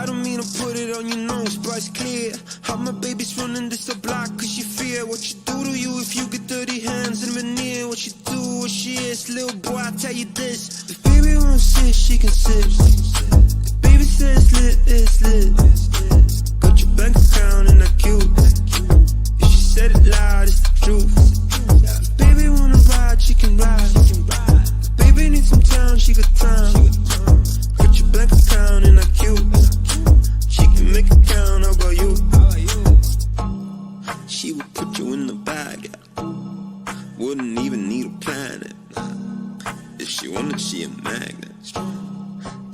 I don't mean to put it on your nose, but it's clear how my baby's running this the block cause she fear what you do to you if you get dirty hands and veneer. What you do, what she is, little boy, I tell you this. If baby won't sit, she can sit. If baby says lit, it's lit. Got your bank account and that cute. If she said it loud, it's the truth. If baby wanna ride, she can ride. If baby needs some time, she got time. Got your bank account and that cute. She can make it count, how about you? She would put you in the bag, yeah. Wouldn't even need a planet. If she wanted, she a magnet.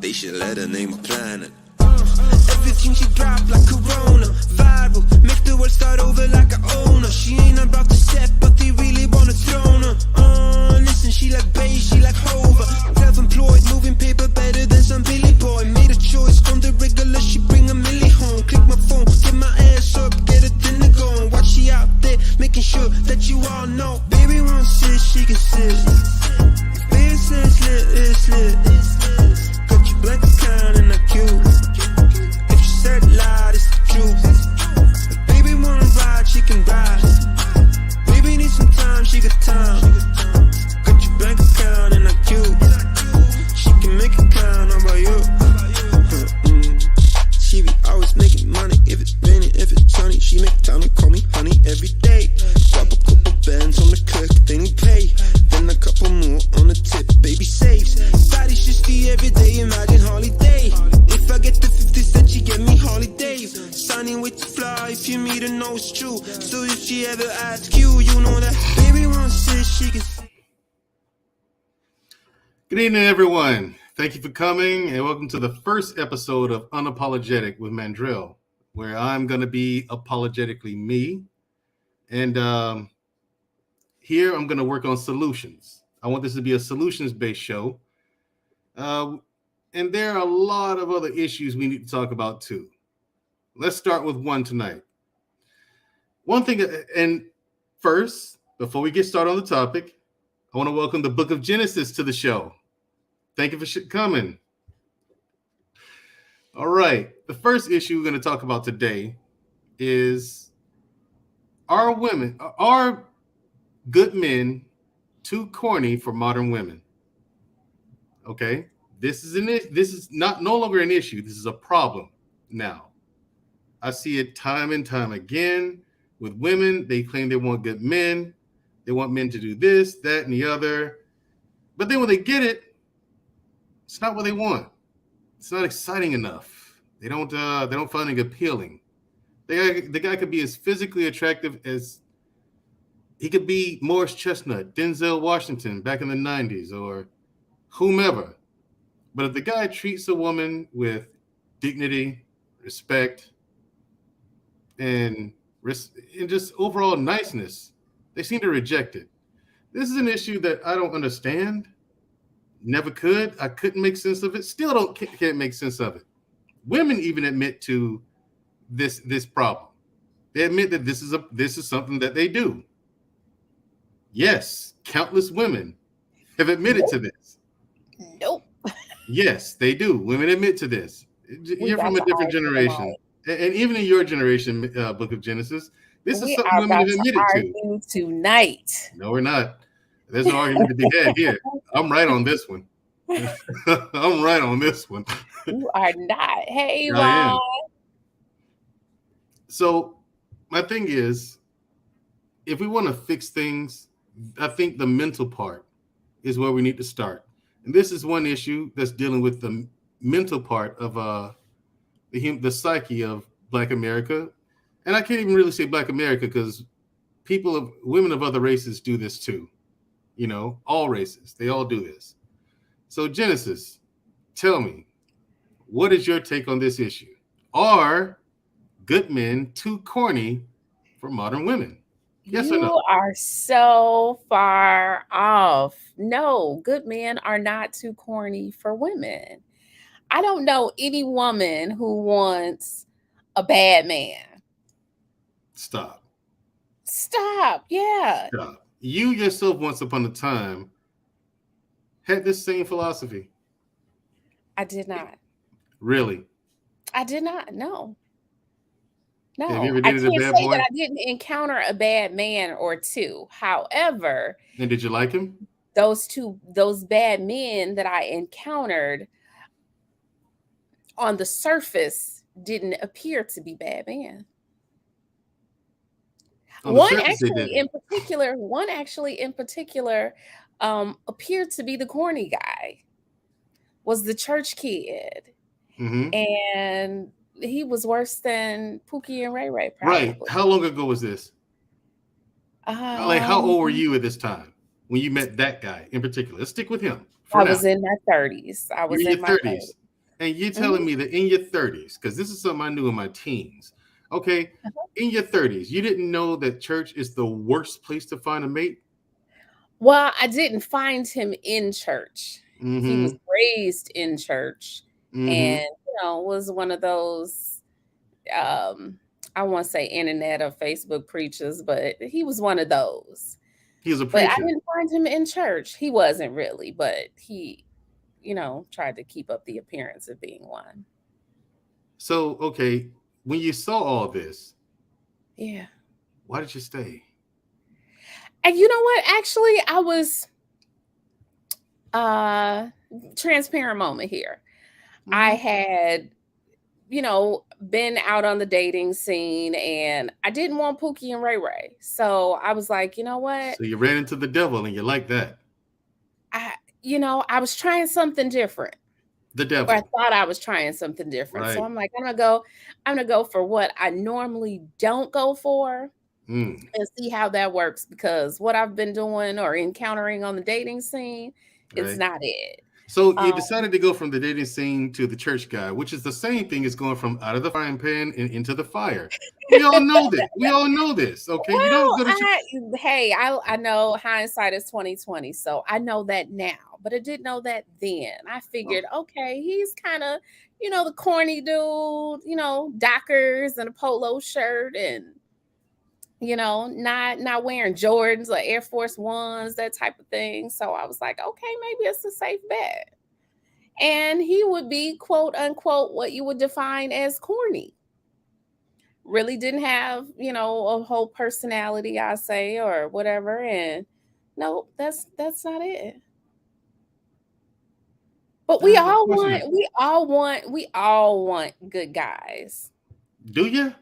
They should let her name a planet. Everything she drop like Corona, viral, make the world start over like a owner. She ain't about to set, but they really wanna throne her. Listen, she like beige, she like Hova. Self-employed, moving paper better than some Billy boy. Made a choice on the regular, she bring a milli home. Click my phone, get my ass up, get a dinner going. Watch she out there, making sure that you all know. Baby won't sit, she can sit. Baby says lit, it's lit. Got your blank account and that cute. If she said it loud, it's the truth. If baby wanna ride, she can ride. Baby needs some time, she got time. Got your bank account and that cute. She can make it count, how about you? She be always making money, if it's raining, if it's sunny. She make time to call me honey every day. Drop a couple bands on the cook, they need pay. Then a couple more on the tip, baby saves. Body's just the everyday, imagine holiday. If I get the 50s, then she get me holidays. Signing with the fly, if you meet her, know it's true. So if she ever asks you, you know that baby won't sit, she can sit. Good evening, everyone. Thank you for coming, and welcome to the first episode of Unapologetic with Mandrell, where I'm going to be apologetically me. And here I'm going to work on solutions. I want this to be a solutions-based show. And there are a lot of other issues we need to talk about, too. Let's start with one tonight. One thing, and first, before we get started on the topic, I want to welcome the Book of Genesis to the show. Thank you for coming. All right. The first issue we're going to talk about today is, are good men too corny for modern women? Okay. This is no longer an issue. This is a problem now. I see it time and time again with women. They claim they want good men. They want men to do this, that, and the other. But then when they get it, it's not what they want. It's not exciting enough. They don't find it appealing. The guy could be as physically attractive as he could be Morris Chestnut, Denzel Washington back in the 90s, or whomever. But if the guy treats a woman with dignity, respect, and just overall niceness, they seem to reject it. This is an issue that I don't understand. Never could. I couldn't make sense of it. Still can't make sense of it. Women even admit to this problem. They admit that this is something that they do. Yes, countless women have admitted to this. Nope. Yes, they do. Women admit to this. You're from a different generation. And even in your generation, Book of Genesis, this is something women have admitted to. Tonight. No, we're not. There's no argument to be had here. I'm right on this one. I'm right on this one. You are not. Hey, I am. Ron. So my thing is, if we want to fix things, I think the mental part is where we need to start. And this is one issue that's dealing with the mental part of the psyche of Black America. And I can't even really say Black America because women of other races do this too. You know, all races, they all do this. So Genesis, tell me, what is your take on this issue? Are good men too corny for modern women? Yes or no? You are so far off. No, good men are not too corny for women. I don't know any woman who wants a bad man. Stop. Yeah. Stop. You yourself, once upon a time, had this same philosophy. I did not. Really? I did not. No. Have you No. ever I dated a can't bad say that boy? I didn't encounter a bad man or two. However, And did you like him? those bad men that I encountered on the surface didn't appear to be bad men. On the surface, they didn't. One actually in particular appeared to be the corny guy, was the church kid. Mm-hmm. And he was worse than Pookie and Ray Ray, Right. probably. How long ago was this? Like, how Um, old were you at this time when you met that guy in particular? Let's stick with him for I now. was in my 30s. I You're was in in your my 30s. 30s. And you're Mhm. telling me that in your 30s, because this is something I knew in my teens, okay? Uh-huh. In your 30s, you didn't know that church is the worst place to find a mate? Well, I didn't find him in church. He was Mm-hmm. raised in church Mm-hmm. and, was one of those, I won't say internet or Facebook preachers, but he was one of those. He was a But I preacher. didn't find him in church. He wasn't really, but he, tried to keep up the appearance of being one. So, okay, when you saw all this, Yeah. why did you stay? And you know what? Actually, I was transparent moment here. I Mm-hmm. had, been out on the dating scene and I didn't want Pookie and Ray Ray. So I was like, you know what? So you ran into the devil and you like that. I I was trying something different. The Or I devil. thought I was trying something different. So Right. I'm like, I'm gonna go for what I normally don't go for Mm, and see how that works, because what I've been doing or encountering on the dating scene is right. not it. So you Um, decided to go from the dating scene to the church guy, which is the same thing as going from out of the frying pan and into the fire. We all know that. We all know this. Okay. You don't well, go to church. I know hindsight is 2020, so I know that now, but I didn't know that then. I figured, okay, he's kind of, the corny dude, Dockers and a polo shirt and not wearing Jordans or Air Force Ones, that type of thing. So I was like, okay, maybe it's a safe bet. And he would be quote unquote what you would define as corny. Really didn't have, a whole personality, I say, or whatever. And no, that's not it. But we Of all course not. want good guys. Do you?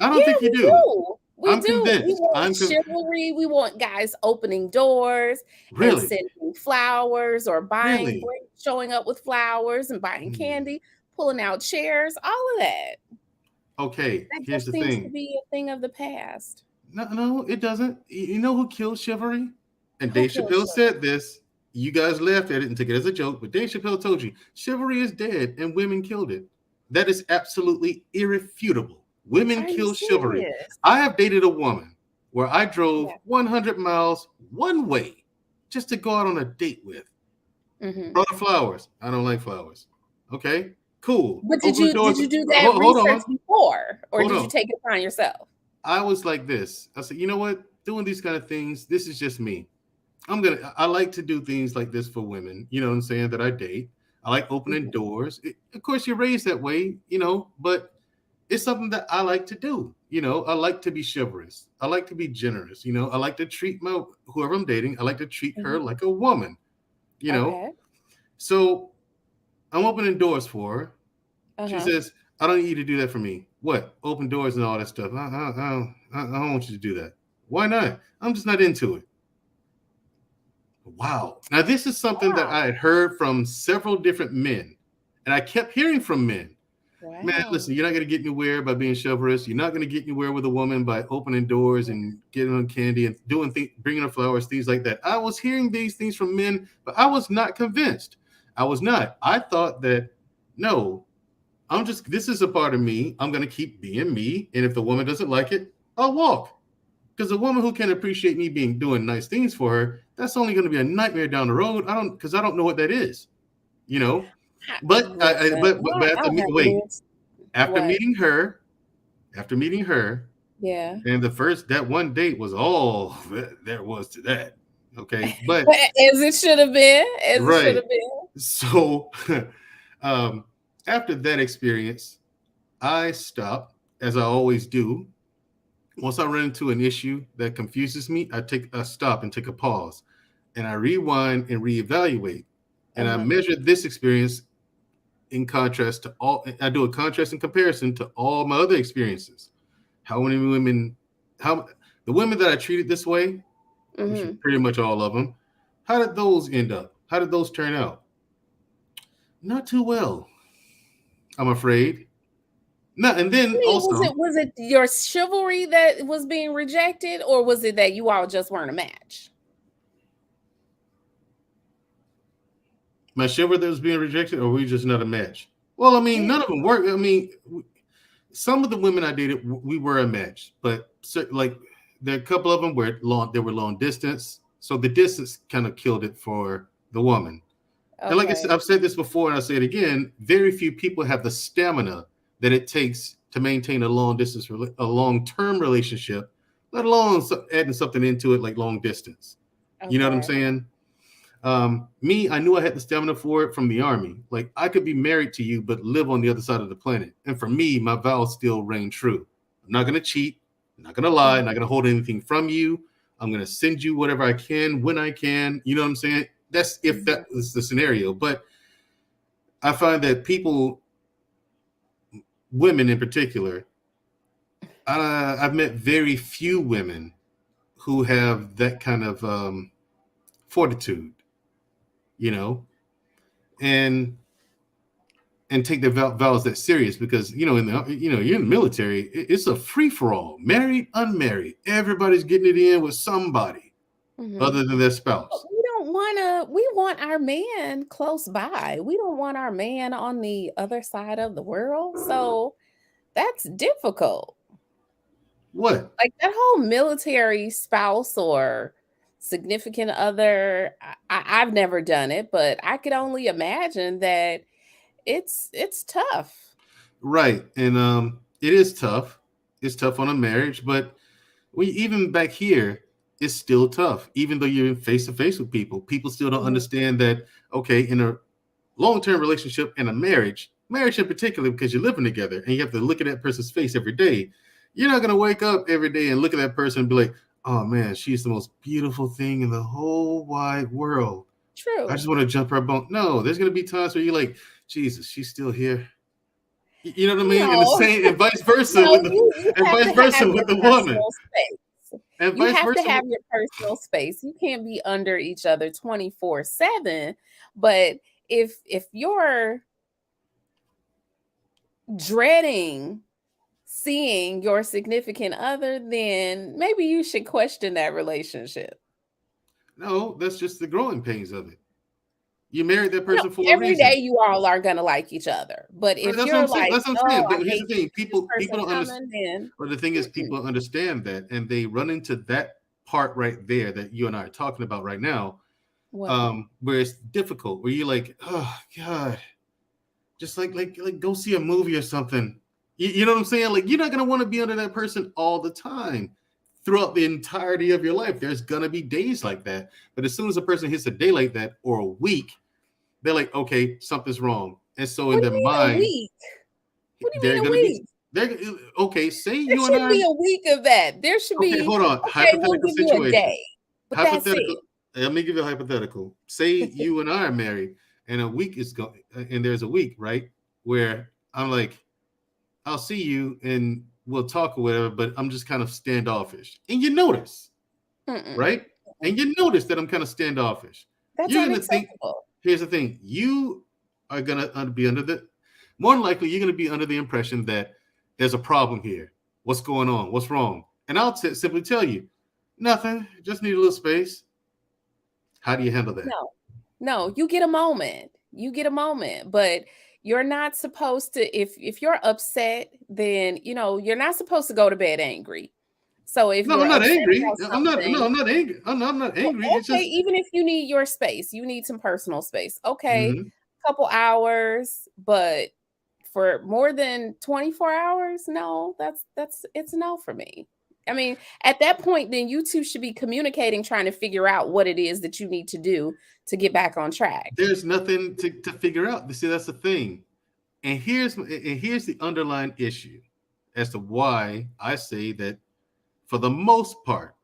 I Yeah, don't think you we do. do. We I'm do. We convinced. want chivalry. We want guys opening doors and Really, sending flowers or really. showing up with flowers and buying Hmm. candy, pulling out chairs, all of that. Okay. That Here's just the seems to thing. be a thing of the past. No, no, it doesn't. You know who killed chivalry? And Who Dave kills Chappelle chivalry? said this. You guys laughed at it and took it as a joke, but Dave Chappelle told you chivalry is dead and women killed it. That is absolutely irrefutable. Women Are you kill chivalry. serious? I have dated a woman where I drove Yeah. 100 miles one way just to go out on a date with. Hmm. Brought her flowers. I don't like flowers. Okay, cool. But did Open the you doors. did you do that Hold research on. before, or Hold did you on. take it upon yourself? I was like this. I said, you know what? Doing these kind of things, this is just me. I like to do things like this for women, you know what I'm saying, that I date. I like opening Mhm. doors. Of course, you're raised that way, but it's something that I like to do. I like to be chivalrous. I like to be generous. I like to treat whoever I'm dating, I like to treat her Mhm. like a woman, you know. Okay. So I'm opening doors for her. She Uh-huh. says, I don't need you to do that for me. What? Open doors and all that stuff. I don't want you to do that. Why not? I'm just not into it. Wow. Now, this is something that I Wow. had heard from several different men, and I kept hearing from men. Man, Wow. listen, you're not going to get anywhere by being chivalrous. You're not going to get anywhere with a woman by opening doors and getting her candy and doing things, bringing her flowers, things like that. I was hearing these things from men, but I was not convinced. I was not. I thought that, no, this is a part of me. I'm going to keep being me. And if the woman doesn't like it, I'll walk. Because a woman who can appreciate me doing nice things for her, that's only going to be a nightmare down the road. Because I don't know what that is, you know. But Listen, but I don't have wait, any. after What? meeting her, after meeting her, Yeah. and that one date was all that there was to that. Okay, but As it should have been. As it should right. have been. So, um, after that experience, I stop, as I always do. Once I run into an issue that confuses me, I take a stop and take a pause, and I rewind and reevaluate, and I Uh-huh. measure this experience in contrast to all. I do a contrast and comparison to all my other experiences. How many women, how the women that I treated this way, which are Hmm. pretty much all of them, how did those end up? How did those turn out? Not too well, I'm afraid. No, and I then mean, also was it your chivalry that was being rejected, or was it that you all just weren't a match? my shiver that was being rejected, or were we just not a match? Well, I mean, Yeah. none of them worked. I mean, some of the women I dated, we were a match, but like there are a couple of them where long they were long distance, so the distance kind of killed it for the woman. And like I said, Okay. I've said this before, and I say it again: very few people have the stamina that it takes to maintain a long distance, a long term relationship, let alone adding something into it like long distance. You know what I'm Okay. saying? Me, I knew I had the stamina for it from the army. Like I could be married to you, but live on the other side of the planet. And for me, my vows still reign true. I'm not gonna cheat. I'm not gonna lie. I'm not Mhm. gonna hold anything from you. I'm gonna send you whatever I can when I can. You know what I'm saying? That's if Mhm. that is the scenario. But I find that people, women in particular, I've met very few women who have that kind of fortitude. You know, and take their vows that serious because in the you're in the military, it's a free for all, married, unmarried, everybody's getting it in with somebody Mhm. other than their But spouse. we don't wanna we want our man close by. We don't want our man on the other side of the world, so that's difficult. What? Like, that whole military spouse or significant other, I've never done it, but I could only imagine that it's tough. Right. And it is tough. It's tough on a marriage, but we even back here, it's still tough even though you're face to face with people still don't Mhm. understand that. Okay, in a long-term relationship and a marriage in particular, because you're living together and you have to look at that person's face every day. You're not going to wake up every day and look at that person and be like, oh man, she's the most beautiful thing in the whole wide world. I True. just want to jump her bone. No, there's going to be times where you're like, Jesus, she's still here. You know what I mean? And the No. same, and vice versa No, with the, you and have vice to have versa your with the woman, personal space. and You vice have to versa have with. your personal space. You can't be under each other 24/7, but if you're dreading seeing your significant other, then maybe you should question that relationship. No, that's just the growing pains of it. You married that No, person for a every day reason. you all are gonna like each other, but Right, if that's what I'm you're saying. like, That's what I'm "Oh, saying. But I here's the hate to thing: see this people person don't understand. coming," then But the thing is, mm-mm. people understand that, and they run into that part right there that you and I are talking about right now, What? where it's difficult, where you're like, oh God, just like go see a movie or something. You know what I'm saying? Like you're not gonna want to be under that person all the time. Throughout the entirety of your life, there's gonna be days like that. But as soon as a person hits a day like that or a week, they're like, okay, something's wrong. And so in What do their you mean a mind, week? What do you they're mean a gonna be week? they're okay. Say There you and shouldn't I. be a week of that. There should Okay, be, hold on. "Okay, we'll Hypothetical give you a situation. day," but that's Hypothetical. it. Let me give you a hypothetical. Say you and I are married, and a week is going, and there's a week, right, where I'm like, I'll see you, and we'll talk or whatever, but I'm just kind of standoffish, and you notice, Mm-mm. right? And you notice that I'm kind of standoffish. That's You're gonna think. unacceptable. Here's the thing: you are gonna be under the. More than likely, you're gonna be under the impression that there's a problem here. What's going on? What's wrong? And I'll simply tell you, nothing. Just need a little space. How do you handle that? No. No, you get a moment. You get a moment, but you're not supposed to if you're upset, then, you're not supposed to go to bed angry. So if No, you're I'm not upset angry. about I'm not. No, something, I'm not angry. I'm not angry. It's okay, just. even if you need your space, you need some personal space. Okay, Mhm. couple hours, but for more than 24 hours, no, that's it's no for me. I mean, at that point, then you two should be communicating, trying to figure out what it is that you need to do to get back on track. There's nothing to figure out. See, that's the thing. And here's the underlying issue as to why I say that for the most part,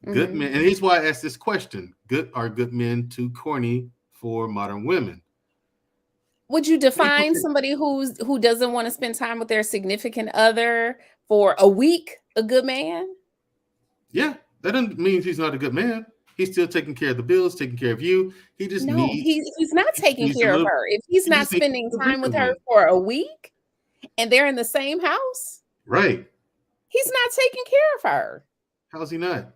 good men, and here's why I asked this question: are good men too corny for modern women? Would you define somebody who doesn't want to spend time with their significant other for a week a good man? Yeah, that doesn't mean he's not a good man. He's still taking care of the bills, taking care of you. He just No, needs he's not taking needs a care of little. her. If he's He not just needs spending a time with breathing her room. for a week and they're in the same house, Right? he's not taking care of her How's he not?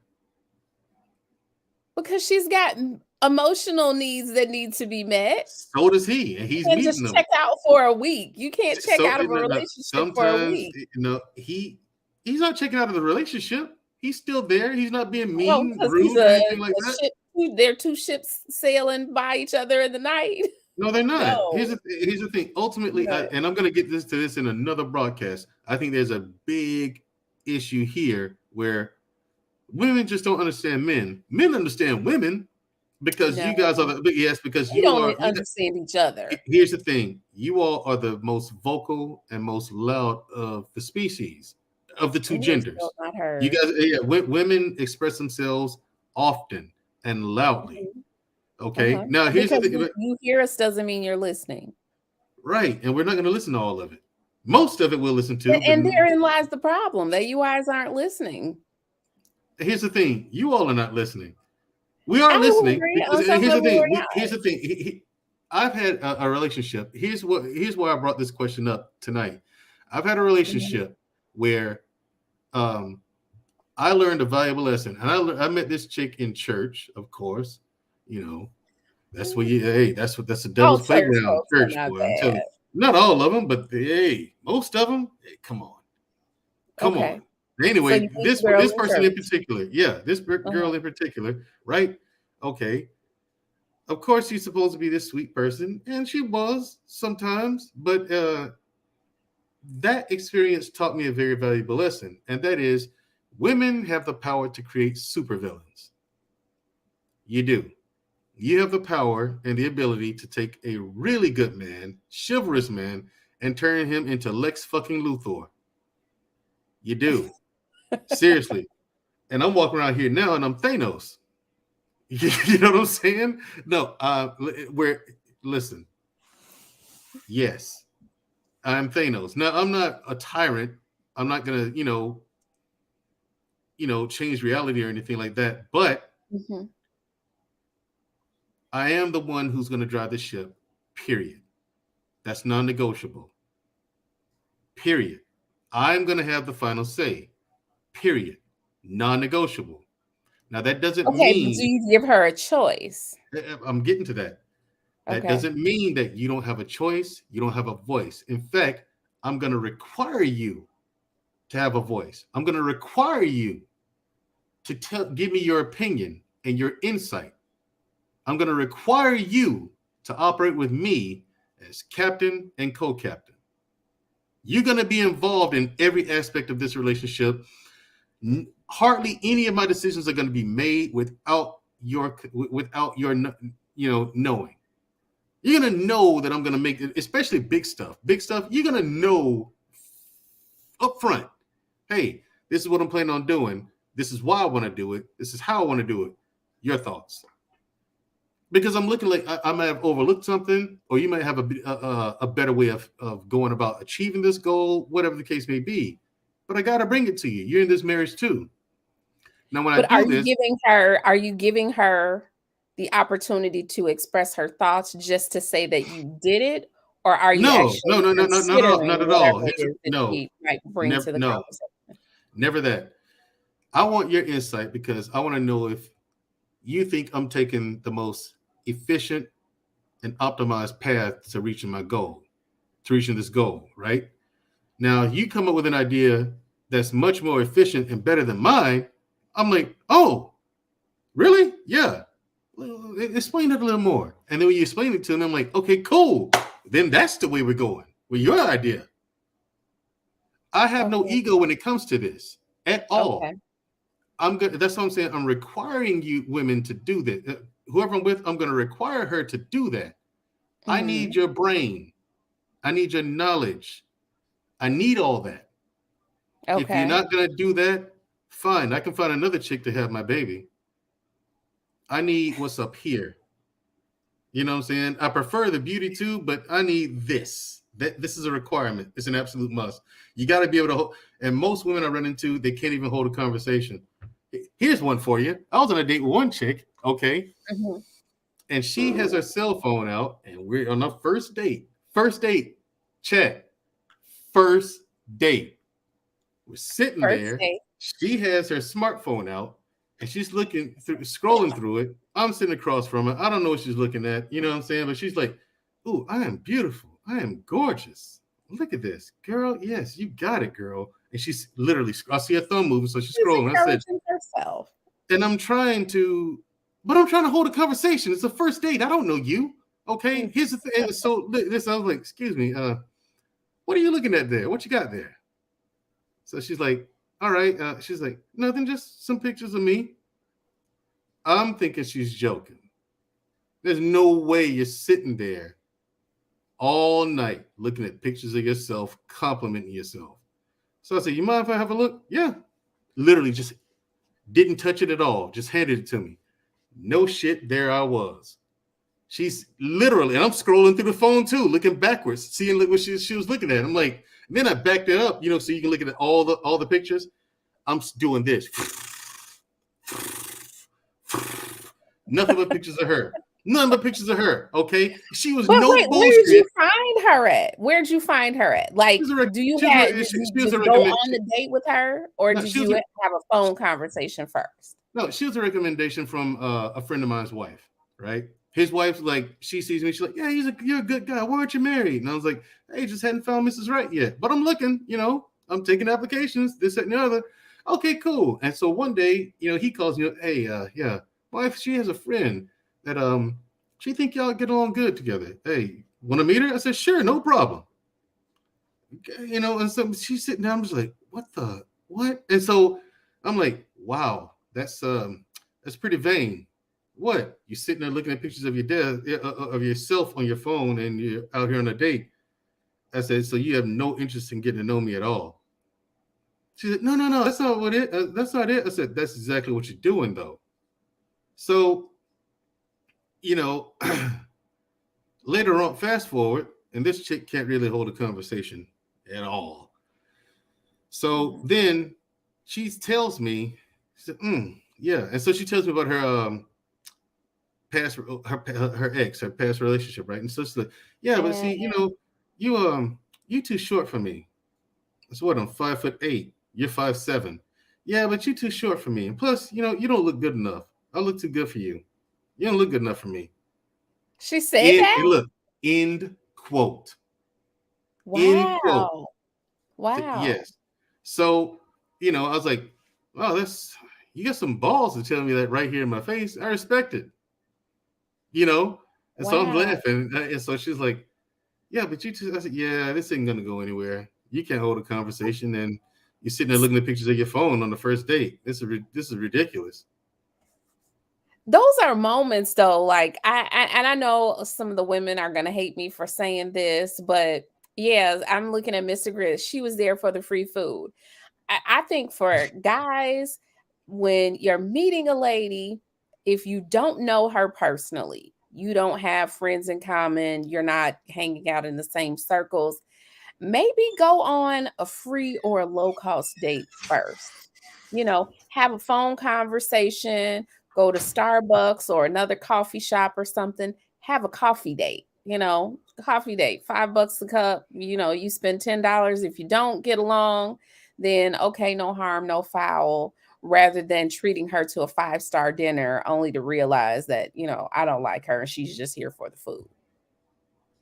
because she's got emotional needs that need to be met. So does he, and he's You can't meeting just them. check out for a week. You can't check So out of a relationship for a sometimes week. he's not checking out of the relationship. He's still there. He's not being Oh, mean, because he's rude, or anything like that. ship. They're two ships sailing by each other in the night. No, they're not. Here's No, the thing. Ultimately, no. and I'm going to get to this in another broadcast. I think there's a big issue here where women just don't understand men. Men understand women because No. you guys are because We you don't are. understand each other. Here's the thing: you all are the most vocal and most loud of the species, of the two And we're genders. still not You heard. guys, women express themselves often and loudly. Mhm. Okay. Now here's the Because thing. you hear us doesn't mean you're listening. Right, and we're not going to listen to all of it. Most of it we'll listen to, but And therein lies the problem that you guys aren't listening. here's the thing: you all are not listening. We are I will listening agree because on some here's the level or thing. not. Here's the thing. I've had a relationship. Here's why I brought this question up tonight. I've had a relationship where I learned a valuable lesson, and I met this chick in church. Of course, you know that's where that's the All devil's church playground. folks are Church not boy, I'm telling bad. you. Not all of them, but most of them. Hey, come on. Come Okay. on. So Anyway, you meet this the girl in person church. in particular, this girl in particular, right? Okay. Of course, she's supposed to be this sweet person, and she was sometimes, but that experience taught me a very valuable lesson, and that is, women have the power to create supervillains. You do. You have the power and the ability to take a really good man, chivalrous man, and turn him into Lex fucking Luthor. You do. Seriously. And I'm walking around here now and I'm Thanos. You know what I'm saying? No, listen. Yes, I'm Thanos. Now I'm not a tyrant. I'm not gonna, change reality or anything like that. But Mm-hmm. I am the one who's gonna drive the ship. Period. That's non-negotiable. Period. I'm gonna have the final say. Period. Non-negotiable. Now that doesn't Okay, but do mean you give her a choice? I'm getting to that. That Okay. doesn't mean that you don't have a choice, you don't have a voice. In fact, I'm going to require you to have a voice. I'm going to require you to give me your opinion and your insight. I'm going to require you to operate with me as captain and co-captain. You're going to be involved in every aspect of this relationship. Hardly any of my decisions are going to be made without your knowing. You're gonna know that I'm gonna make it, especially big stuff. Big stuff, you're gonna know up front. Hey, this is what I'm planning on doing. This is why I want to do it. This is how I want to do it. Your thoughts? Because I'm looking like I might have overlooked something, or you might have a better way of going about achieving this goal, whatever the case may be. But I gotta bring it to you. You're in this marriage too. Now, when I But are do you this, giving her the opportunity to express her thoughts just to say that you did it? Or are you no, actually not at all, considering not at whatever all. it is that No, she might bring never, to the no, conversation? never that. I want your insight because I want to know if you think I'm taking the most efficient and optimized path to reaching my goal, to reaching this goal, right? Now, you come up with an idea that's much more efficient and better than mine. I'm like, oh, really? Yeah. Well, explain it a little more. And then when you explain it to me, I'm like, okay, cool. Then that's the way we're going with your idea. I have no Okay. ego when it comes to this at all. Okay. I'm good. That's what I'm saying. I'm requiring you women to do that. Whoever I'm with, I'm going to require her to do that. I Mm-hmm. need your brain. I need your knowledge. I need all that. If you're Okay. not gonna do that, fine. I can find another chick to have my baby. I need what's up here. You know what I'm saying? I prefer the beauty too, but I need this. This is a requirement. It's an absolute must. You got to be able to hold. And most women I run into, they can't even hold a conversation. Here's one for you. I was on a date with one chick, okay, Mhm. and she has her cell phone out, and we're on our first date. First date, check. First date. We're sitting First there. date. She has her smartphone out, and she's looking through, scrolling through it. I'm sitting across from her. I don't know what she's looking at. You know what I'm saying? But she's like, "Ooh, I am beautiful. I am gorgeous. Look at this, girl. Yes, you got it, girl." And she's literally, I see her thumb moving, so she's She's scrolling. I said, encouraging herself. and I'm trying to, but I'm trying to hold a conversation. It's a first date. I don't know you. Okay. Here's the thing. So this, I was like, "Excuse me, what are you looking at there? What you got there?" So she's like, "All right." She's like, "Nothing, just some pictures of me." I'm thinking she's joking. There's no way you're sitting there all night looking at pictures of yourself, complimenting yourself. So I said, "You mind if I have a look?" Yeah. Literally just didn't touch it at all. Just handed it to me. No shit, there I was. She's literally, and I'm scrolling through the phone too, looking backwards, seeing what she was looking at. I'm like, then I backed it up, so you can look at all the pictures. I'm doing this. Nothing but pictures of her. None but pictures of her. Okay. She was But no wait, where did you bullshit. find her at? Where'd you find her at? Like, do you She have was, did you she was just a go recommend. on the date with her, or No, did she was you a, have a phone conversation first? no, she was a recommendation from a friend of mine's wife. Right. His wife's like, she sees me. She's like, "Yeah, you're a good guy. Why aren't you married?" And I was like, "Hey, just hadn't found Mrs. Right yet, but I'm looking. I'm taking applications. This, that, and the other." Okay, cool. And so one day, he calls me. "Hey, yeah, wife, she has a friend that she think y'all get along good together. Hey, want to meet her?" I said, "Sure, no problem." And so she's sitting down. I'm just like, "What the what?" And so I'm like, "Wow, that's pretty vain." What? You're sitting there looking at pictures of of yourself on your phone, and you're out here on a date. I said, "So you have no interest in getting to know me at all?" She said, "No, no, no, that's not what it. That's not it." I said, "That's exactly what you're doing, though." So, you know, later on, fast forward, and this chick can't really hold a conversation at all. So then she tells me, she said, "Yeah," and so she tells me about her past her ex, her past relationship, right? And so she's like, "Yeah, but see, And you too short for me. That's what, I'm 5'8". You're 5'7". Yeah, but you too short for me. And plus, you don't look good enough. I look too good for you. You don't look good enough for me." she said And that? look, end quote. End quote. Wow. Wow. Yes. So, I was like, "Oh, you got some balls to tell me that right here in my face. I respect it." You know? And so I'm Wow. laughing. And so she's like, "Yeah, but you two," I said, "Yeah, this ain't gonna go anywhere. You can't hold a conversation and you're sitting there looking at pictures of your phone on the first date. This is ridiculous." Those are moments though, like and I know some of the women are gonna hate me for saying this, but yeah, I'm looking at Mr. Grizz. She was there for the free food. I think for guys, when you're meeting a lady, if you don't know her personally, you don't have friends in common, you're not hanging out in the same circles, maybe go on a free or a low cost date first. Have a phone conversation, go to Starbucks or another coffee shop or something, have a coffee date, coffee date, $5 a cup, you spend $10. If you don't get along, then okay, no harm, no foul, rather than treating her to a 5-star dinner only to realize that, I don't like her and she's just here for the food.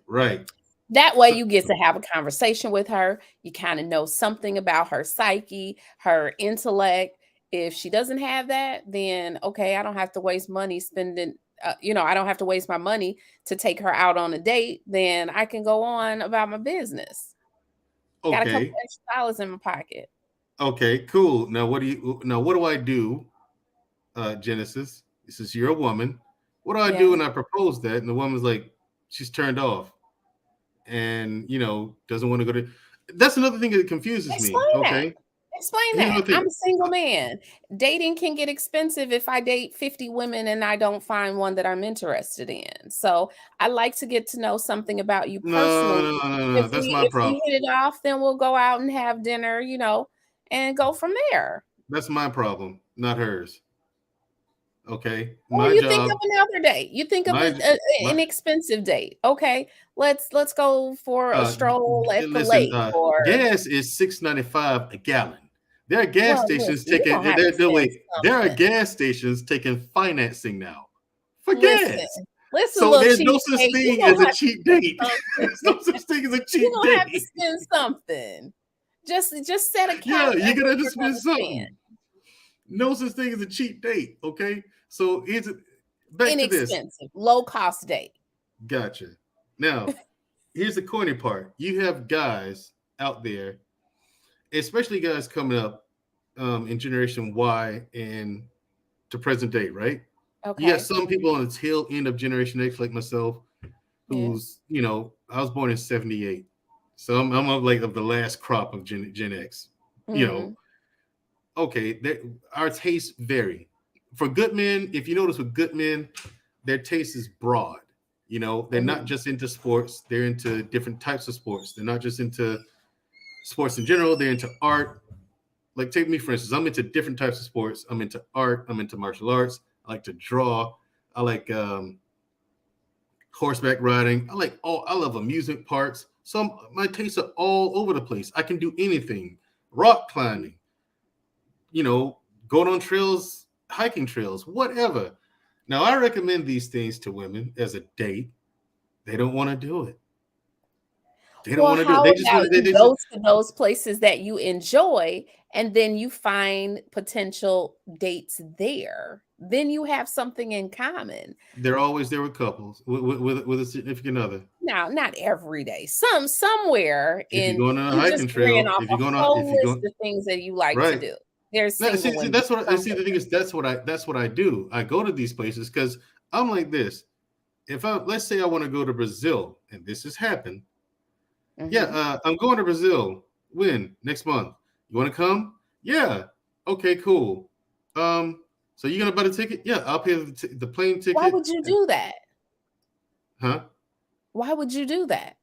Right. That way So you get to have a conversation with her. You kind of know something about her psyche, her intellect. If she doesn't have that, then okay, I don't have to waste money spending, I don't have to waste my money to take her out on a date. Then I can go on about my business. Got a couple okay. extra dollars in my pocket. Okay, cool. What do I do, Genesis? This is you're a woman. What do I do Yeah. when I propose that and the woman's like, she's turned off? and doesn't want to go to. That's another thing that confuses me. Explain that. Okay, Explain here's that. another I'm thing. a single man. Dating can get expensive if I date 50 women and I don't find one that I'm interested in. So I like to get to know something about you No, personally. no, no, no, no. That's my If problem. we hit it off, then we'll go out and have dinner, and go from there. That's my problem, not hers. Okay, Or my you think of job, another date. You think of my an my. expensive date. Okay, let's go for a stroll at the Listen, lake. Or gas is $6.95 a gallon. There are gas well, stations listen, you're taking. gonna have to No, spend wait. There are something. gas stations taking financing now for Listen, gas. listen, So little there's no such cheapskate. You're thing as gonna a have to cheap spend date. something. There's no such thing as a You're cheap gonna have to date. spend something. Just set a Yeah, cap you're at gonna what have to you're spend gonna spend. something. No such thing as a cheap date. Okay, so here's back to this. Inexpensive, low cost date. Gotcha. Now, here's the corny part. You have guys out there, especially guys coming up in Generation Y and to present day, right? You got Okay. some people on the tail end of Generation X, like myself, Yeah. who's, I was born in 78. So I'm of the last crop of Gen X. You know, Hmm. okay, our tastes vary. For good men, if you notice with good men, their taste is broad. They're not Hmm. just into sports, they're into different types of sports. They're not just into sports in general, they're into art. Like, take me for instance, I'm into different types of sports. I'm into art, I'm into martial arts, I like to draw, I like horseback riding, I love amusement parks. So my tastes are all over the place. I can do anything. Rock climbing, you know, going on trails, hiking trails, whatever. Now, I recommend these things to women as a date. They don't want to do it. They don't Well, want to do it. how They just about want to. you go to those places that you enjoy and then you find potential dates there? Then you have something in common. They're always there with couples, with a significant other. Now, not every day. Somewhere If you're in going on a you just hiking ran trail, off a if whole you're list going of things that you like to right. do. There's No, single see, women that's what I see. somewhere. The thing is, that's what I do. I go to these places because I'm like this. If let's say I want to go to Brazil, and this has happened. Yeah, Mhm. I'm going to Brazil. When? Next month. You want to come? Yeah. Okay, cool. So you're gonna buy the ticket? Yeah, I'll pay the plane Why ticket. would you do that? Huh? Why would you do that?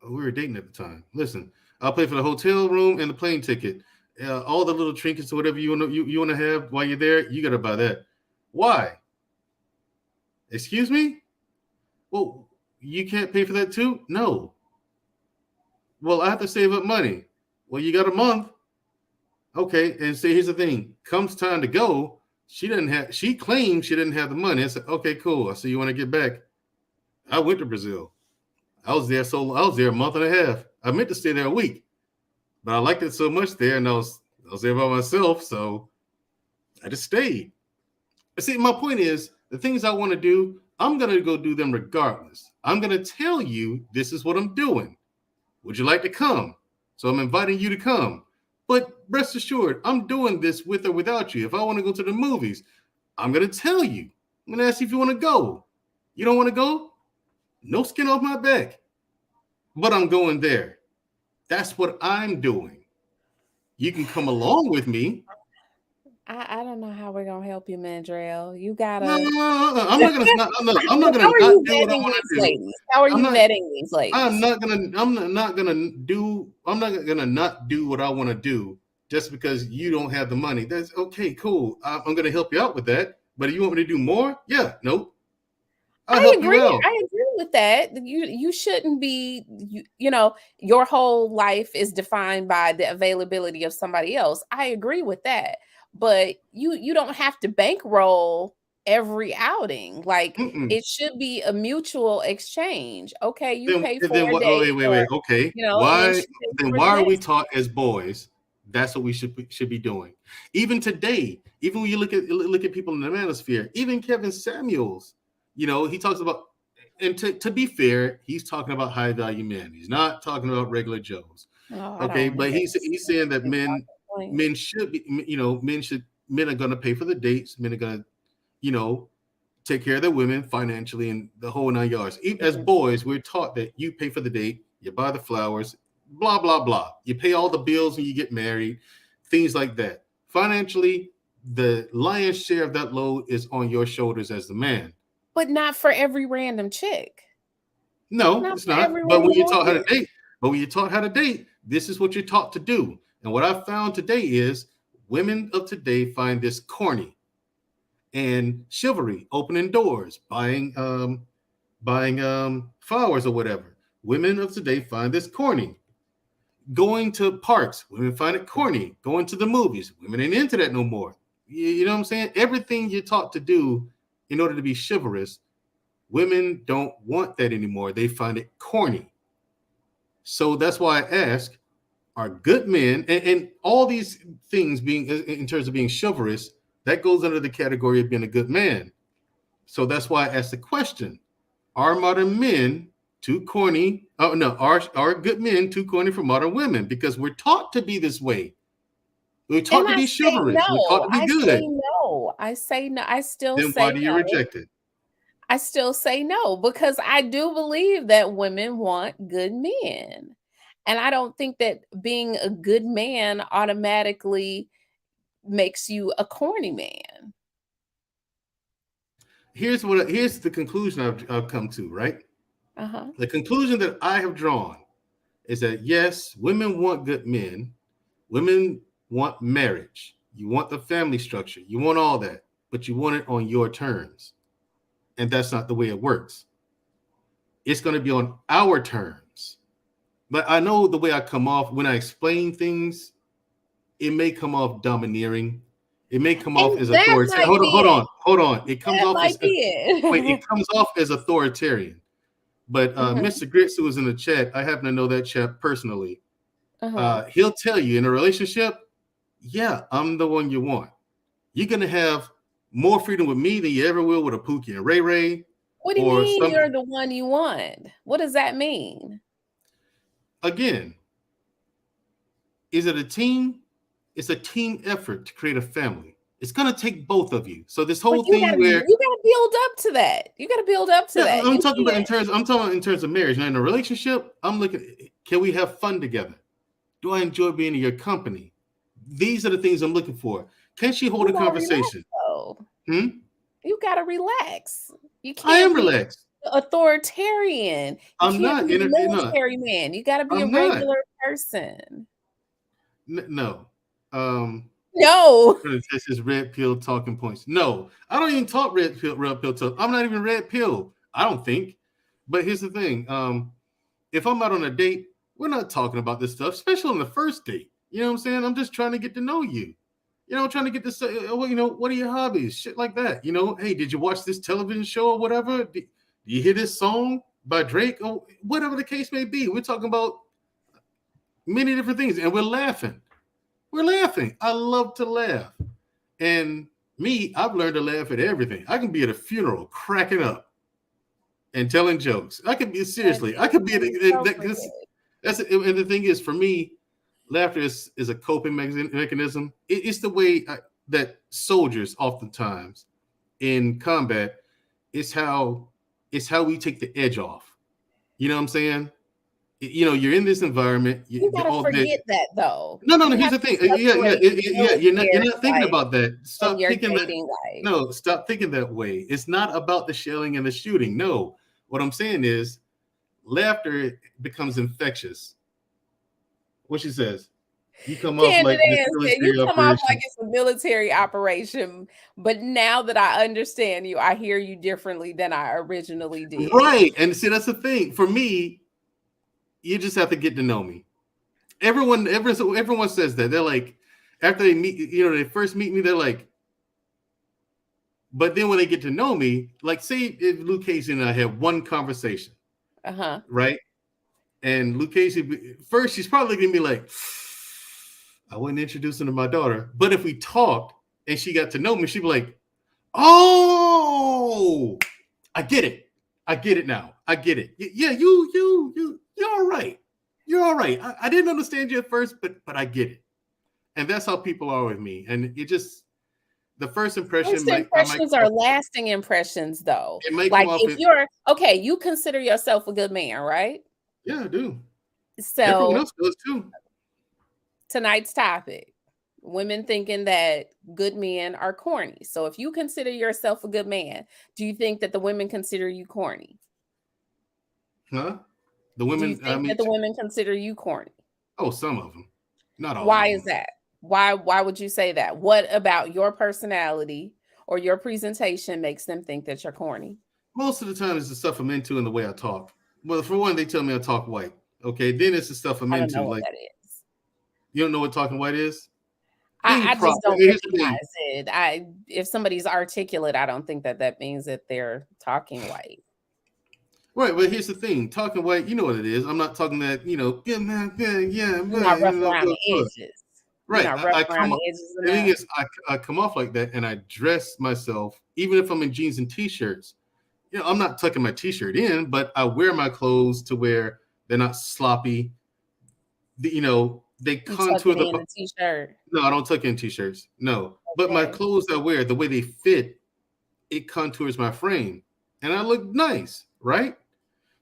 We were dating at the time. Listen, I'll pay for the hotel room and the plane ticket. All the little trinkets or whatever you want to have while you're there, you gotta buy that. Why? Excuse me? Well, you can't pay for that too? No. Well, I have to save up money. Well, you got a month. Okay, and see, here's the thing. Comes time to go, she claimed she didn't have the money. I said, okay, cool. I said, you want to get back? I went to Brazil. I was there a month and a half. I meant to stay there a week, but I liked it so much there, and I was there by myself, so I just stayed. See, my point is, the things I want to do, I'm gonna go do them regardless. I'm gonna tell you this is what I'm doing. Would you like to come? So I'm inviting you to come. But rest assured, I'm doing this with or without you. If I want to go to the movies, I'm gonna tell you. I'm gonna ask you if you want to go. You don't want to go? No skin off my back. But I'm going there. That's what I'm doing. You can come along with me. I don't know how we're gonna help you, Mandrell. You No, gotta. no, no, no. I'm not How gonna are not you do what I vetting want these to do. ladies? How are I'm you not. vetting these I'm ladies? not gonna. Not gonna do. I'm not gonna not do what I want to do just because you don't have the money. That's okay. Cool. I'm gonna help you out with that. But if you want me to do more? Yeah. Nope. I'll I help you agree. out. I agree with that. You shouldn't be. Your whole life is defined by the availability of somebody else. I agree with that, but you don't have to bankroll every outing. Like Mm-mm. it should be a mutual exchange. Okay, you Then pay and for then a what? date, Wait. or Okay. and then Why? she pays Then for why the are we next. taught as boys? That's what we should be doing. Even today, even when you look at people in the manosphere, even Kevin Samuels, he talks about. And to be fair, he's talking about high value men. He's not talking about regular Joes. Oh, I don't Okay, want to but hear he's this. saying that Keep men talking, men should be men are going to pay for the dates. Men are going to you know take care of their women financially and the whole 9 yards. As boys, we're taught that you pay for the date, you buy the flowers, blah, blah, blah. You pay all the bills when you get married, things like that. Financially, the lion's share of that load is on your shoulders as the man. But not for every random chick. No, it's not. But when you're taught how to date, this is what you're taught to do. And what I found today is women of today find this corny. And chivalry, opening doors, buying flowers or whatever. Women of today find this corny. Going to parks, women find it corny. Going to the movies, women ain't into that no more. You know what I'm saying? Everything you're taught to do in order to be chivalrous, women don't want that anymore. They find it corny. So that's why I ask, are good men, and all these things being in terms of being chivalrous, that goes under the category of being a good man. So that's why I asked the question, are modern men too corny? Oh no, are good men too corny for modern women? Because we're taught to be this way. We're taught to be chivalrous. No. We're taught to be good. I say no. I still then say why do you no. reject it? I still say no, because I do believe that women want good men. And I don't think that being a good man automatically makes you a corny man. Here's the conclusion I've come to, right? The conclusion that I have drawn is that yes, women want good men. Women want marriage. You want the family structure. You want all that, but you want it on your terms. And that's not the way it works. It's going to be on our terms. But I know the way I come off when I explain things, it may come off domineering. It may come off as authoritarian. Hold on. It comes off as authoritarian. But Mr. Grits, who was in the chat, I happen to know that chap personally. He'll tell you in a relationship, yeah, I'm the one you want. You're going to have more freedom with me than you ever will with a Pookie and Ray Ray. What do you mean you're the one you want? What does that mean? Again, is it a team? It's a team effort to create a family. It's going to take both of you. So this whole thing where you got to build up to that. You got to build up to that. I'm talking about in terms of marriage. Now in a relationship, I'm looking, can we have fun together? Do I enjoy being in your company? These are the things I'm looking for. Can she hold a conversation? You got to relax. You can't. I am relaxed. Authoritarian. I'm not a military man. You got to be a regular person. No. No. This is red pill talking points. No, I don't even talk red pill talk. I'm not even red pill. I don't think. But here's the thing. If I'm out on a date, we're not talking about this stuff, especially on the first date. You know what I'm saying? I'm just trying to get to know you. You know, trying to get to say, well, you know, what are your hobbies? Shit like that. You know, hey, did you watch this television show or whatever? Do you hear this song by Drake or whatever the case may be? We're talking about many different things, and we're laughing. We're laughing. I love to laugh. And me, I've learned to laugh at everything. I can be at a funeral cracking up and telling jokes. I could be seriously. I could be at and the thing is, for me, laughter is a coping mechanism. It's the way that soldiers oftentimes in combat, it's how we take the edge off. You know what I'm saying? You know, you're in this environment. You gotta forget that, though. No. Here's the thing. You're not thinking about that. Stop thinking that. No, stop thinking that way. It's not about the shelling and the shooting. No, what I'm saying is, laughter becomes infectious. What she says. You come off like it's a military operation, but now that I understand you, I hear you differently than I originally did. Right, and see, that's the thing. For me, you just have to get to know me. Everyone says that. They're like, after they meet, you know, they first meet me, they're like, but then when they get to know me, like, say if Luke Casey and I have one conversation, right? And Luke Casey, first, she's probably going to be like, I wouldn't introduce him to my daughter. But if we talked and she got to know me, she'd be like, oh, I get it. I get it now. I get it. Yeah, you're all right. You're all right. I didn't understand you at first, but I get it. And that's how people are with me. And The first impression First I might impressions come are off, lasting impressions, though. it might come Like, off if as, you're okay, you consider yourself a good man, right? yeah, I do. Everyone So else does too. tonight's topic, women thinking that good men are corny. So if you consider yourself a good man, do you think that the women consider you corny? Huh? The Do you women, I think mean, that the women consider you corny? oh, some of them, not all Why of is them. that? Why would you say that? What about your personality or your presentation makes them think that you're corny? Most of the time, it's the stuff I'm into and the way I talk. Well, for one, they tell me I talk white. Okay, then it's the stuff I'm I don't know into. what Like, that is. you don't know what talking white is? Being I just proper. don't Here's the thing. recognize it. If somebody's articulate, I don't think that that means that they're talking white. Right, but here's the thing. Talking white, you know what it is. I'm not talking that, yeah, man, yeah, You're not man, rough around the edges. You're right. not rough I around come the up, edges the thing enough. is, I come off like that and I dress myself, even if I'm in jeans and t-shirts. I'm not tucking my t-shirt in, but I wear my clothes to where they're not sloppy. They You tuck contour it the. in a t-shirt. No, I don't tuck in t-shirts. No, but my Okay. clothes I wear, the way they fit, it contours my frame, and I look nice, right?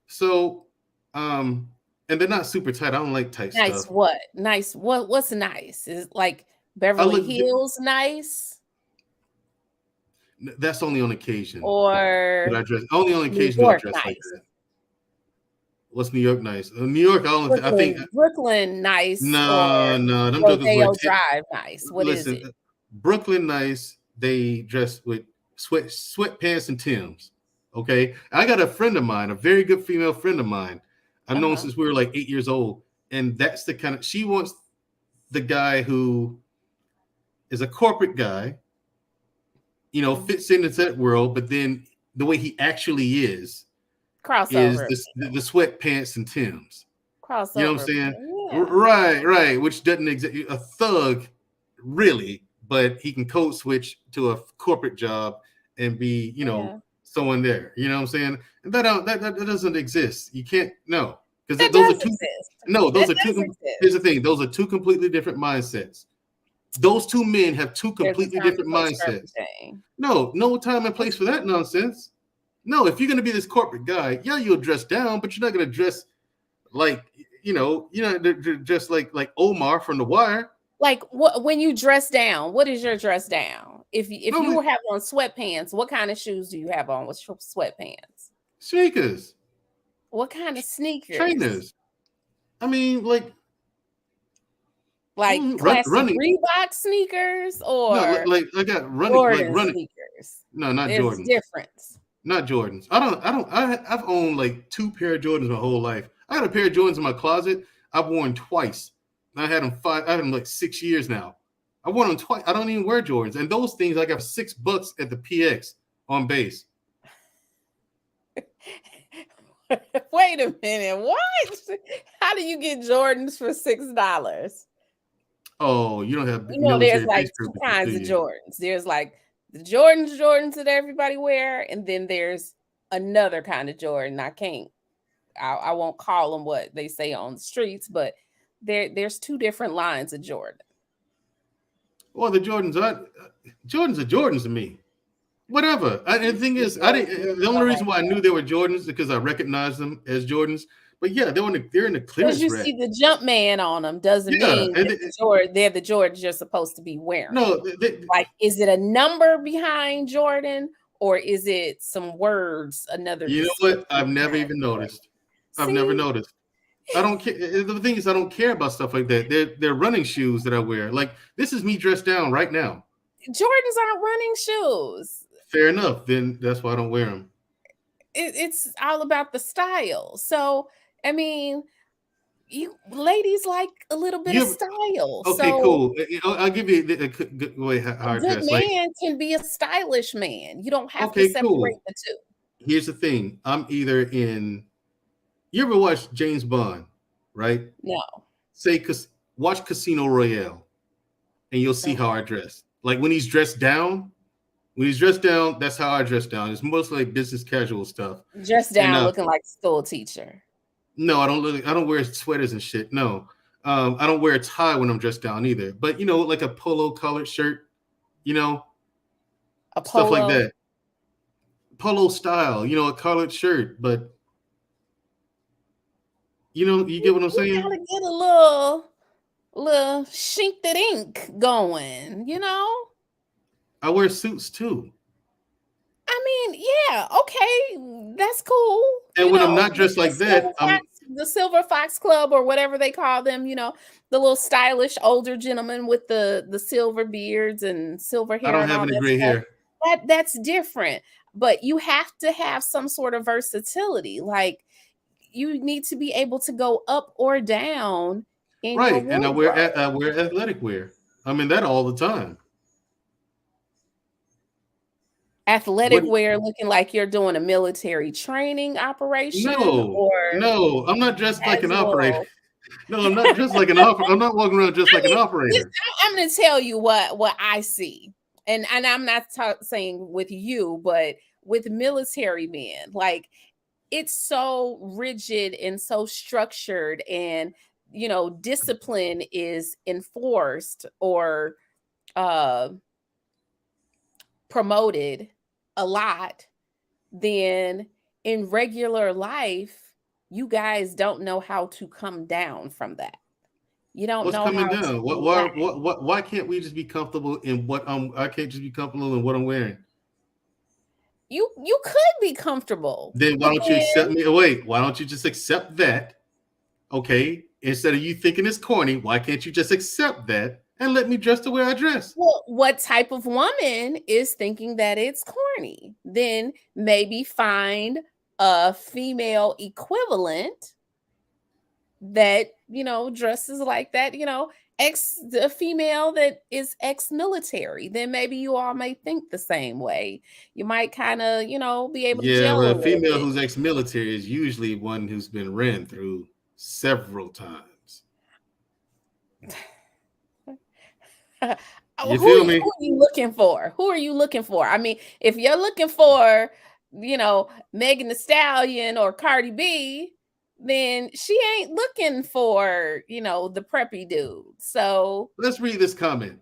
So, and they're not super tight. I don't like tight Nice stuff. what? Nice. What's nice? Is like I Beverly look. Hills nice That's only on occasion that I or dress. Only on New occasion do I York dress like nice? that. What's New York nice? New York, I think. Brooklyn nice No, or no, them jokers wear. Rodeo Drive nice? What is Listen, it? Brooklyn nice. They dress with sweatpants and Timbs. Okay, I got a friend of mine, a very good female friend of mine. I've known Uh-huh. since we were like 8 years old, and that's the kind of she wants the guy who is a corporate guy, Mhm. fits into that world, but then the way he actually is Crossover the sweatpants and Timbs. You know what I'm crossover saying? yeah. Right, which doesn't exist. A thug, really, but he can code switch to a corporate job and be, Yeah. someone there. You know what I'm saying? And that doesn't exist. You can't no, because That those are does two. exist. No, That those are does two. Here's the exist. thing: those are two completely different mindsets. Those two men have two There's a completely time and different place for mindsets. everything. No time and That's place for true. that nonsense. No, if you're gonna be this corporate guy, yeah, you'll dress down, but you're not gonna dress like just like Omar from The Wire. Like what when you dress down, what is your dress down? If you Normally have on sweatpants, what kind of shoes do you have on with sweatpants? sneakers, What kind of sneakers? trainers. I mean, like Like classic running. Reebok sneakers No, or like I got running, like Jordan running. sneakers? No, not There's Jordans. difference. Not Jordans. I've owned like two pair of Jordans my whole life. I got a pair of Jordans in my closet. I've worn twice. I had them I had them like 6 years now. I wore them twice. I don't even wear Jordans. And those things, I got $6 at the PX on base. Wait a minute. What? How do you get Jordans for $6? Oh, you don't have You know, there's military like base two privileges, do kinds of you? Jordans. There's like the Jordans that everybody wear, and then there's another kind of Jordan. I won't call them what they say on the streets, but there's two different lines of Jordan. Well, Jordans are Jordans to me. Whatever. And the thing is, I didn't. The only All reason right. why I knew they were Jordans is because I recognized them as Jordans. But yeah, they're in the Because clearance you rack. see the jump man on them doesn't Yeah, mean and that they're the Jordans you're supposed to be wearing. no, Like, is it a number behind Jordan or is it some words, another you know what? description I've never behind even Jordan? noticed. I've never See, noticed. I don't care. The thing is, I don't care about stuff like that. They're running shoes that I wear. Like this is me dressed down right now. Jordans aren't running shoes. Fair enough. Then that's why I don't wear them. It's all about the style. So, I mean, you ladies like a little bit of You style. okay? So, Cool. I'll give you a good way how a I good dress. Like man can be a stylish man. You don't have to okay, separate cool. the two. Here's the thing. I'm either in. You ever watch James Bond, right? No. Say, watch Casino Royale, and you'll see how I dress. Like when he's dressed down. When he's dressed down, that's how I dress down. It's mostly like business casual stuff. Dressed And down looking like a school teacher. no, I don't wear sweaters and shit. No, I don't wear a tie when I'm dressed down either. But like a polo colored shirt, you know, A stuff like polo. that. Polo style, a collared shirt, but you get what I'm You saying? gotta get a little shink that ink going, I wear suits too. I mean, yeah, okay, that's cool. And when I'm not dressed like that, The Silver Fox Club or whatever they call them, the little stylish older gentlemen with the silver beards and silver I hair don't and have all any that gray stuff. hair. That's different. But you have to have some sort of versatility. Like you need to be able to go up or down in your Right. And wardrobe. I wear athletic wear. I'm in that all the time. What Athletic wear looking like you're doing a military training operation or no, I'm not dressed like an operator. casual. No, I'm not dressed like an operator. I'm not walking around just I like an mean, operator. I'm going to tell you what I see, and I'm not saying with you, but with military men, like it's so rigid and so structured, and discipline is enforced or uh, promoted a lot. Then in regular life, you guys don't know how to come down from that. You don't What's know coming how to down? relax. Why can't we just be comfortable in what I can't just be comfortable in what I'm wearing? You could be comfortable, Then why but don't you accept then me? Oh, wait, why don't you just accept that? Okay. Instead of you thinking it's corny, why can't you just accept that and let me dress the way I dress? well, what type of woman is thinking that it's corny? Then maybe find a female equivalent that dresses like that, the female that is ex-military. Then maybe you all may think the same way. You might kind of be able to Yeah, gel but a a little female bit. who's ex-military is usually one who's been ran through several times. Who You feel me? are you looking for? Who are you looking for? I mean, if you're looking for, Megan Thee Stallion or Cardi B, then she ain't looking for, the preppy dude. So Let's read this comment.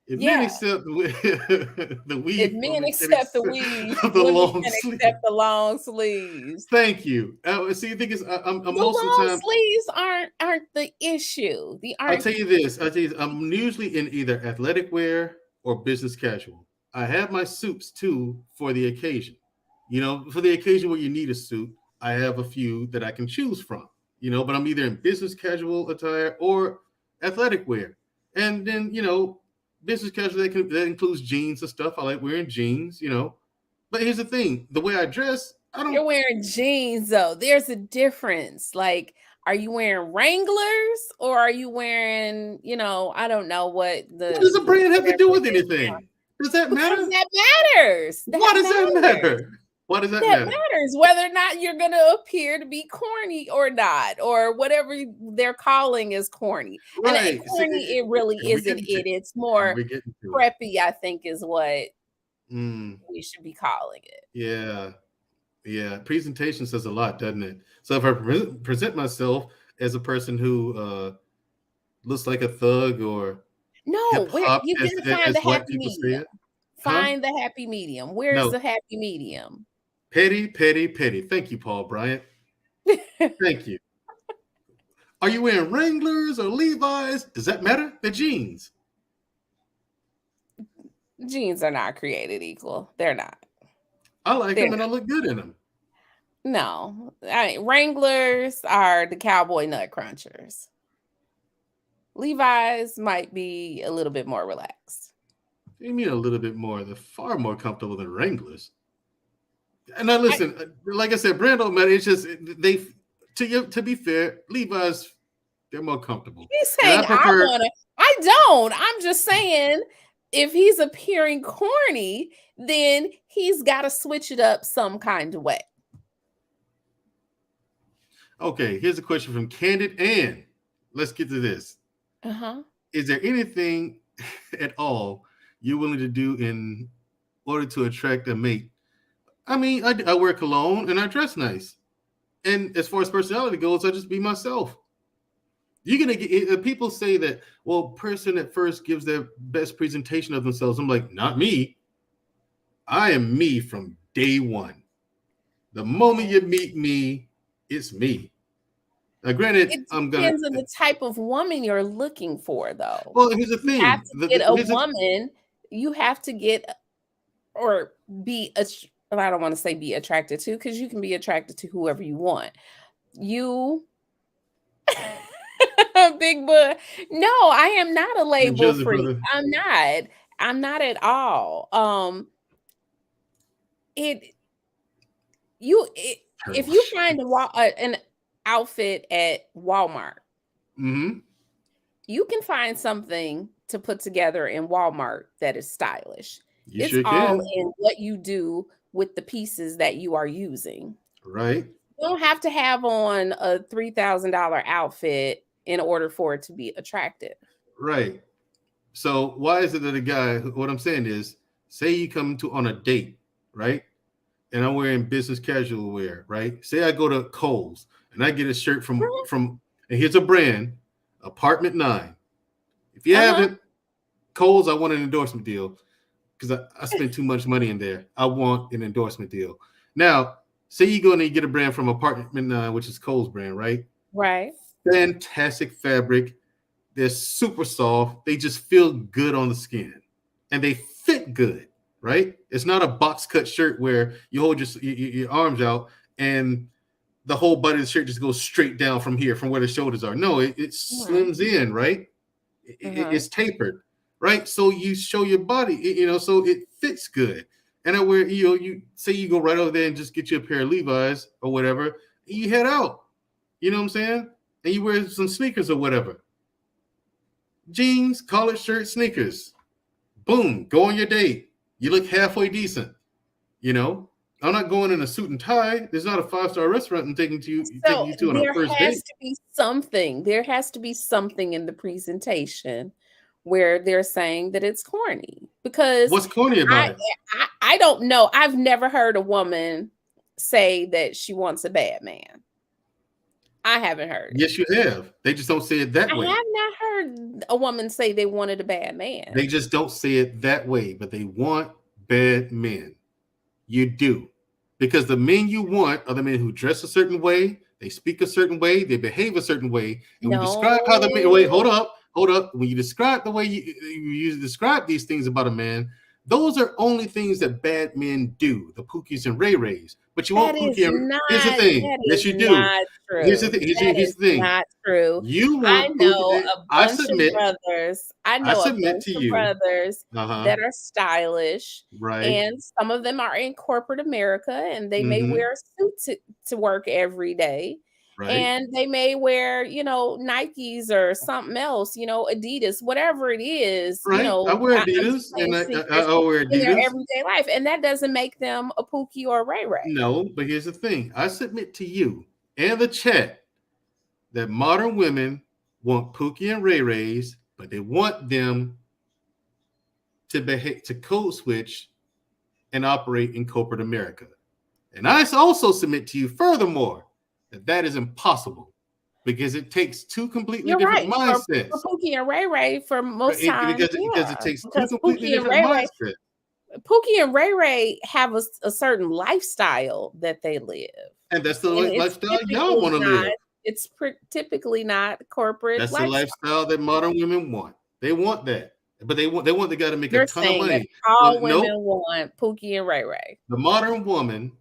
If men yeah, accept the if weave, men women can accept the accept weave, the women long can sleeve. accept the long sleeves. Thank you. See, you think I'm The most of the long time. sleeves aren't the issue. The I'll aren't tell you this. I'm usually in either athletic wear or business casual. I have my suits too for the occasion. For the occasion where you need a suit, I have a few that I can choose from. But I'm either in business casual attire or athletic wear. And then, business casual that includes jeans and stuff. I like wearing jeans. But here's the thing: the way I dress, I don't. You're wearing jeans though. There's a difference. Like, are you wearing Wranglers or are you wearing, I don't know what What does a the brand have to whatever do it with is. anything? Does that Because matter? that matters. Why That does that matters. matter? Why does that That matter? matters whether or not you're going to appear to be corny or not, or whatever they're calling is corny. And Right. See, corny, it really and we're isn't getting to it. It's and more we're getting to it. preppy, I think, is what Mm, we should be calling it. yeah. Yeah. Presentation says a lot, doesn't it? So if I present myself as a person who looks like a thug or No, hip where hop, you as gotta find as the white happy people say medium. it, huh? Find the happy medium. Where's No. the happy medium? Petty, petty, petty. Thank you, Paul Bryant. Thank you. Are you wearing Wranglers or Levi's? Does that matter? They're jeans. Jeans are not created equal. They're not. I like They're them and I look good in them. no. Wranglers are the cowboy nut crunchers. Levi's might be a little bit more relaxed. You mean a little bit more? They're far more comfortable than Wranglers. And now listen, like I said, brand don't matter. It's just they. To be fair, Levi's they're more comfortable. He's And I saying I prefer. wanna. I don't. I'm just saying if he's appearing corny, then he's got to switch it up some kind of way. Okay, here's a question from Candid Ann. Let's get to this. Uh-huh. Is there anything at all you're willing to do in order to attract a mate? I mean, I wear cologne and I dress nice. And as far as personality goes, I just be myself. You're gonna get people say that, well, person at first gives their best presentation of themselves. I'm like, not me. I am me from day one. The moment you meet me, it's me. Now, granted, It I'm gonna. depends on the type of woman you're looking for, though. Well, here's the You have thing. to get a woman. You have to get or be a. Well, I don't want to say be attracted to, because you can be attracted to whoever you want. You, big boy. No, I am not a label Joseph, freak. brother. I'm not. I'm not at all. It you it, if you find an outfit at Walmart, you can find something to put together in Walmart that is stylish. You It's sure all can. in what you do with the pieces that you are using. Right. You don't have to have on a $3,000 outfit in order for it to be attractive. Right. So why is it that a guy? What I'm saying is, say you come to on a date, right? And I'm wearing business casual wear, right? Say I go to Kohl's and I get a shirt from and here's a brand, Apartment 9. If you haven't, Kohl's, I want an endorsement deal because I spent too much money in there. I want an endorsement deal. Now, say you go and you get a brand from Apartment 9, which is Kohl's brand, right? Right. Fantastic fabric. They're super soft. They just feel good on the skin and they fit good, right? It's not a box cut shirt where you hold your arms out and the whole body of the shirt just goes straight down from here, from where the shoulders are. No, it slims in, right? It's tapered, right? So you show your body, so it fits good. And I wear, you say you go right over there and just get you a pair of Levi's or whatever, and you head out. You know what I'm saying? And you wear some sneakers or whatever. Jeans, collared shirt, sneakers. Boom, go on your date. You look halfway decent. I'm not going in a suit and tie. There's not a 5-star restaurant and taking you to on a first date. There has to be something. There has to be something in the presentation where they're saying that it's corny. Because what's corny about it? I don't know. I've never heard a woman say that she wants a bad man. I haven't heard it. Yes, you have. They just don't say it that way. I have not heard a woman say they wanted a bad man. They just don't say it that way, but they want bad men. You do. Because the men you want are the men who dress a certain way, they speak a certain way, they behave a certain way. And we describe how the men, wait, hold up. When you describe the way you describe these things about a man, those are only things that bad men do, the Pookies and Ray Rays. But you want Pookie and here's the thing. Yes, you do. Here's the thing. Here's the thing. Not true. You want I know a bunch of brothers. I know a bunch of brothers that are stylish, right? And some of them are in corporate America, and they may wear a suit to work every day. Right. And they may wear, Nikes or something else, Adidas, whatever it is. Right. I wear Adidas and I wear Adidas in their everyday life, and that doesn't make them a Pookie or a Ray Ray. No, but here's the thing: I submit to you and the chat that modern women want Pookie and Ray Rays, but they want them to behave, to code switch and operate in corporate America. And I also submit to you, furthermore, that is impossible because it takes two completely different mindsets. For Pookie and Ray Ray, for most times, because it takes two completely different mindsets. Pookie and Ray Ray have a certain lifestyle that they live, and that's the lifestyle y'all want to live. It's typically not corporate. That's the lifestyle that modern women want. They want that, but they want the guy to make a ton of money. All women want Pookie and Ray Ray. The modern woman.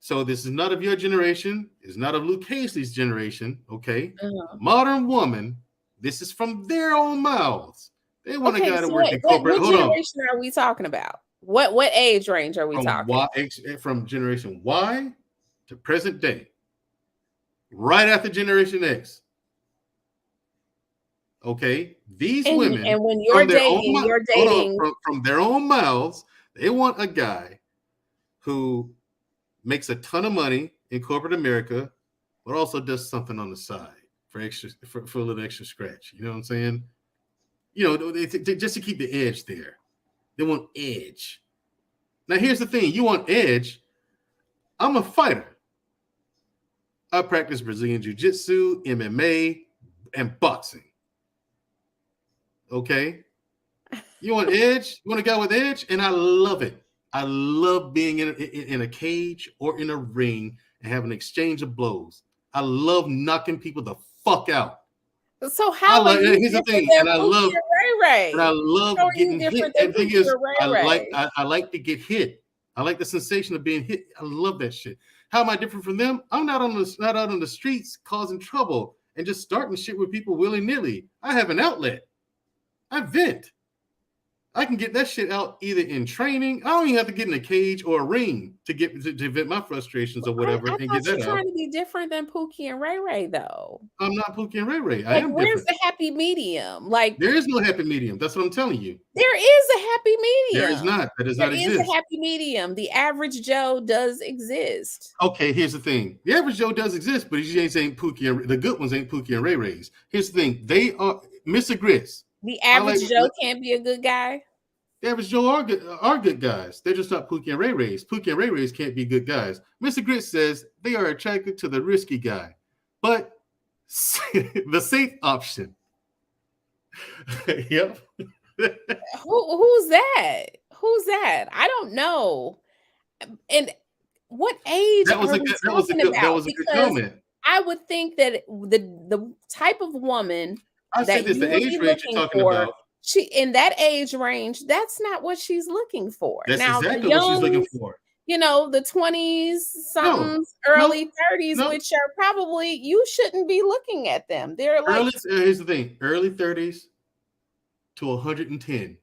So this is not of your generation. It's not of Luke Casey's generation. Okay. Modern woman. This is from their own mouths. They want a guy to work in corporate. What generation are we talking about? What age range are we talking? From generation Y to present day. Right after Generation X. Okay. These women. And when you're dating, from their own mouths, they want a guy who makes a ton of money in corporate America, but also does something on the side for a little extra scratch. You know what I'm saying? Just to keep the edge there. They want edge. Now, here's the thing. You want edge. I'm a fighter. I practice Brazilian Jiu-Jitsu, MMA, and boxing. Okay? You want edge? You want a guy with edge? And I love it. I love being in a cage or in a ring and having an exchange of blows. I love knocking people the fuck out. So how are you Here's the different thing, than and I Pookie love and Ray and I Ray? How love are you getting hit. different than And the thing Pookie is, and Ray Ray? I like to get hit. I like the sensation of being hit. I love that shit. How am I different from them? I'm not out on the streets causing trouble and just starting shit with people willy nilly. I have an outlet. I vent. I can get that shit out either in training. I don't even have to get in a cage or a ring to vent my frustrations or whatever I and thought get you're that out. trying to be different than Pookie and Ray Ray, though. I'm not Pookie and Ray Ray. I Like, am where's different. the happy medium? Like, There is no happy medium. That's what I'm telling you. there is a happy There is medium. not. That does There not is a exist. happy medium. The average Joe does exist. Okay, here's the thing. The average Joe does exist, but he ain't Pookie and the good ones ain't Pookie and Ray Rays. Here's the thing. They are Mr. Grits. The average Joe can't be a good guy. The average Joe are good guys. They're just not Pookie and Ray Rays. Pookie and Ray Rays can't be good guys. Mr. Grits says they are attracted to the risky guy, but the safe option. Yep. Who's that? Who's that? I don't know. And what age That was are a we good. talking about? That was a good comment. I would think that the type of woman I said that this. you The would age be range you're looking talking for, about. she in that age range, that's not what she's looking for. That's Now the exactly what she's looking youngs, for. you know, the 20s, somethings, No, early 30s, no. which are probably you shouldn't be looking at them. They're like Here's the thing: early 30s to 110.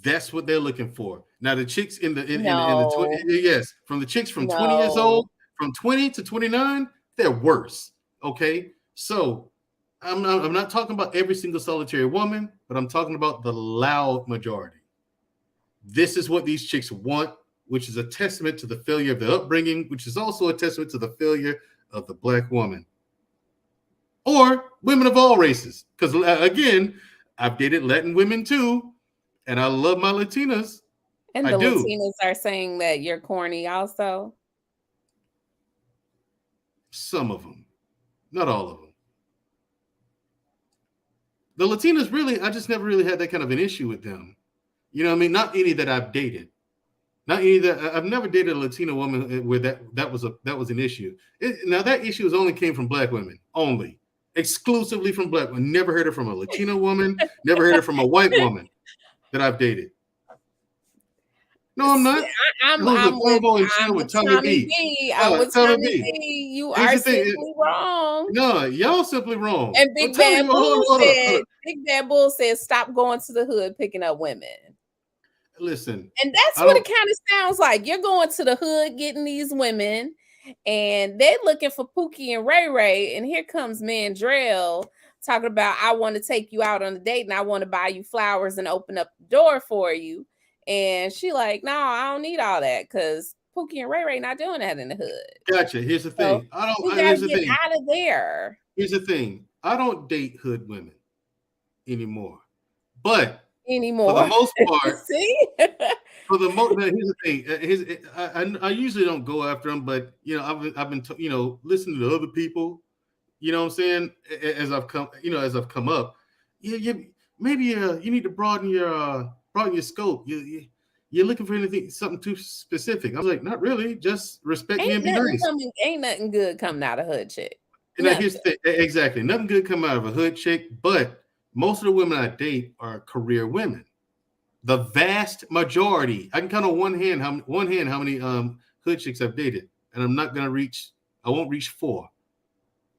That's what they're looking for. Now the chicks in the 20, yes, from the chicks from 20 years old, from 20 to 29, they're worse. Okay, so I'm not talking about every single solitary woman, but I'm talking about the loud majority. This is what these chicks want, which is a testament to the failure of their upbringing, which is also a testament to the failure of the black woman or women of all races. Because again, I've dated Latin women too, and I love my Latinas. and the Latinas are saying that you're corny also. Some of them, not all of them. The Latinas really, I just never really had that kind of an issue with them. You know what I mean? Not any that I've dated. Not any that I've never dated a Latina woman where that was an issue. Now that issue only came from black women, only exclusively from black women. Never heard it from a Latina woman. Never heard it from a white woman that I've dated. No, I'm not. I'm with Tommy B. I'm with Tommy B. You are simply wrong. No, y'all simply wrong. And Big Bad Bull said, stop going to the hood picking up women. Listen. And that's what it kind of sounds like. You're going to the hood getting these women, and they're looking for Pookie and Ray Ray. And here comes Mandrell talking about, I want to take you out on a date and I want to buy you flowers and open up the door for you. And she like, no, I don't need all that because Pookie and Ray Ray not doing that in the hood. Gotcha. Here's the thing. So here's the thing. Out of there. Here's the thing. I don't date hood women anymore. But for the most part, see? Here's the thing. I usually don't go after them, but you know, I've been listening to other people. You know what I'm saying? As I've come up, maybe you need to broaden your scope. You're looking for something too specific. I was like, not really. Just respect me and be nice. Ain't nothing good coming out of hood chick. Here's the thing. Exactly. Nothing good coming out of a hood chick, but most of the women I date are career women. The vast majority. I can count on one hand how many hood chicks I've dated, and I won't reach 4.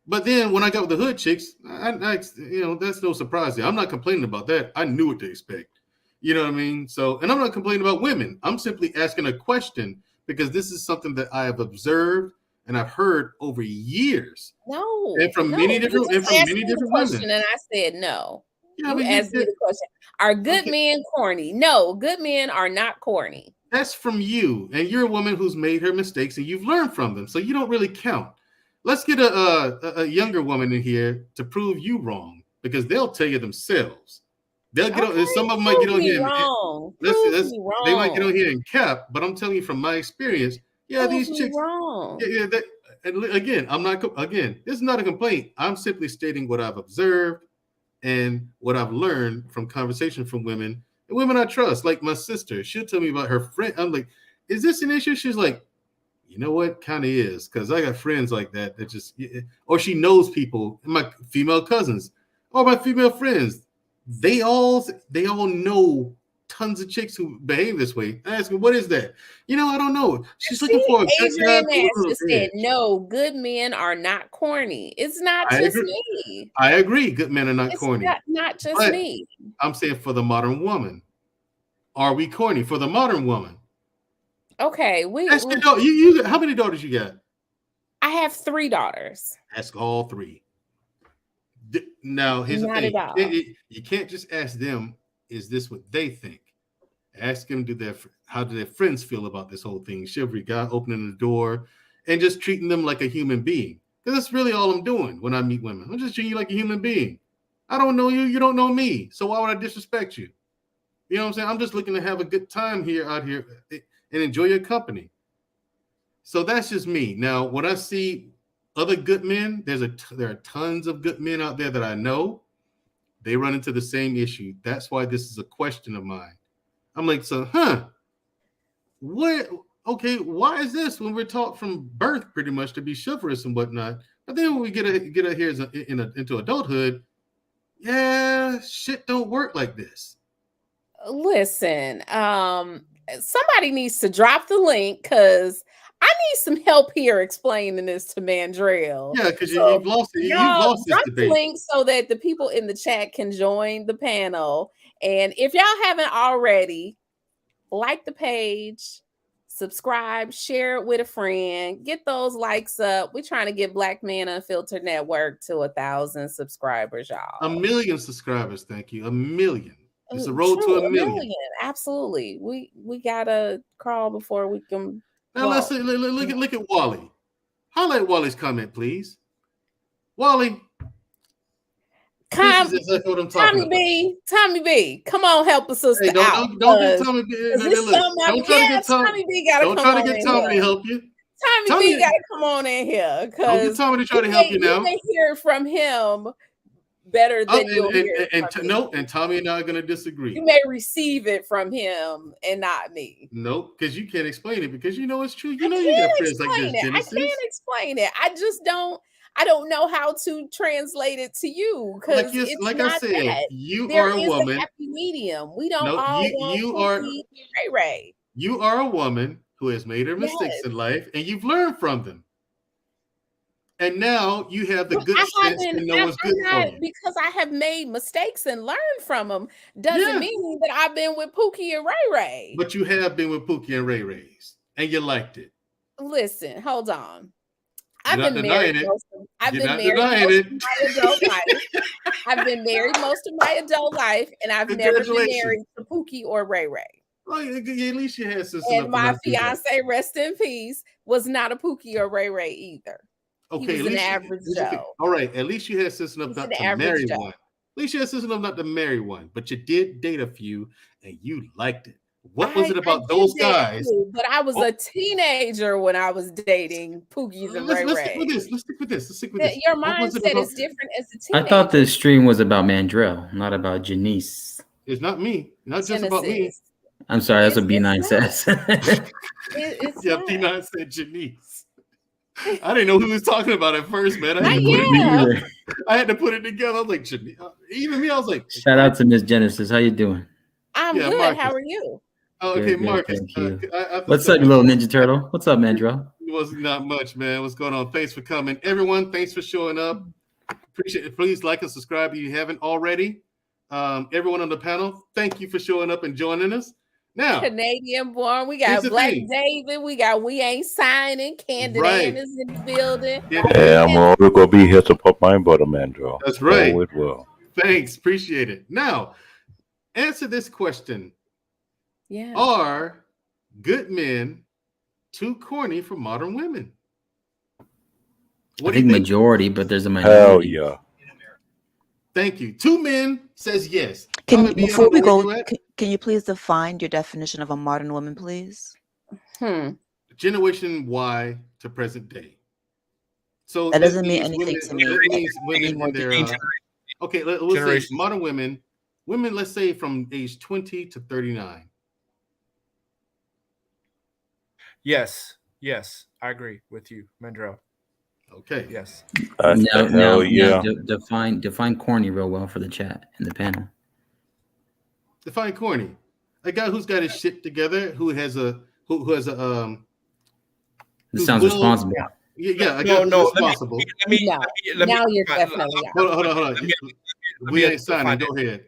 But then when I got with the hood chicks, that's no surprise there. I'm not complaining about that. I knew what to expect. You know what I mean? So, and I'm not complaining about women. I'm simply asking a question because this is something that I have observed and I've heard over years. And from many different women. And I said no. Yeah, you asked me the question. Are good men corny? No, good men are not corny. That's from you. And you're a woman who's made her mistakes and you've learned from them. So you don't really count. Let's get a younger woman in here to prove you wrong because they'll tell you themselves. They'll get on. Some of them might get on here. They might get on here and cap, but I'm telling you from my experience, these chicks. And again, I'm not. Again, this is not a complaint. I'm simply stating what I've observed and what I've learned from conversation from women And women I trust, like my sister, she'll tell me about her friend. I'm like, is this an issue? She's like, you know what? Kind of is, because I got friends like that just, or she knows people, my female cousins, or my female friends. They all know tons of chicks who behave this way. I ask her, what is that? I don't know. She's looking for a good guy. Adrian just said, no, good men are not corny. It's not just me. I agree. Good men are not corny. Not just me. I'm saying for the modern woman, are we corny for the modern woman? Okay, how many daughters you got? I have 3 daughters. Ask all 3. Now, here's Not the at all. thing. You can't just ask them, is this what they think? Ask them, how do their friends feel about this whole thing? Chivalry, guy opening the door and just treating them like a human being. Because that's really all I'm doing when I meet women. I'm just treating you like a human being. I don't know you. You don't know me. So why would I disrespect you? You know what I'm saying? I'm just looking to have a good time out here and enjoy your company. So that's just me. Now, when I see other good men, there are tons of good men out there that I know. They run into the same issue. That's why this is a question of mine. I'm like, so, what? Okay, why is this when we're taught from birth pretty much to be chivalrous and whatnot? But then when we get here into adulthood, shit don't work like this. Listen, somebody needs to drop the link because I need some help here explaining this to Mandrell. Yeah, because you've lost it. You've lost this debate. Drop the link so that the people in the chat can join the panel. And if y'all haven't already, like the page, subscribe, share it with a friend, get those likes up. We're trying to get Black Man Unfiltered Network to 1,000 subscribers, y'all. 1 million subscribers, thank you. 1 million. It's a road to 1 million. Absolutely. We gotta crawl before we can. Now let's see, look at Wally. Highlight Wally's comment, please. Wally. This is exactly what I'm talking about. Tommy B, come on, help a sister out. Don't get Tommy B. Don't try to get Tommy to help you. Tommy B gotta come on in here. Don't get Tommy to try to help you now. You may hear from him better than you'll hear. And Tommy and I are going to disagree. You may receive it from him and not me. Nope, because you can't explain it because you know it's true. You know you got friends like this, Genesis. I can't explain it. I don't know how to translate it to you because I said, you are a woman. A happy medium. We don't all want Ray. You are a woman who has made her mistakes in life, and you've learned from them. And now you have the good sense to know what's good for you. Because I have made mistakes and learned from them doesn't mean that I've been with Pookie and Ray Ray. But you have been with Pookie and Ray Ray's, and you liked it. Listen, hold on. I've been married most of my adult life, and I've never been married to Pookie or Ray Ray. Well, at least you had sister. And my fiance, rest in peace, was not a Pookie or Ray Ray either. Okay, he was an average Joe. All right, at least you had sense enough not to marry one. At least you had sense enough not to marry one, but you did date a few, and you liked it. What was it about those guys? But I was a teenager when I was dating Pookies and Ray Ray. Let's stick with this. Your mindset is different as a teenager. I thought the stream was about Mandrell, not about Janice. It's not me. Not just about me. I'm sorry, that's what B9 says. B9 said Janice. I didn't know who he was talking about at first, man. I had to put it together. I was like, even me, I was like, shout out to Miss Genesis. How you doing? I'm good. Marcus. How are you? Oh, okay, good, Marcus. What's up, you little Ninja Turtle? What's up, Mandrell? It was not much, man. What's going on? Thanks for coming. Everyone, thanks for showing up. Appreciate it. Please like and subscribe if you haven't already. Everyone on the panel, thank you for showing up and joining us. Now, Canadian born, we got Black David, we got We Ain't Signing, Candid Ann is in the building. Yeah, I'm always gonna be here to put my butter, Mandrell. That's right. Oh, it will. Thanks, appreciate it. Now, answer this question. Yeah. Are good men too corny for modern women? I think majority, but there's a minority. Hell yeah. Thank you. 2 men says yes. Before we go, can you please define your definition of a modern woman, please? Generation Y to present day. So that doesn't mean anything to me. It means women in their okay. Let's say modern women Women, let's say from age 20 to 39. Yes, I agree with you, Mandrell. Okay. Yes. Define corny real well for the chat and the panel. Define corny. A guy who's got his shit together, who has a This sounds responsible. Yeah, I guess responsible. Now you're definitely out. Hold on. We ain't signing. Go ahead.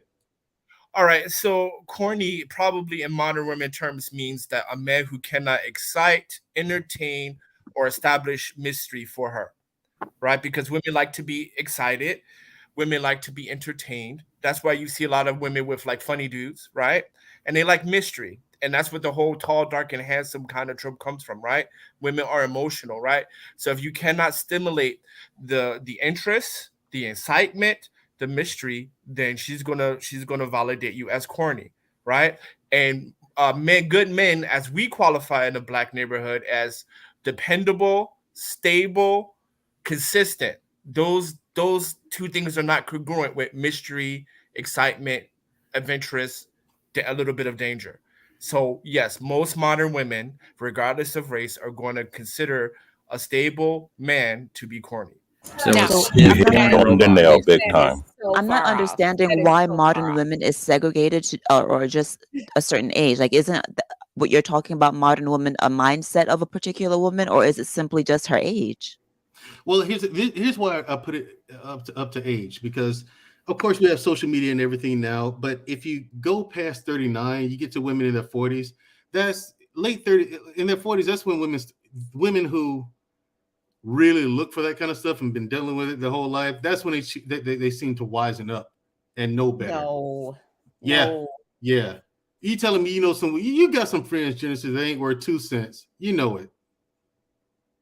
All right. So corny probably in modern women terms means that a man who cannot excite, entertain, or establish mystery for her. Right? Because women like to be excited. Women like to be entertained. That's why you see a lot of women with like funny dudes, right? And they like mystery. And that's what the whole tall, dark, and handsome kind of trope comes from, right? Women are emotional, right? So if you cannot stimulate the interest, the excitement, the mystery, then she's gonna validate you as corny, right? And good men, as we qualify in the Black neighborhood, as dependable, stable, consistent. Those two things are not congruent with mystery, excitement, adventurous, a little bit of danger. So yes, most modern women, regardless of race, are going to consider a stable man to be corny. So you hit on the nail big time. I'm not understanding why modern women is segregated to, or just a certain age. Like, isn't what you're talking about, modern woman, a mindset of a particular woman, or is it simply just her age? Well, here's why I put it up to age, because of course we have social media and everything now, but if you go past 39, you get to women in their 40s. That's late 30 in their 40s. That's when women who really look for that kind of stuff and been dealing with it their whole life. That's when they seem to wisen up and know better. Yeah. You telling me you got some friends, Genesis, they ain't worth 2 cents. You know it.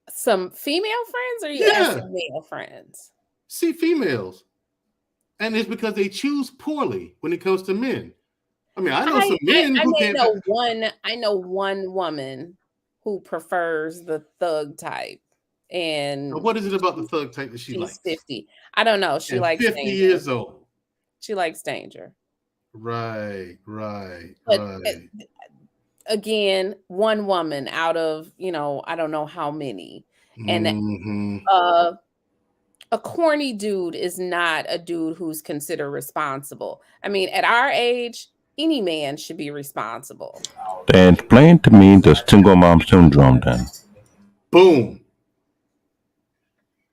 Some female friends, or you asking male friends? See, females. And it's because they choose poorly when it comes to men. I mean, I know some men who can't. I know one woman who prefers the thug type. And what is it about the thug type that she likes? 50. I don't know. She likes 50 danger. years old. She likes danger. Right. But again, one woman out of, I don't know how many. And a corny dude is not a dude who's considered responsible. I mean, at our age, any man should be responsible. Then explain to me the single mom syndrome then. Boom.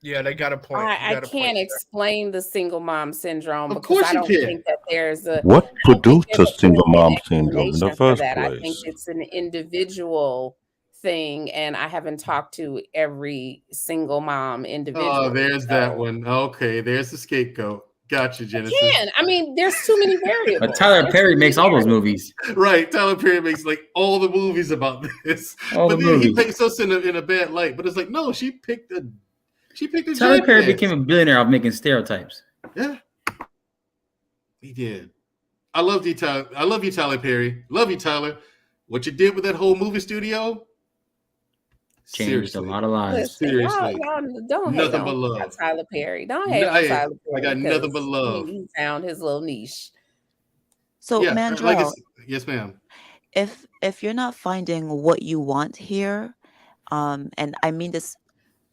Yeah, they got a point. I can't explain the single mom syndrome because I don't think that there's a... What produced the single mom syndrome in the first place? I think it's an individual thing, and I haven't talked to every single mom individually. Oh, there's that one. Okay, there's the scapegoat. Gotcha, Genesis. I mean, there's too many variables. But Tyler Perry makes all those movies. Right, Tyler Perry makes like all the movies about this. He paints us in a bad light. But it's like, no, she picked a Tyler Perry became a billionaire off making stereotypes. Yeah, he did. I love you, Tyler. I love you, Tyler Perry. Love you, Tyler. What you did with that whole movie studio changed a lot of lives. Seriously, y'all don't hate nothing but love. Tyler Perry. Don't hate on Tyler Perry. I got nothing but love. He found his little niche. So, yeah, Mandrell, yes, ma'am. If you're not finding what you want here, and I mean this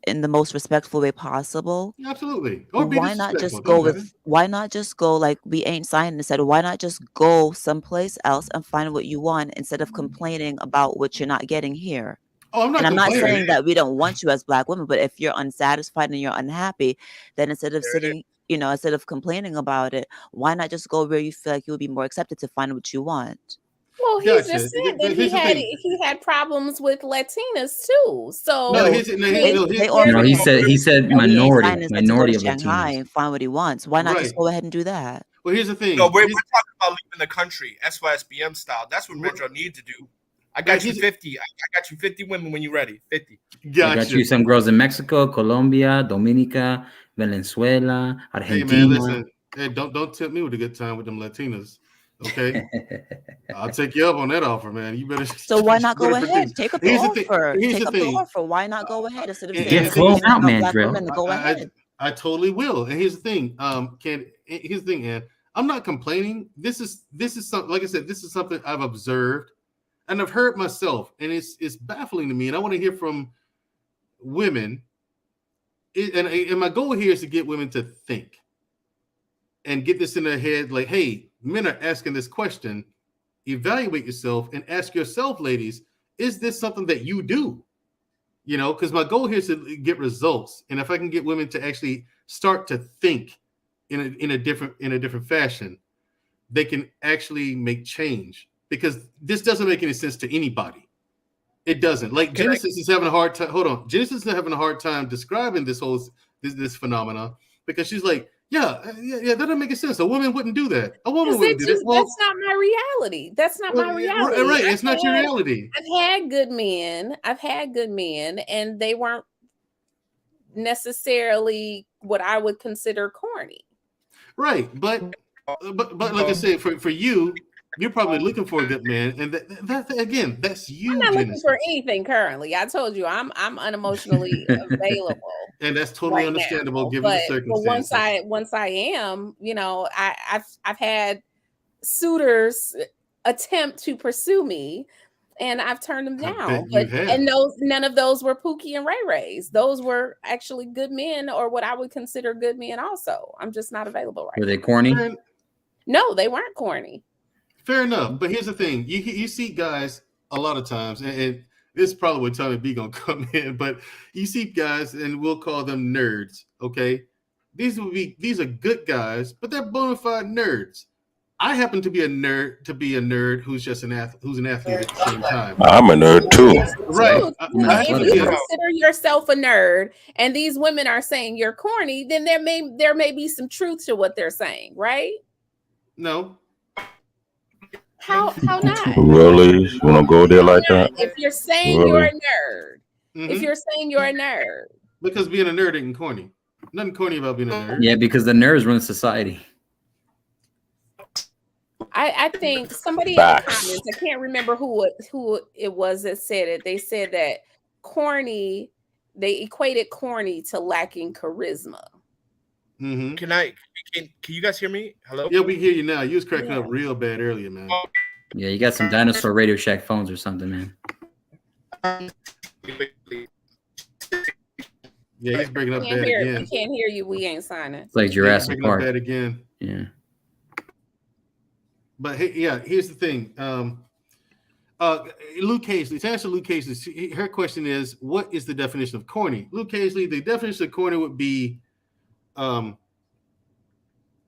in the most respectful way possible. Absolutely. Why not just go like we ain't signing and said, why not just go someplace else and find what you want instead of complaining about what you're not getting here? Oh, I'm not saying that we don't want you as Black women, but if you're unsatisfied and you're unhappy, then instead of instead of complaining about it, why not just go where you feel like you'll be more accepted to find what you want? Well, he just said that he had problems with Latinas too. So he said minority of Shanghai and find what he wants. Why not just go ahead and do that? Well, here's the thing. No, we're talking about leaving the country, SYSBM style. That's what Mandrell needs to do. I got you 50. I got you 50 women when you're ready. 50. I got you some girls in Mexico, Colombia, Dominica, Venezuela, Argentina. Hey man, listen. Hey, don't tempt me with a good time with them Latinas. Okay, I'll take you up on that offer, man. You better. So why not go ahead? Take up the offer. Take up the offer. Why not go ahead instead of get flown out, man? Go ahead. I totally will. And here's the thing. Here's the thing, Ann. I'm not complaining. This is something, like I said, this is something I've observed and I've heard myself, and it's baffling to me. And I want to hear from women. And my goal here is to get women to think and get this in their head, like, hey, men are asking this question. Evaluate yourself and ask yourself, ladies, is this something that you do? You know, because my goal here is to get results. And if I can get women to actually start to think in a different fashion, they can actually make change. Because this doesn't make any sense to anybody. It doesn't. Like Genesis is having a hard time. Hold on, Genesis is having a hard time describing this phenomena, because she's like, yeah, that doesn't make sense. A woman wouldn't do that. A woman wouldn't do that. Well, that's not my reality. That's not my reality. Right, it's not your reality. I've had good men, and they weren't necessarily what I would consider corny. Right, but like I said, for you, you're probably looking for a good man, and that again, that's you. I'm not looking for anything currently. I told you I'm unemotionally available, and that's totally understandable given the circumstances. But once I am, you know, I've had suitors attempt to pursue me, and I've turned them down. And none of those were Pookie and Ray Rays. Those were actually good men, or what I would consider good men. Also, I'm just not available right now. Were they corny? No, they weren't corny. Fair enough, but here's the thing: you see guys a lot of times, and this is probably where Tommy B gonna come in. But you see guys, and we'll call them nerds. Okay, these are good guys, but they're bona fide nerds. I happen to be a nerd who's just an athlete at the same time. I'm a nerd too. Right. If you consider yourself a nerd, and these women are saying you're corny, then there may be some truth to what they're saying, right? No. How not? Really? You want to go there like that? If you're saying you're a nerd, if you're saying you're a nerd, because being a nerd isn't corny. Nothing corny about being a nerd. Yeah, because the nerds run society. I think somebody in the comments, I can't remember who it was that said it. They said that corny, they equated corny to lacking charisma. Mm-hmm. Can you guys hear me? Hello? Yeah, we hear you now. You was cracking up real bad earlier, man. Yeah, you got some dinosaur Radio Shack phones or something, man. Yeah, he's breaking up bad again. We can't hear you. We ain't signing. It's like Jurassic Park. Bad again. Yeah. But hey, yeah, here's the thing. Luke Casely, to answer Luke Casely, her question is, what is the definition of corny? Luke Casely, the definition of corny would be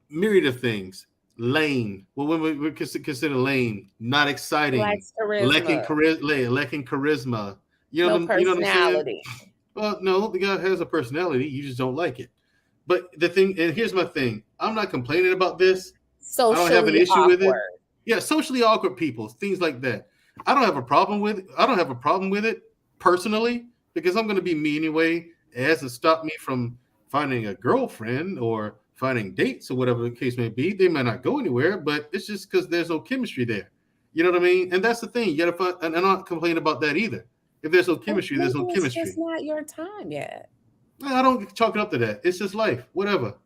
myriad of things. Lame. Well, when we consider lame, not exciting, lacking charisma. You know what I'm saying? Well, no, the guy has a personality. You just don't like it. But the thing, and here's my thing, I'm not complaining about this. I don't have an issue with it. Yeah, socially awkward people, things like that. I don't have a problem with it. I don't have a problem with it personally, because I'm going to be me anyway. It hasn't stopped me from finding a girlfriend or finding dates or whatever the case may be. They might not go anywhere, but it's just because there's no chemistry there. You know what I mean? And that's the thing. You got to find, and I'm not complaining about that either. If there's no chemistry, there's no chemistry. It's not your time yet. I don't chalk it up to that. It's just life. Whatever.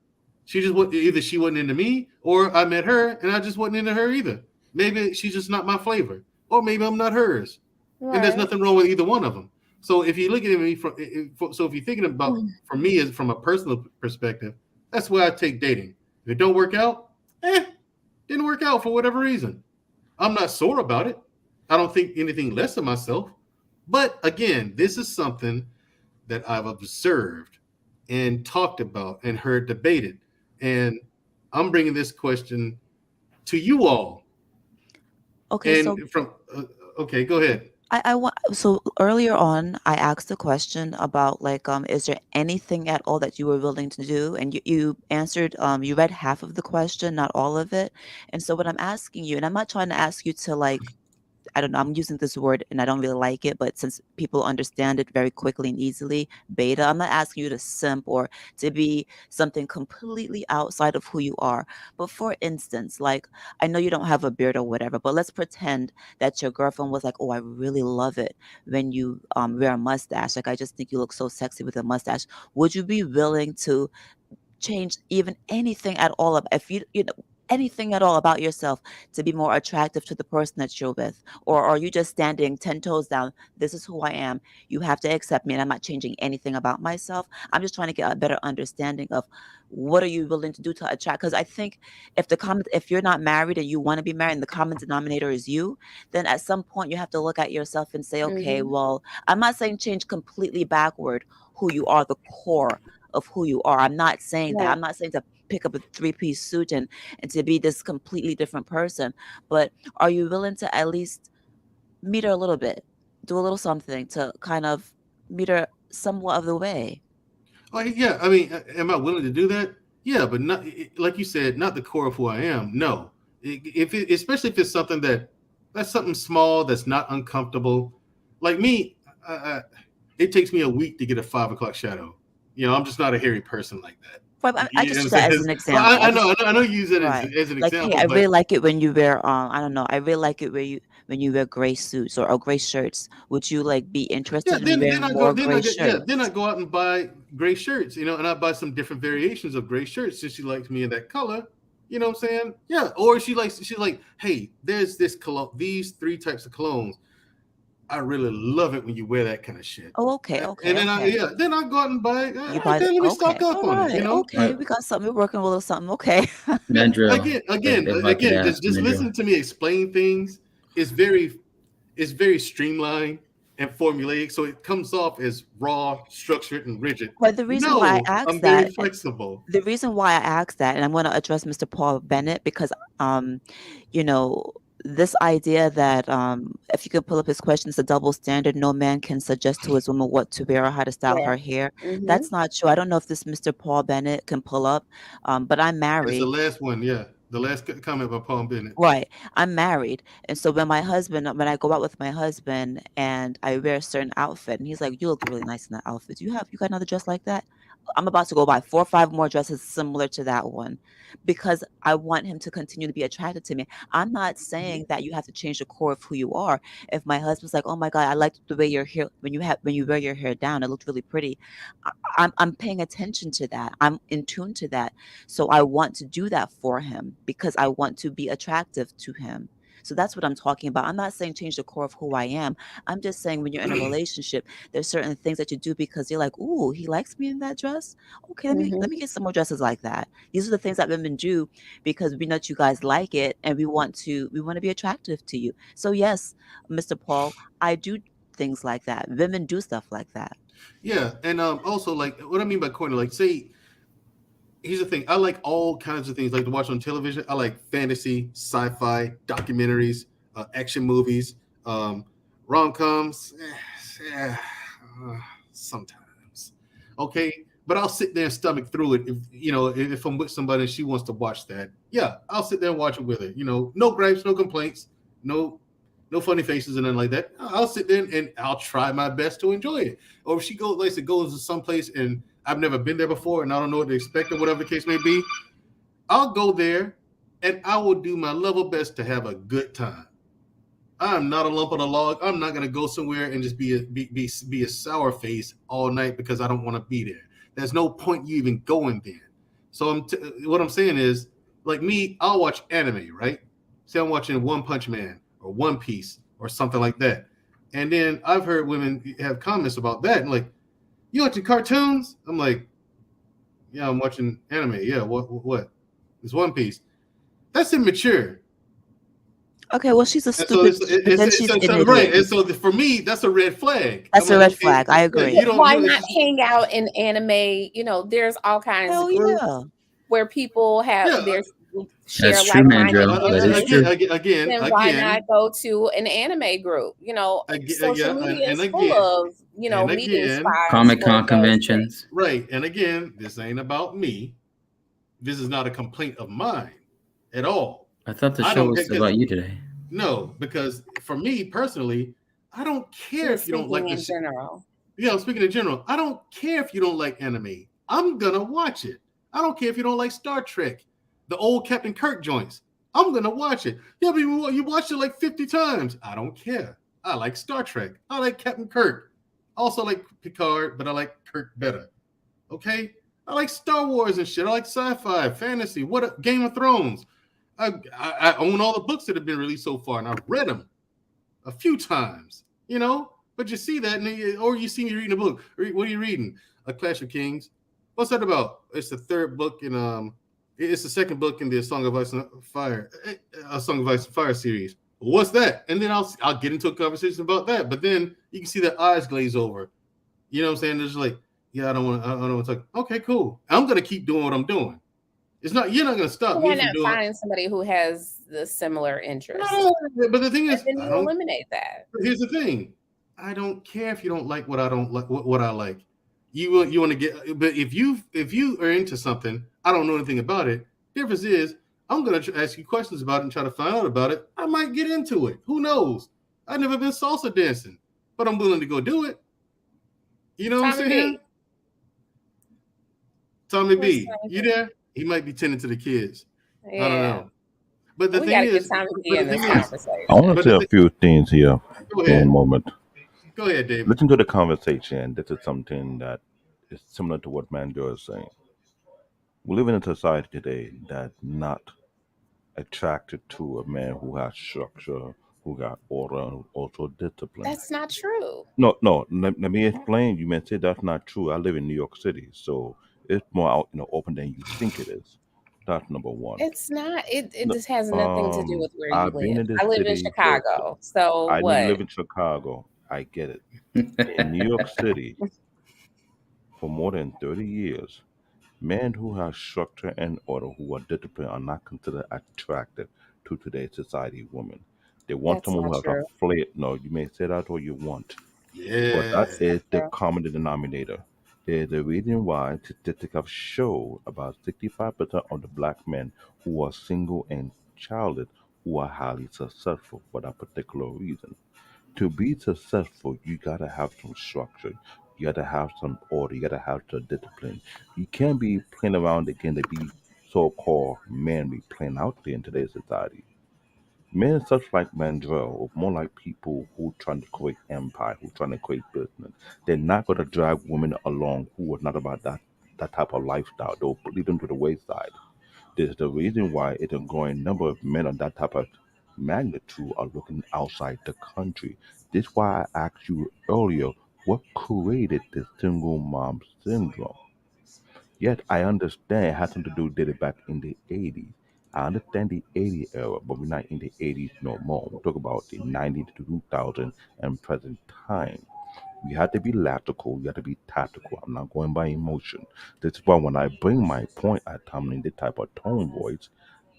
Either she wasn't into me, or I met her and I just wasn't into her either. Maybe she's just not my flavor, or maybe I'm not hers. Right. And there's nothing wrong with either one of them. So if you look at me so if you're thinking about for me as from a personal perspective, that's where I take dating. If it don't work out, didn't work out for whatever reason. I'm not sore about it. I don't think anything less of myself. But again, this is something that I've observed and talked about and heard debated. And I'm bringing this question to you all. Okay, okay, go ahead. So earlier on, I asked a question about is there anything at all that you were willing to do? And you answered, you read half of the question, not all of it. And so what I'm asking you, and I'm not trying to ask you to I don't know, I'm using this word and I don't really like it, but since people understand it very quickly and easily, beta, I'm not asking you to simp or to be something completely outside of who you are. But for instance, I know you don't have a beard or whatever, but let's pretend that your girlfriend was like, oh, I really love it when you wear a mustache. I just think you look so sexy with a mustache. Would you be willing to change even anything at all? If you know, anything at all about yourself to be more attractive to the person that you're with? Or are you just standing 10 toes down? This is who I am. You have to accept me, and I'm not changing anything about myself. I'm just trying to get a better understanding of what are you willing to do to attract? Because I think if you're not married and you want to be married and the common denominator is you, then at some point you have to look at yourself and say, okay, Mhm. well, I'm not saying change completely backward who you are, the core of who you are. I'm not saying that. Right. I'm not saying to pick up a three-piece suit and to be this completely different person. But are you willing to at least meet her a little bit, do a little something to kind of meet her somewhat of the way? Like, yeah, I mean, am I willing to do that? Yeah, but not like you said, not the core of who I am. No, especially if it's something that's something small that's not uncomfortable. Like me, it takes me a week to get a 5 o'clock shadow. I'm just not a hairy person like that. Right, I You know just what use I'm that as saying? an Well, example. I know you use it Right. as an Like, hey, example, I really but like it when you wear I don't know, I really like it when you wear gray suits or gray shirts. Would you like be yeah, interested in then wearing I go more then I gray get yeah then I shirts? go out and buy gray shirts, and I buy some different variations of gray shirts since she likes me in that color. You know what I'm saying? Yeah. Or she's like, hey, there's this cologne, these 3 types of colognes. I really love it when you wear that kind of shit. Oh, okay, And okay, then okay. then I go out and buy. You buy Okay, let me okay. stock up All on it. right. Okay. Uh, We got something. We're working with a little something. Okay. Yeah. Mandrell, Again, if I could just ask Mandrell. listen to me explain things. It's very streamlined and formulaic, so it comes off as raw, structured, and rigid. But the reason why I No, asked I'm very that, flexible. the reason why I asked that, and I'm going to address Mr. Paul Bennett because, you know, this idea that if you could pull up his question, it's a double standard. No man can suggest to his woman what to wear or how to style Yeah. her hair. Mhm. That's not true. I don't know if this Mr. Paul Bennett can pull up, but I'm It's the married. last one, yeah. The last comment by Paul Bennett. Right. I'm married. And so when I go out with my husband and I wear a certain outfit and he's like, you look really nice in that outfit. You got another dress like that? I'm about to go buy 4 or 5 more dresses similar to that one because I want him to continue to be attracted to me. I'm not saying that you have to change the core of who you are. If my husband's like, oh my God, I like the way your hair when you wear your hair down, it looked really pretty. I'm paying attention to that. I'm in tune to that. So I want to do that for him because I want to be attractive to him. So that's what I'm talking about. I'm not saying change the core of who I am. I'm just saying when you're in a relationship, there's certain things that you do because you're like, "Ooh, he likes me in that dress. Okay, let Mhm. me get some more dresses like that." These are the things that women do because we know that you guys like it and we want to be attractive to you. So yes, Mr. Paul, I do things like that. Women do stuff like that. Yeah, and also like what I mean by corny, like say here's the thing. I like all kinds of things like to watch on television. I like fantasy, sci-fi, documentaries, action movies, rom-coms. Sometimes, okay. But I'll sit there and stomach through it if I'm with somebody and she wants to watch that. Yeah, I'll sit there and watch it with her. No gripes, no complaints, no funny faces and nothing like that. I'll sit there and I'll try my best to enjoy it. Or if she goes to someplace and I've never been there before and I don't know what to expect or whatever the case may be, I'll go there and I will do my level best to have a good time. I'm not a lump on a log. I'm not gonna go somewhere and just be a sour face all night because I don't want to be there. There's no point you even going there. So what I'm saying is, like me, I'll watch anime, right? Say I'm watching One Punch Man or One Piece or something like that, and then I've heard women have comments about that and like, you watching cartoons? I'm like, yeah, I'm watching anime. Yeah, what? It's One Piece. That's immature. Okay, well, she's a And so stupid, but then she's an right. idiot. And so for me, that's a red flag. I'm That's a like, red okay, flag. I yeah, agree. you don't, Why it's not just, hang out in anime? There's all kinds of Hell groups yeah. where people yeah. share That's true, like-minded Mandrell. That is interests. true. Then why not go to an anime group? Social Yeah, media and is full again, of and meeting again, spots Comic for Con those things. conventions. right, and again, this ain't about me. This is not a complaint of mine at all. I thought the I show don't was because about you today. no, because for me personally, I don't He care was if you don't speaking like in this. general. Yeah, I'm speaking in general. I don't care if you don't like anime. I'm gonna watch it. I don't care if you don't like Star Trek, the old Captain Kirk joints. I'm gonna watch it. Yeah, but you watched it like 50 times. I don't care. I like Star Trek. I like Captain Kirk. Also like Picard, but I like Kirk better. Okay? I like Star Wars and shit. I like sci-fi, fantasy, Game of Thrones. I own all the books that have been released so far, and I've read them a few times, you know. But you see that, or you see me reading a book. What are you reading? A Clash of Kings. What's that about? It's the third book in it's the second book in the A Song of Ice and Fire series. What's that? And then I'll get into a conversation about that. But then you can see their eyes glaze over. You know what I'm saying? They're just like, yeah, I don't want to talk. Okay, cool. I'm gonna keep doing what I'm doing. You're not gonna stop me from doing. Find somebody who has the similar interest. No, but the thing is, then you eliminate that. Here's the thing: I don't care if you don't like what I don't like. What I like, you want to get. But if you are into something, I don't know anything about it. Difference is, I'm gonna ask you questions about it and try to find out about it. I might get into it. Who knows? I've never been salsa dancing, but I'm willing to go do it. You know what I'm saying? Tommy B, you there? He might be tending to the kids. Yeah. I don't know. But the thing is, I want to say a few things here. One moment. Go ahead, David. Listen to the conversation. This is something that is similar to what Mandrell is saying. We live in a society today that's not attracted to a man who has structure, who got order, and also discipline. That's not true. No. Let me explain. You may say that's not true. I live in New York City, so it's more out, open than you think it is. That's number one. It's not. It just has nothing to do with where you live. I live in Chicago, so I what? didn't live in Chicago. I get it. In New York City, for more than 30 years, men who have structure and order, who are disciplined, are not considered attractive to today's society. Women, they want someone who has a flair. No, you may say that all you want. Yeah, but that is the common denominator. There's a reason why statistics have shown about 65% of the black men who are single and childless who are highly successful for that particular reason. To be successful, you gotta have some structure. You gotta have some order. You gotta have some discipline. You can't be playing around again to be so-called manly playing out there in today's society. Men such like Mandrell, or more like people who trying to create empire, who trying to create business, they're not going to drag women along who are not about that type of lifestyle. They'll lead them to the wayside. There's the reason why it's a growing number of men on that type of magnitude are looking outside the country. This is why I asked you earlier, what created this single mom syndrome? Yet I understand it has something to do with it back in the 80s. I understand the 80s era, but we're not in the 80s no more. We talk about the 90s to 2000 and present time. We have to be logical, we have to be tactical. I'm not going by emotion. This is why when I bring my point at time in this type of tone voice,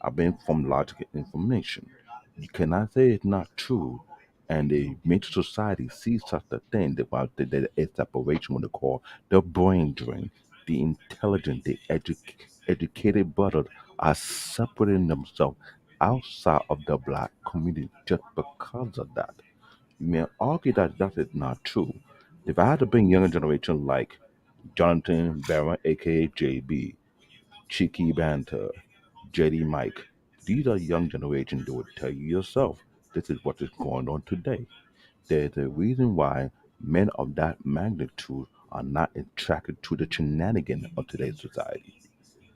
I bring from logic and information. You cannot say it's not true. And the major society sees such a thing about the separation, what they call the brain drain, the intelligent, the educated brothers are separating themselves outside of the black community just because of that. You may argue that that is not true. If I had to bring younger generation like Jonathan Barron, aka JB, Cheeky Banter, JD Mike, these are young generation that would tell you yourself this is what is going on today. There's a reason why men of that magnitude are not attracted to the shenanigans of today's society.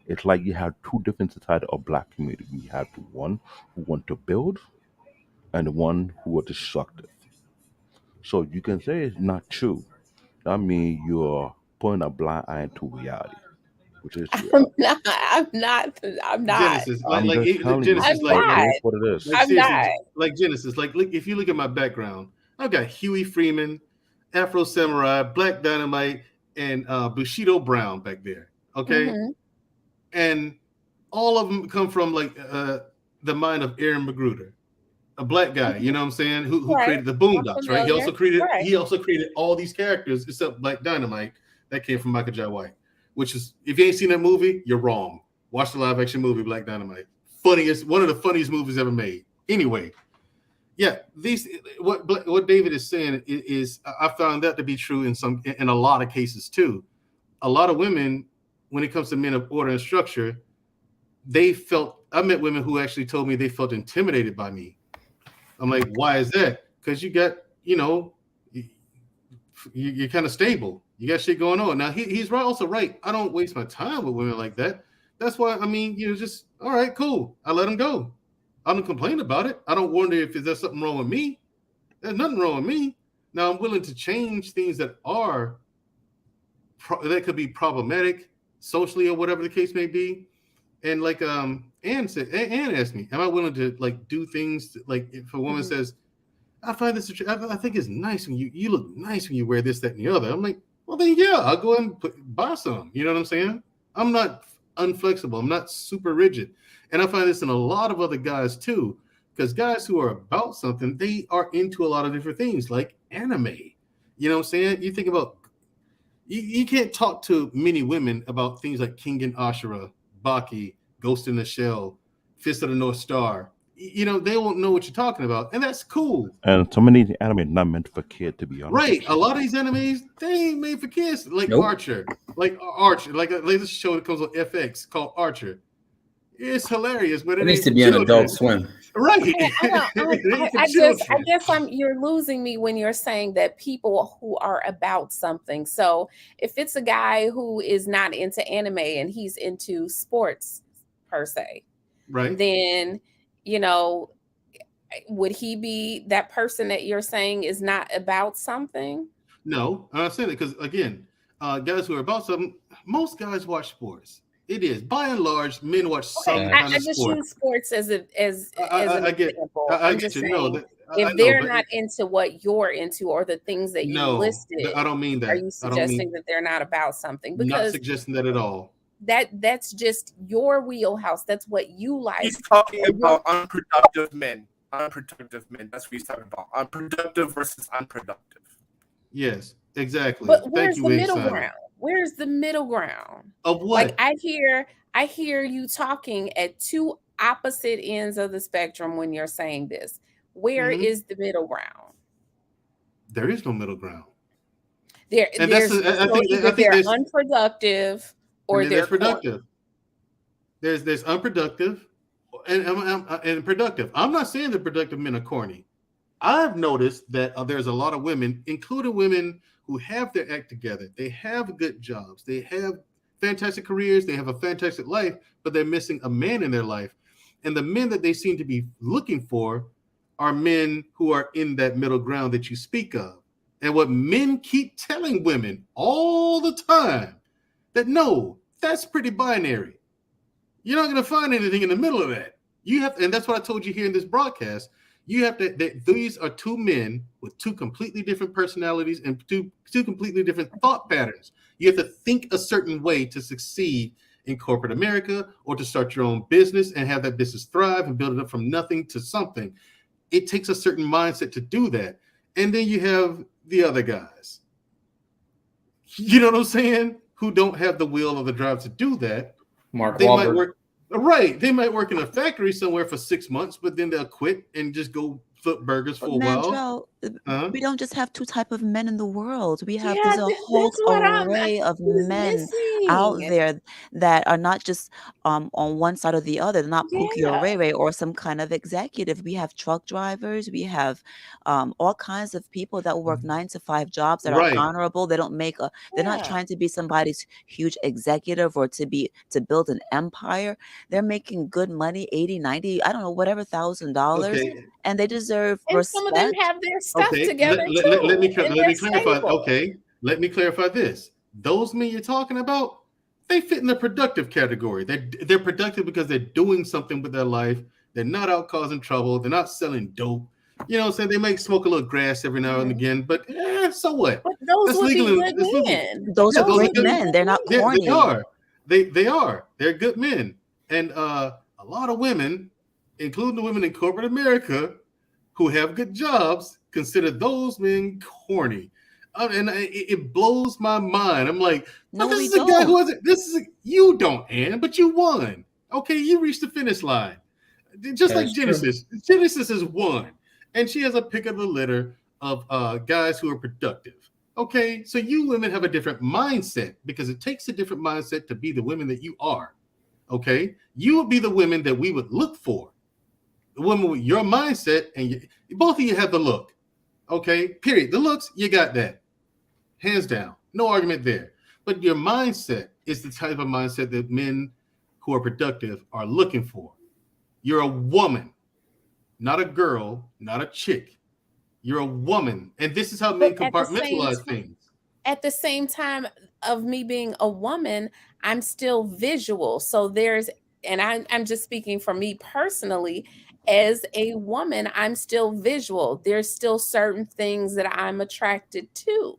It's like you have two different societies of black community. You have the one who want to build and the one who are destructive. So you can say it's not true. That means you're putting a blind eye to reality, which is reality. I'm not. Genesis, I'm just telling Genesis, you, I'm it is what it is. I'm not. Like Genesis, like look, if you look at my background, I've got Huey Freeman, Afro Samurai, Black Dynamite, and Bushido Brown back there. Okay, and all of them come from like the mind of Aaron Magruder, a black guy. You know what I'm saying? Who created the Boondocks, right? He also created all these characters except Black Dynamite that came from Michael J. White. Which is, if you ain't seen that movie, you're wrong. Watch the live action movie Black Dynamite. One of the funniest movies ever made. Anyway, yeah, what David is saying is I found that to be true in a lot of cases too. A lot of women, when it comes to men of order and structure, I met women who actually told me they felt intimidated by me. I'm like, why is that? Because you got, you're kind of stable. You got shit going on. Now he's also right. I don't waste my time with women like that. That's why just all right, cool. I let them go. I don't complain about it. I don't wonder if there's something wrong with me. There's nothing wrong with me. Now I'm willing to change things that are that could be problematic socially or whatever the case may be. And like Ann asked me, am I willing to like do things like if a woman says, I find this I think it's nice when you look nice when you wear this, that, and the other. I'm like, well then yeah, I'll go and buy some. You know what I'm saying? I'm not unflexible. I'm not super rigid. And I find this in a lot of other guys too, because guys who are about something, they are into a lot of different things like anime. You know what I'm saying? You think about you can't talk to many women about things like King and Ashura, Baki, Ghost in the Shell, Fist of the North Star. You know, they won't know what you're talking about, and that's cool. And so many anime not meant for kids, to be honest. Right. A lot of these animes, they ain't made for kids. Like Nope. Archer. Like this show that comes on FX called Archer. It's hilarious, but It it needs ain't to be for on children. Adult Swim. Right. I guess you're losing me when you're saying that people who are about something. So if it's a guy who is not into anime and he's into sports per se, Right. then you know, would he be that person that you're saying is not about something? No, I'm not saying that because again, guys who are about something, most guys watch sports. It is by and large, men watch some Okay, kind I of just sport. use sports as an I get example. I I'm get just you. saying, No, I if know, they're but not into what you're into or the things that you no, listed, I don't mean are that. you I don't suggesting mean that they're not about something? not Because suggesting that at all. that's just your wheelhouse. That's what you like. He's talking Or about unproductive men. Unproductive men. That's what he's talking about. Unproductive versus unproductive. Yes, exactly. But Thank where's you, the Wig middle Simon. ground? Where's the middle ground? Of what? Like I hear you talking at two opposite ends of the spectrum when you're saying this. Where Mhm. is the middle ground? There is no middle ground. There's And that's I think either they're there's unproductive or and then they're there's productive. There's unproductive and productive. I'm not saying that productive men are corny. I've noticed that there's a lot of women, including women who have their act together. They have good jobs. They have fantastic careers. They have a fantastic life, but they're missing a man in their life. And the men that they seem to be looking for are men who are in that middle ground that you speak of. And what men keep telling women all the time that no, that's pretty binary. You're not going to find anything in the middle of that. You have, and that's what I told you here in this broadcast. You have to. These are two men with two completely different personalities and two completely different thought patterns. You have to think a certain way to succeed in corporate America or to start your own business and have that business thrive and build it up from nothing to something. It takes a certain mindset to do that. And then you have the other guys. You know what I'm saying? Who don't have the will or the drive to do that. Mark They Wahlberg. might work. Right. They might work in a factory somewhere for 6 months, but then they'll quit and just go flip burgers for a while. Mandrell, we don't just have two type of men in the world. We have Yeah, there's a whole that's what array of men out missing. there that are not just on one side or the other. They're not Pookie or Yeah. Ray Ray or some kind of executive. We have truck drivers. We have all kinds of people that work 9 to 5 jobs that Right. are honorable. They don't make a. They're not Yeah. trying to be somebody's huge executive or to build an empire. They're making good money, 80, 90, I don't know, whatever $1,000, Okay. and they deserve And some of them respect. have their stuff Okay. together Let too. me and let they're me clarify. stable. Okay. Let me clarify this. Those men you're talking about, they fit in the productive category. They're productive because they're doing something with their life. They're not out causing trouble. They're not selling dope. You know what I'm saying? They might smoke a little grass every now and again, but so what? But those That's would be legal. good It's legal. men. Those Yeah, are those are great good men. They're not They corny. are. They are. They're good men. And a lot of women, including the women in corporate America who have good jobs, consider those men corny. And it blows my mind. I'm like, No, this we is a guy who don't. hasn't. You don't, Ann, but you won. Okay, you reached the finish line. Just That like is true. Genesis. Genesis is won. And she has a pick of the litter of guys who are productive. Okay, so you women have a different mindset because it takes a different mindset to be the women that you are. Okay, you would be the women that we would look for. The women with your mindset, and both of you have the look. Okay, period. The looks, you got that. Hands down. No argument there. But your mindset is the type of mindset that men who are productive are looking for. You're a woman. not a girl, not a chick. You're a woman, and this is how men But compartmentalize things. at the same time of me being a woman, I'm still visual. So I'm just speaking for me personally. As a woman, I'm still visual. There's still certain things that I'm attracted to.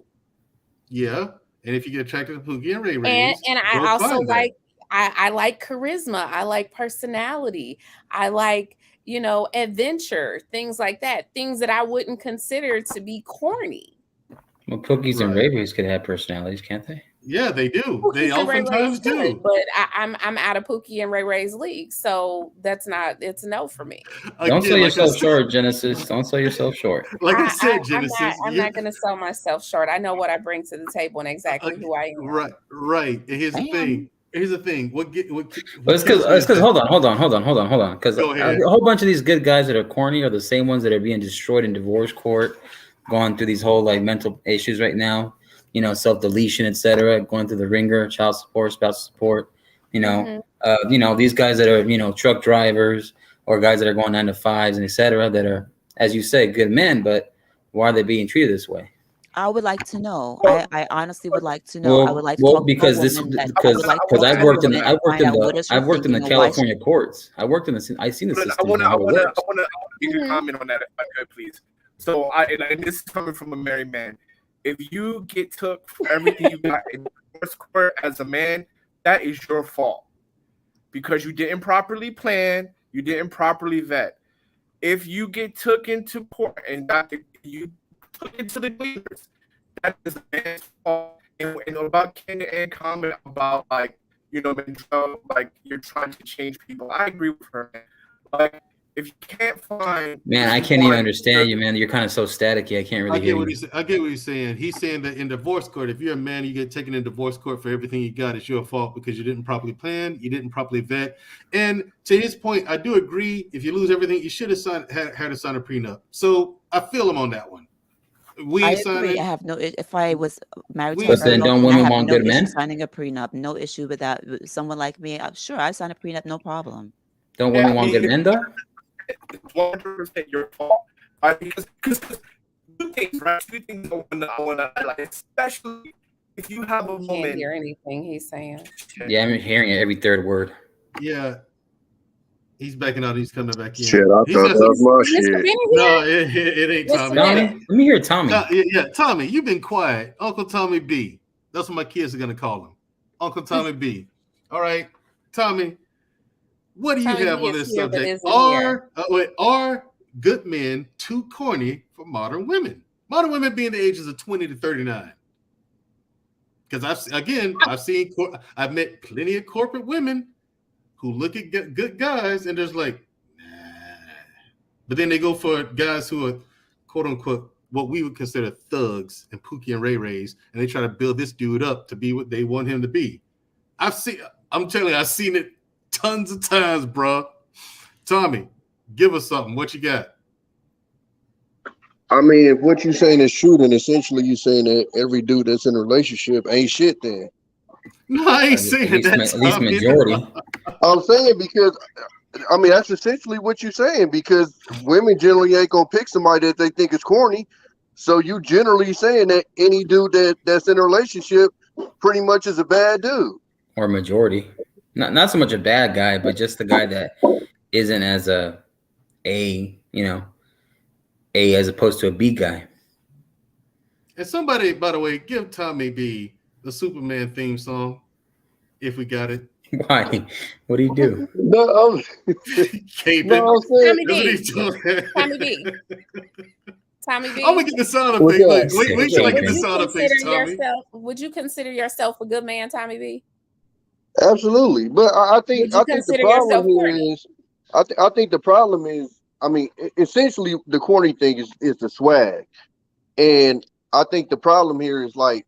Yeah, and if you get attracted to Pookie and Ray Rays, And I go also find that. like I like charisma. I like personality. I like, adventure, things like that. Things that I wouldn't consider to be corny. Well, Cookies and Right. Ray Rays could have personalities, can't they? Yeah, they do. Pookies They and Ray Rays oftentimes could, do. but I'm out of Pookie and Ray Ray's league, so it's a no for me. Don't sell Again, yourself short, Genesis. Don't sell yourself short. Like I said, Genesis. I'm not going to sell myself short. I know what I bring to the table and exactly who I am. Right. And here's the thing. But it's because hold on. Because Go ahead. a whole bunch of these good guys that are corny are the same ones that are being destroyed in divorce court, going through these whole like mental issues right now. Self-deletion, etc., going through the ringer, child support, spouse support. These guys that are truck drivers or guys that are going 9 to 5s and etc. that are, as you say, good men, but why are they being treated this way? I would like to know. I honestly would like to know. I would like to talk because to a this woman that because I would like because to I've talk to worked a in woman I've and worked in find out what the is she I've worked in the thinking and why California courts. I've seen the system. I want how it works. to make a comment on that if I could, please. So and this is coming from a married man. If you get took for everything you got in divorce court as a man, that is your fault because you didn't properly plan, you didn't properly vet. If you get took into court and you took into the cleaners, that is a man's fault. And about Ken and comment about Mandrell, like you're trying to change people. I agree with her, man. Like if you can't find, man, I can't even understand you, man. You're kind of so staticky. I can't really hear you. I get what he's saying. He's saying that in divorce court, if you're a man, you get taken in divorce court for everything you got. It's your fault because you didn't properly plan, you didn't properly vet. And to his point, I do agree. If you lose everything, you should have had to sign a prenup. So I feel him on that one. I agree. I have no. If I was married to a But then girl, don't I women have want no good issue men? signing a prenup. No issue with that. With someone like me, I'm sure I sign a prenup, no problem. Don't women want good men though? It's 100% your fault. Because two things, right? Two things I want to highlight, especially if you have a woman. Can't hear anything he's saying. Yeah, I'm hearing it every third word. Yeah. He's backing out. He's coming back in. Shit, I thought that was my shit. No, it ain't Tommy. Tommy, let me hear Tommy. Yeah, Tommy, you've been quiet. Uncle Tommy B. That's what my kids are gonna call him. Uncle Tommy B. All right, Tommy. What do you have on this subject? Are good men too corny for modern women? Modern women being the ages of 20 to 39. Because I've met plenty of corporate women who look at good guys and there's like, nah. But then they go for guys who are quote unquote what we would consider thugs and Pookie and Ray Rays, and they try to build this dude up to be what they want him to be. I'm telling you, I've seen it tons of times, bro. Tommy, give us something. What you got? I mean, if what you're saying is true, then essentially you're saying that every dude that's in a relationship ain't shit then. No, I ain't saying that. At least majority. I'm saying because, I mean, that's essentially what you're saying because women generally ain't going to pick somebody that they think is corny. So you generally saying that any dude that's in a relationship pretty much is a bad dude. Or majority. Not so much a bad guy, but just the guy that isn't as a as opposed to a B guy. And somebody, by the way, give Tommy B the Superman theme song, if we got it. Why? What do you do? No, Tommy B. Tommy B. I'm gonna get the sound effect. Wait till I get the sound effect, Tommy. Would you consider yourself a good man, Tommy B? Absolutely, but I think the problem here is, I think the problem is, I mean, essentially the corny thing is the swag, and I think the problem here is like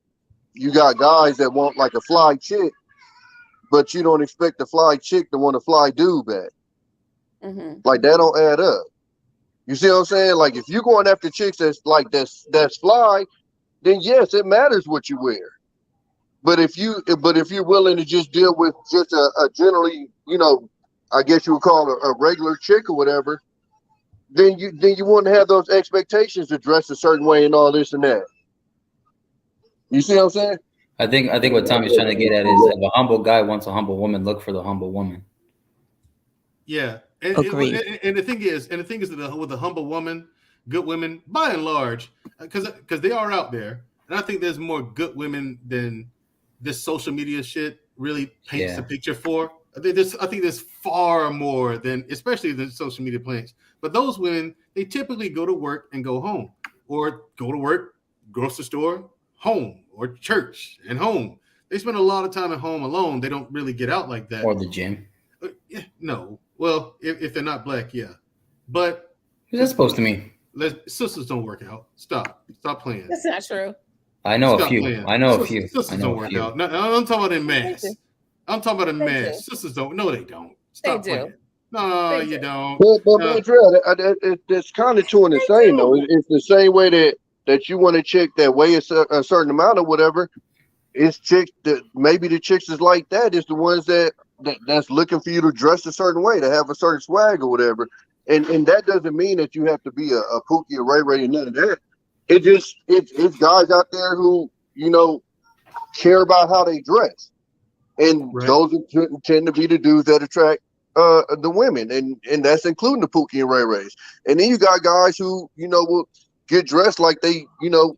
you got guys that want like a fly chick, but you don't expect the fly chick to want a fly dude back. Mm-hmm. Like that don't add up. You see what I'm saying? Like if you're going after chicks that's fly, then yes, it matters what you wear. But if you're willing to just deal with just a generally, I guess you would call a regular chick or whatever, then you wouldn't have those expectations to dress a certain way and all this and that. You see what I'm saying? I think what Tommy's trying to get at is, if a humble guy wants a humble woman, look for the humble woman. Yeah, Agreed. and the thing is that with a humble woman, good women, by and large, because they are out there, and I think there's more good women than this social media shit really paints the picture for. I think there's far more than, especially the social media plans. But those women, they typically go to work and go home, or go to work, grocery store, home, or church and home. They spend a lot of time at home alone. They don't really get out like that. Or the gym. No. Well, if they're not black, yeah. But what's that supposed to mean? Sisters don't work out. Stop playing. That's not true. I know Stop a few. playing. I know a few. Sisters I know don't a work few. out. No, I'm talking about in mass. I'm talking about in They mass. do. Sisters don't. No, they don't. Stop They do. playing. No, They you do. don't. But No. Mandrell, it's kind of two in the They same though. do. It's the same way that you want a chick that weighs a certain amount or whatever. It's chicks that maybe the chicks is like that is the ones that's looking for you to dress a certain way, to have a certain swag or whatever. And that doesn't mean that you have to be a Pookie or Ray Ray and none of that. It's guys out there who, you know, care about how they dress. And Right. those tend to be the dudes that attract the women, and that's including the Pookie and Ray Rays. And then you got guys who, you know, will get dressed like they, you know,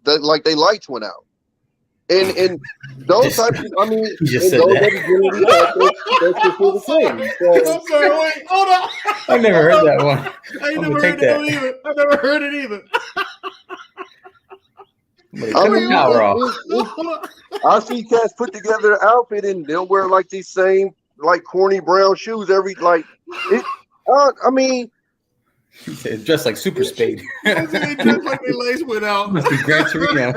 like they lights went out. And those types of, I mean, You just and said those that. are generally that's just the thing. So, I'm sorry. Wait, hold on. I've never heard that one. I ain't I'm never gonna heard take that that. either. I never heard it either. Somebody I cut mean, the power off. Hold on. I see cats put together an outfit and they'll wear like these same like corny brown shoes every like it. I mean, He said, dressed like Super Spade. I see they dress like their lace went out. Must be Gran Torino.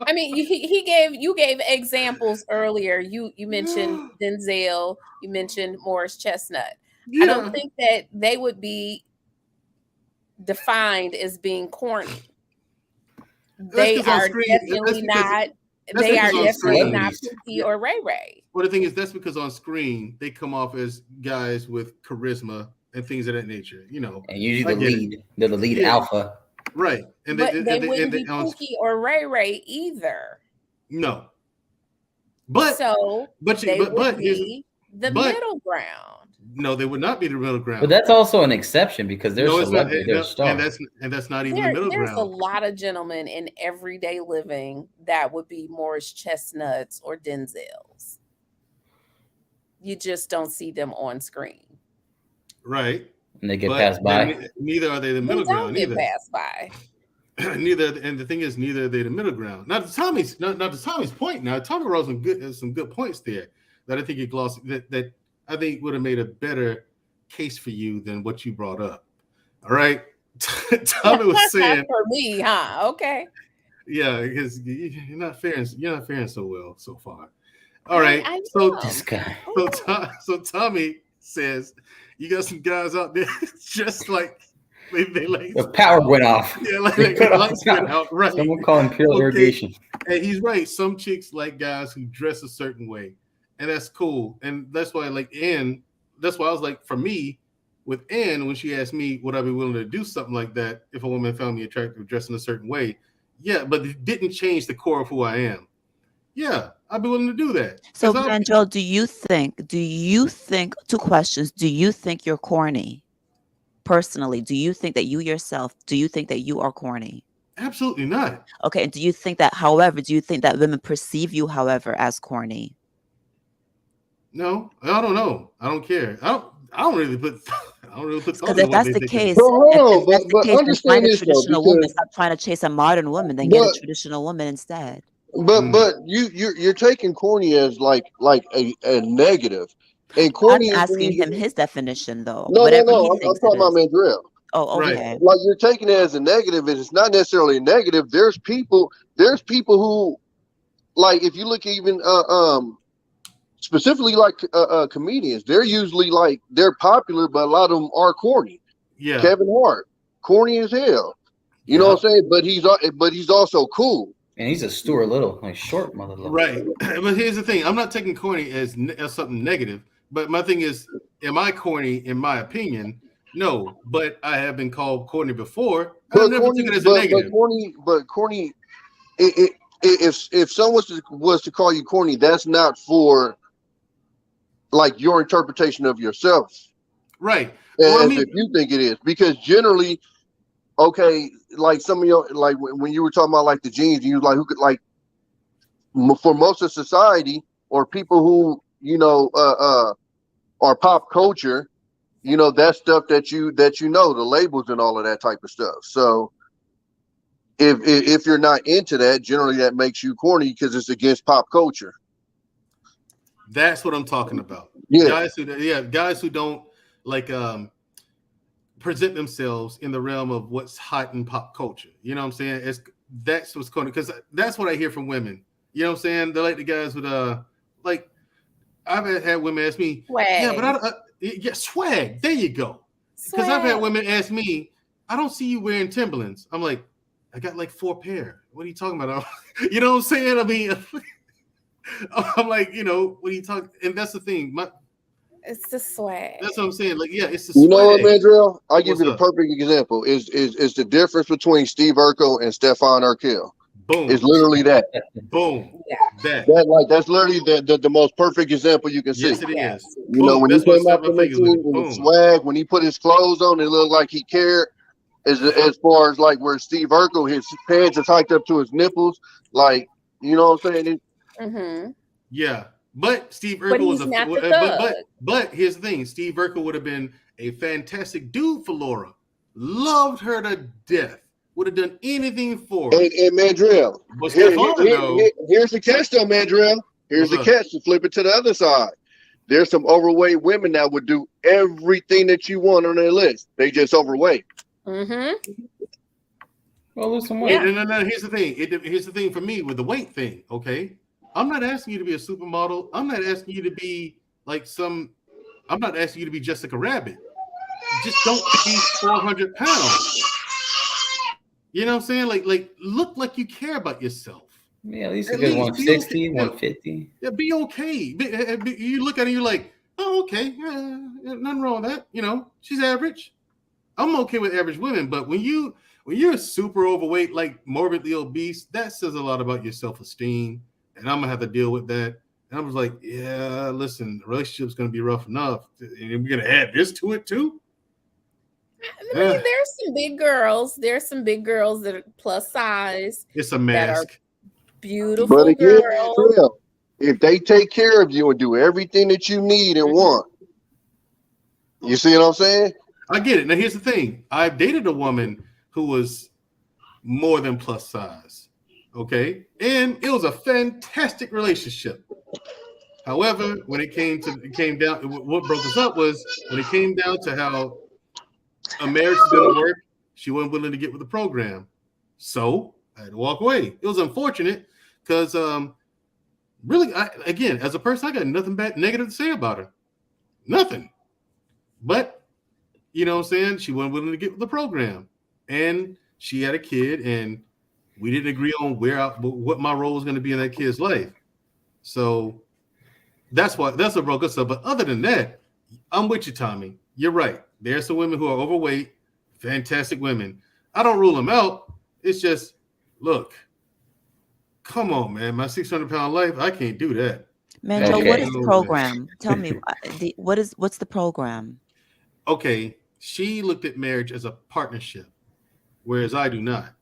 I mean, you gave examples earlier. You mentioned Denzel. You mentioned Morris Chestnut. Yeah. I don't think that they would be defined as being corny. They 'cause on are screen- definitely not. that's They are because on definitely not screen- Pookie or Ray Ray. Well, the thing is, that's because on screen they come off as guys with charisma and things of that nature. You know, And usually I the get it. lead. They're the lead Yeah. alpha. right? And But they wouldn't be on, Pookie or Ray Ray either. no. But So but they but, would but here's be the but- middle ground. no, they would not be the middle ground. But that's also an exception because they're no, it's not. celebrities, they're stars. And that's not even the middle There's ground. a lot of gentlemen in everyday living that would be Morris Chestnuts or Denzels. You just don't see them on screen. Right. And they get But passed by. then neither are they the They middle don't ground get either. passed by. Neither, and the thing is, neither are they the middle ground. Not to Tommy's point. Now, Tommy wrote some good points there that I think he glossed that I think would have made a better case for you than what you brought up. All right, Tommy was saying, For me, huh? Okay. yeah, because you're not faring so well so far. All right, I so am. This guy. so Tommy says you got some guys out there just like they like The power went off. yeah, like They cut off lights the went power. out, right? Someone call him pure Okay. irrigation. And he's right. Some chicks like guys who dress a certain way, and that's cool. And that's why, like, Ann, that's why I was like, for me, with Ann, when she asked me, would I be willing to do something like that if a woman found me attractive dressing a certain way? Yeah, but it didn't change the core of who I am. Yeah, I'd be willing to do that. So, 'Cause I- Mandrell, do you think, two questions, do you think you're corny? Personally, do you think that you yourself, do you think that you are corny? absolutely not. Okay, and do you think that women perceive you, however, as corny? No, I don't know. I don't care. I don't really put Because thought if into what that's they the think. case, But hold if on, that's the but case, then understand find a this though, traditional woman. because Stop trying to chase a modern woman, then get a but traditional woman instead. but you're taking corny as like a negative, and I'm corny is asking him his definition, though. no Whatever he I'm thinks talking it about is. Mandrell. Oh, Right. okay. Like you're taking it as a negative, and it's not necessarily a negative. There's people who, like, if you look even specifically like comedians, they're usually like they're popular, but a lot of them are corny. Yeah, Kevin Hart, corny as hell. You know what I'm saying? But he's also cool. And he's a Stuart Little, like short mother. right. But here's the thing: I'm not taking corny as something negative. But my thing is, am I corny? In my opinion, No, but I have been called corny before. I never took it as a negative. Corny. If someone was to call you corny, that's not for like your interpretation of yourself, right? As if you think it is, because generally, okay, like some of your like when you were talking about like the genes, you like who could like for most of society or people who are pop culture, that stuff that you know, the labels and all of that type of stuff. So if you're not into that, generally that makes you corny because it's against pop culture. That's what I'm talking about. Yeah, guys who don't like present themselves in the realm of what's hot in pop culture. You know what I'm saying? That's what's corny, because that's what I hear from women. You know what I'm saying? They're like the guys with like I've had women ask me, swag. Yeah, but swag. There you go. Because I've had women ask me, I don't see you wearing Timberlands. I'm like, I got like 4 pair. What are you talking about? You know what I'm saying? I mean, I'm like, what are you talking? And that's the thing. It's the swag. That's what I'm saying. Like, yeah, it's the swag. You know what, Mandrell? I'll give you the perfect example. Is the difference between Steve Urkel and Stefan Urkel. Boom. It's literally that. Boom. Yeah. That's literally the most perfect example you can see. Yes, it is. When he came out from the team with the swag, when he put his clothes on, it looked like he cared. As far as like where Steve Urkel, his pants is hiked up to his nipples, like, you know what I'm saying? Mm-hmm. Yeah, but Steve Urkel was but here's the thing: Steve Urkel would have been a fantastic dude for Laura. Loved her to death. Would have done anything for her. And Mandrell, But here's the catch, though, Mandrell. Here's the catch. To flip it to the other side. There's some overweight women that would do everything that you want on their list. They just overweight. Mm-hmm. Well, listen, No. Here's the thing. Here's the thing for me with the weight thing. Okay, I'm not asking you to be a supermodel. I'm not asking you to be like I'm not asking you to be Jessica Rabbit. Just don't be 400 pounds. You know what I'm saying? Like look like you care about yourself. Yeah, at least a good 160, 150. Yeah, be okay. You look at it, you're like, oh, okay, nothing wrong with that. She's average. I'm okay with average women, but when you're super overweight, like morbidly obese, that says a lot about your self-esteem, and I'm gonna have to deal with that. And I was like, yeah, listen, the relationship's gonna be rough enough, and we're gonna add this to it too. I mean, there's some big girls. There's some big girls that are plus size. It's a mask. Beautiful but again, girls. If they take care of you and do everything that you need and want, you see what I'm saying? I get it. Now, here's the thing. I've dated a woman who was more than plus size, okay? And it was a fantastic relationship. However, when it came down, what broke us up was when it came down to how a marriage is going to work, she wasn't willing to get with the program. So I had to walk away. It was unfortunate because really, again, as a person, I got nothing negative to say about her. Nothing. But you know what I'm saying? She wasn't willing to get with the program. And she had a kid, and we didn't agree on what my role was going to be in that kid's life. So that's what broke us up. But other than that, I'm with you, Tommy. You're right. There's some women who are overweight, fantastic women. I don't rule them out. It's just, look, come on, man. My 600-pound life, I can't do that. Mandrell, what is the program? Tell me, what's the program? Okay, she looked at marriage as a partnership, whereas I do not.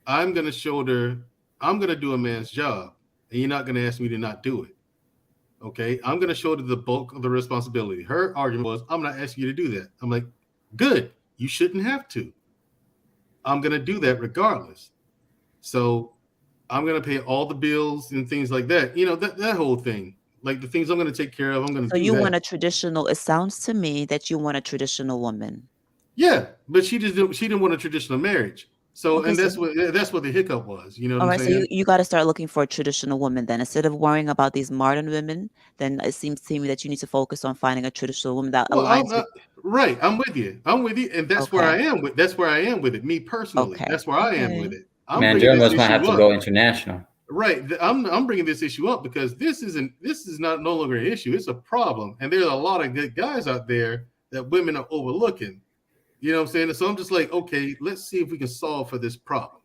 I'm going to show her, I'm going to do a man's job, and you're not going to ask me to not do it. Okay, I'm going to show her the bulk of the responsibility. Her argument was, I'm not asking you to do that. I'm like, good, you shouldn't have to. I'm going to do that regardless. So I'm going to pay all the bills and things like that. That whole thing. Like the things I'm going to take care of, I'm going to do that. So you want a traditional, it sounds to me that you want a traditional woman. Yeah, but she didn't want a traditional marriage. So, okay, and that's what the hiccup was. You know what I'm saying? So you got to start looking for a traditional woman then. Instead of worrying about these modern women, then it seems to me that you need to focus on finding a traditional woman that aligns with... Right, I'm with you. And that's where I am with. That's where I am with it. Me personally, that's where I am with it. Mandrell must not have to go international. Right, I'm bringing this issue up because this is no longer an issue. It's a problem, and there's a lot of good guys out there that women are overlooking. You know what I'm saying? So I'm just like, okay, let's see if we can solve for this problem.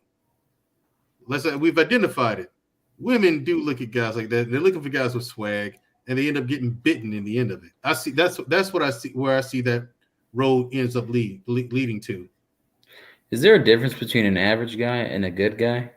We've identified it. Women do look at guys like that. They're looking for guys with swag, and they end up getting bitten in the end of it. I see that's what I see, where I see that road ends up leading to. Is there a difference between an average guy and a good guy?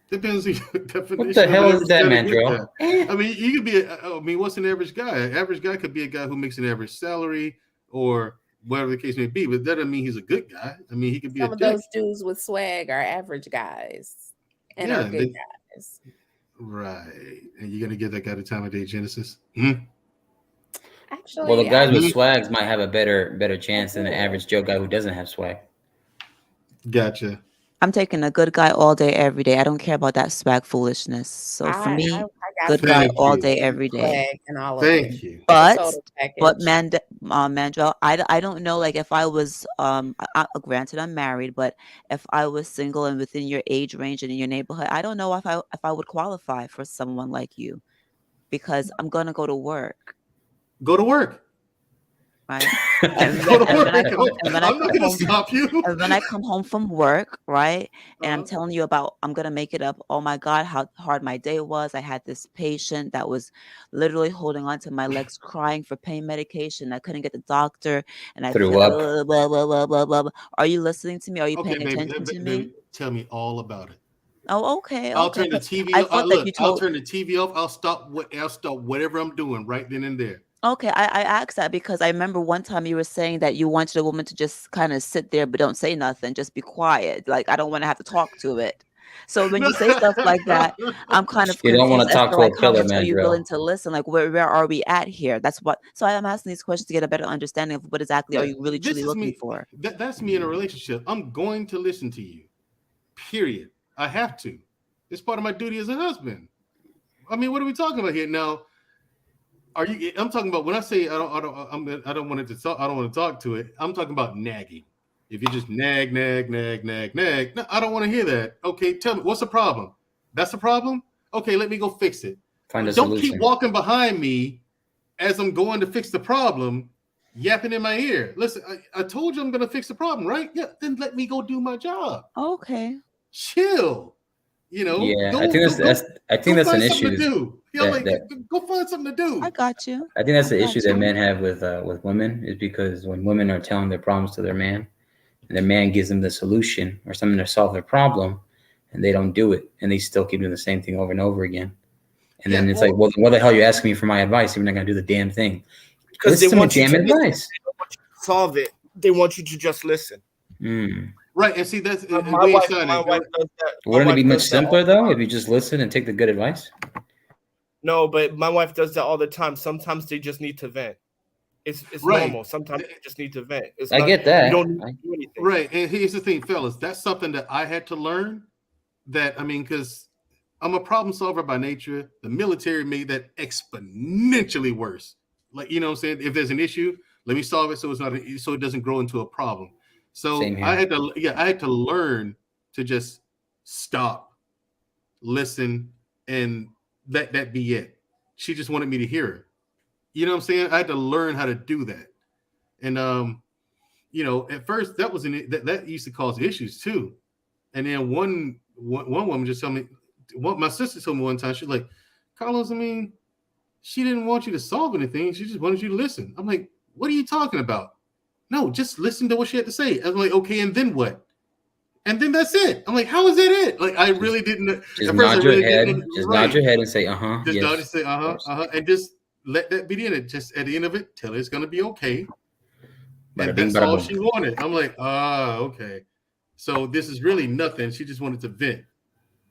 Depends on your definition. What the hell is that, Mandrell? I mean, you could be what's an average guy? An average guy could be a guy who makes an average salary or whatever the case may be, but that doesn't mean he's a good guy. I mean, he could be some of those dudes with swag are average guys and are good guys. Right. And you're gonna give that guy the time of day, Genesis? Actually, well, the guys with swags might have a better chance than an average Joe guy who doesn't have swag. Gotcha. I'm taking a good guy all day, every day. I don't care about that swag foolishness. So for me, good guy all day, every day. And all Thank you. But Mandrell, I don't know. Like if I was, granted I'm married, but if I was single and within your age range and in your neighborhood, I don't know if I would qualify for someone like you, because I'm gonna go to work. Go to work. Right. And when I come home from work, right, and I'm telling you about, I'm gonna make it up. Oh my God, how hard my day was. I had this patient that was literally holding on to my legs, crying for pain medication. I couldn't get the doctor, and I threw up. Blah, blah, blah, blah, blah. Are you listening to me? Are you paying attention to me? Tell me all about it. Oh, okay. I'll turn the TV off. I'll turn the TV off. I'll stop whatever I'm doing right then and there. Okay, I asked that because I remember one time you were saying that you wanted a woman to just kind of sit there but don't say nothing, just be quiet. Like, I don't want to have to talk to it. So when you say stuff like that, I'm kind of you don't want to talk to a pillar, man. Are you willing to listen? Like, where are we at here? That's what. So I'm asking these questions to get a better understanding of what exactly are you really truly looking for. That's me in a relationship. I'm going to listen to you. Period. I have to. It's part of my duty as a husband. I mean, what are we talking about here now? I'm talking about when I say I don't want to talk to it. I'm talking about nagging. If you just nag, no, I don't want to hear that. Okay, tell me what's the problem. That's the problem. Okay, let me go fix it. Don't keep walking behind me as I'm going to fix the problem, yapping in my ear. Listen, I told you I'm going to fix the problem, right? Yeah, then let me go do my job. Okay. Chill. You know. Yeah, I think that's an issue. Go find something to do. I got you. I think that's the issue that men have with women, is because when women are telling their problems to their man, and their man gives them the solution or something to solve their problem, and they don't do it, and they still keep doing the same thing over and over again. And then it's like, well, what the hell are you asking me for my advice if you're not going to do the damn thing? Because they want you to advice. Solve it. They want you to just listen. Right, and see that's my wife does that. Wouldn't it be much simpler though if you just listen and take the good advice? No, but my wife does that all the time. Sometimes they just need to vent. It's right. normal. Sometimes they just need to vent. I get that. You don't need to do anything. Right, and here's the thing, fellas. That's something that I had to learn. Because I'm a problem solver by nature. The military made that exponentially worse. Like, you know what I'm saying? If there's an issue, let me solve it so it doesn't grow into a problem. So I had to learn to just stop, listen, and let that be it. She just wanted me to hear her. You know what I'm saying? I had to learn how to do that. And at first that used to cause issues too. And then one woman just told me, my sister told me one time, she's like, Carlos, she didn't want you to solve anything. She just wanted you to listen. I'm like, what are you talking about? No, just listen to what she had to say. I'm like, okay, and then what? And then that's it. I'm like, how is that it? Like, I really didn't. Just nod your head. Just nod your head and say, Just nod and say, and just let that be the end. Just at the end of it, tell her it's gonna be okay. And that's all she wanted. I'm like, okay. So this is really nothing. She just wanted to vent.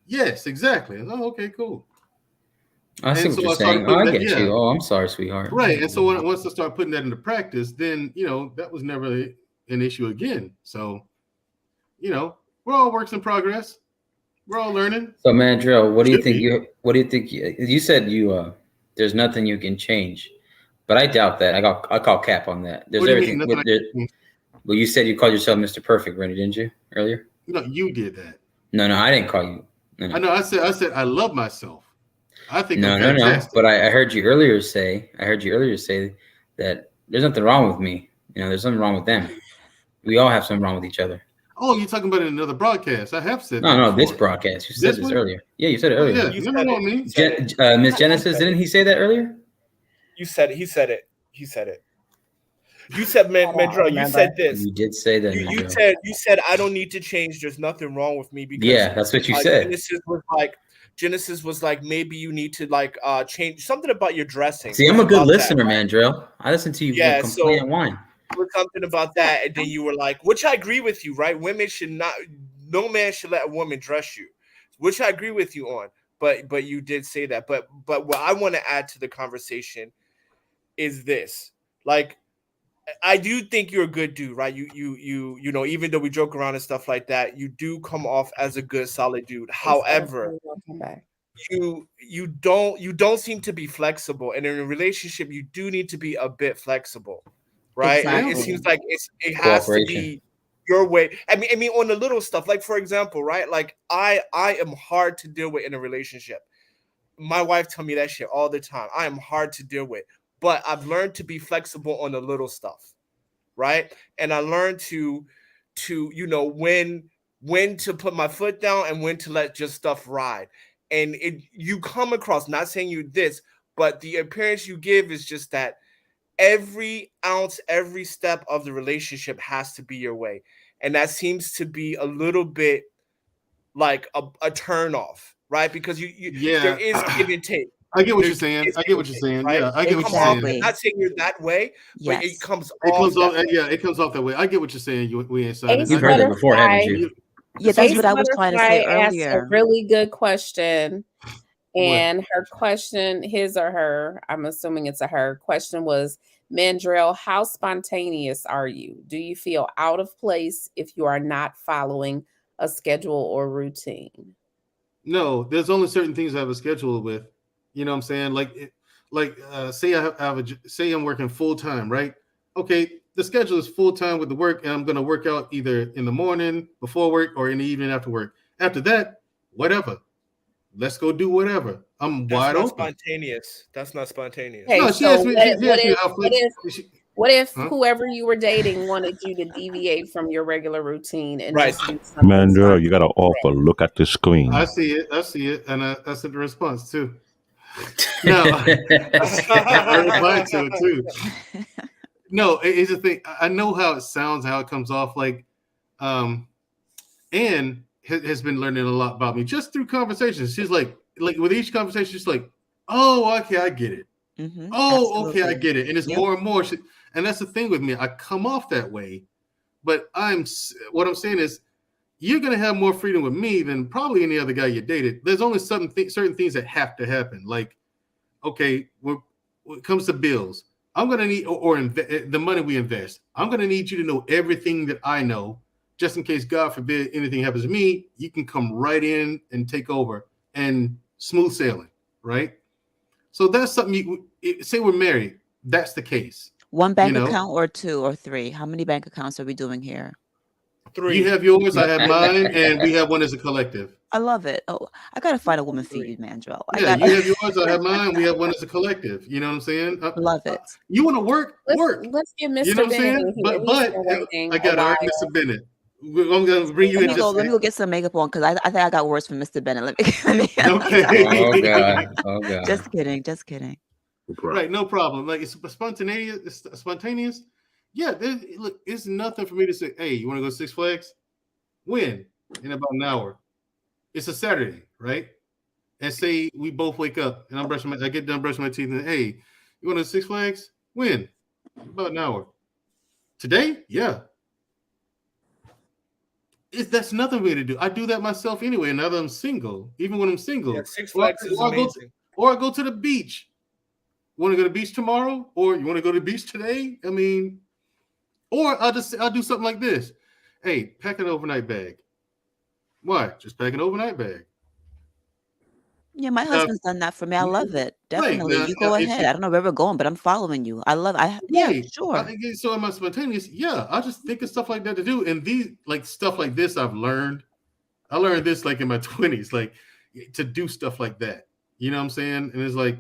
Yes, exactly. Oh, okay, cool. I see what you're saying. I get you. Oh, I'm sorry, sweetheart. Right. And so once I start putting that into practice, then, that was never an issue again. So, we're all works in progress. We're all learning. So, Mandrell, what do you think? You said there's nothing you can change, but I doubt that. I call cap on that. There's everything. Well, you said you called yourself Mr. Perfect, Randy, didn't you, earlier? No, you did that. No, I didn't call you. No. I know. I said I love myself. I think No, I'm no, no. fantastic. But I heard you earlier say that there's nothing wrong with me. There's something wrong with them. We all have something wrong with each other. Oh, you're talking about it in another broadcast. I have said that No, before. this broadcast. You said this one? earlier. Yeah, you said it Oh, earlier. yeah. You No, said no, it. me. You said it. Miss Genesis, didn't he say that earlier? You said it. He said it. He said it. You said, Mandrell, you said this. You did say that. You said I don't need to change. There's nothing wrong with me because yeah, that's what you said. Genesis was like maybe you need to like change something about your dressing. See, I'm a good listener, that, right? Mandrell. I listen to you complain and whine. Something about that, and then you were like, which I agree with you, right? Women should not, no man should let a woman dress you, which I agree with you on. But you did say that. But what I want to add to the conversation is this, like. I do think you're a good dude, right? You know, even though we joke around and stuff like that, you do come off as a good, solid dude. However, you don't seem to be flexible, and in a relationship, you do need to be a bit flexible, right? Exactly. It seems like it has to be your way. I mean, on the little stuff, like for example, right? Like I am hard to deal with in a relationship. My wife tell me that shit all the time. I am hard to deal with. But I've learned to be flexible on the little stuff, right? And I learned to when to put my foot down and when to let just stuff ride. And you come across, not saying you this, but the appearance you give is just that every ounce, every step of the relationship has to be your way. And that seems to be a little bit like a turn off, right? Because there is give and take. I get what you're saying. I get what you're saying. Right? Yeah, I get what you're saying. I'm not saying you're that way, but it comes off. Yeah, it comes off that way. I get what you're saying. We inside. You've heard that before, haven't you? Yeah, that's what I was trying to say earlier. Asked a really good question, and her question, his or her, I'm assuming it's a her question was, Mandrell, how spontaneous are you? Do you feel out of place if you are not following a schedule or routine? No, there's only certain things I have a schedule with. You know what I'm saying? Say say I'm working full time, right? Okay, the schedule is full time with the work, and I'm going to work out either in the morning before work or in the evening after work. After that, whatever. Let's go do whatever. I'm wide open. Spontaneous. That's not spontaneous. Okay, no, she asked me. What if whoever you were dating wanted you to deviate from your regular routine and just do something? Mandrell, you got to offer. Look at the screen. I see it, and I sent the response too. No, I replied to it too. No, it's a thing. I know how it sounds, how it comes off. Like, Anne has been learning a lot about me just through conversations. She's like with each conversation, she's like, "Oh, okay, I get it. Mm-hmm, oh, absolutely. Okay, I get it." And it's more and more. And that's the thing with me. I come off that way, but what I'm saying is, you're gonna have more freedom with me than probably any other guy you dated. There's only certain things that have to happen. Like, okay, when it comes to bills, I'm gonna need the money we invest. I'm gonna need you to know everything that I know, just in case, God forbid, anything happens to me. You can come right in and take over and smooth sailing, right? So that's something. Say we're married. That's the case. One bank account or two or three? How many bank accounts are we doing here? 3. You have yours, I have mine, and we have one as a collective. I love it. Oh, I gotta find a woman for you, Mandrell. Yeah, you have yours, I have mine. We have one as a collective. You know what I'm saying? Love it. You want to work? Let's get Mr. You know what I'm saying? But I got Mr. Bennett. I'm gonna bring you in. Let me go get some makeup on because I think I got words from Mr. Bennett. Let me Okay. Oh god. Just kidding. Right, no problem. Like, it's spontaneous. Yeah, look, it's nothing for me to say, "Hey, you want to go to Six Flags?" When? In about an hour. It's a Saturday, right? And say we both wake up and I get done brushing my teeth and, "Hey, you want to Six Flags?" When? About an hour. Today? Yeah. That's nothing for me to do. I do that myself anyway. Now that I'm single, even when I'm single, yeah, Six Flags is amazing. Or I go to the beach. Want to go to the beach tomorrow? Or you want to go to the beach today? I mean, or I'll do something like this. Hey, pack an overnight bag. Why? Just pack an overnight bag. Yeah, my husband's done that for me. I love it. Definitely. You go ahead. I don't know where we're going, but I'm following you. Yeah, sure. So am I spontaneous? Yeah, I just think of stuff like that to do. And these, like, stuff like this I've learned. I learned this like in my 20s, like, to do stuff like that. You know what I'm saying? And it's like,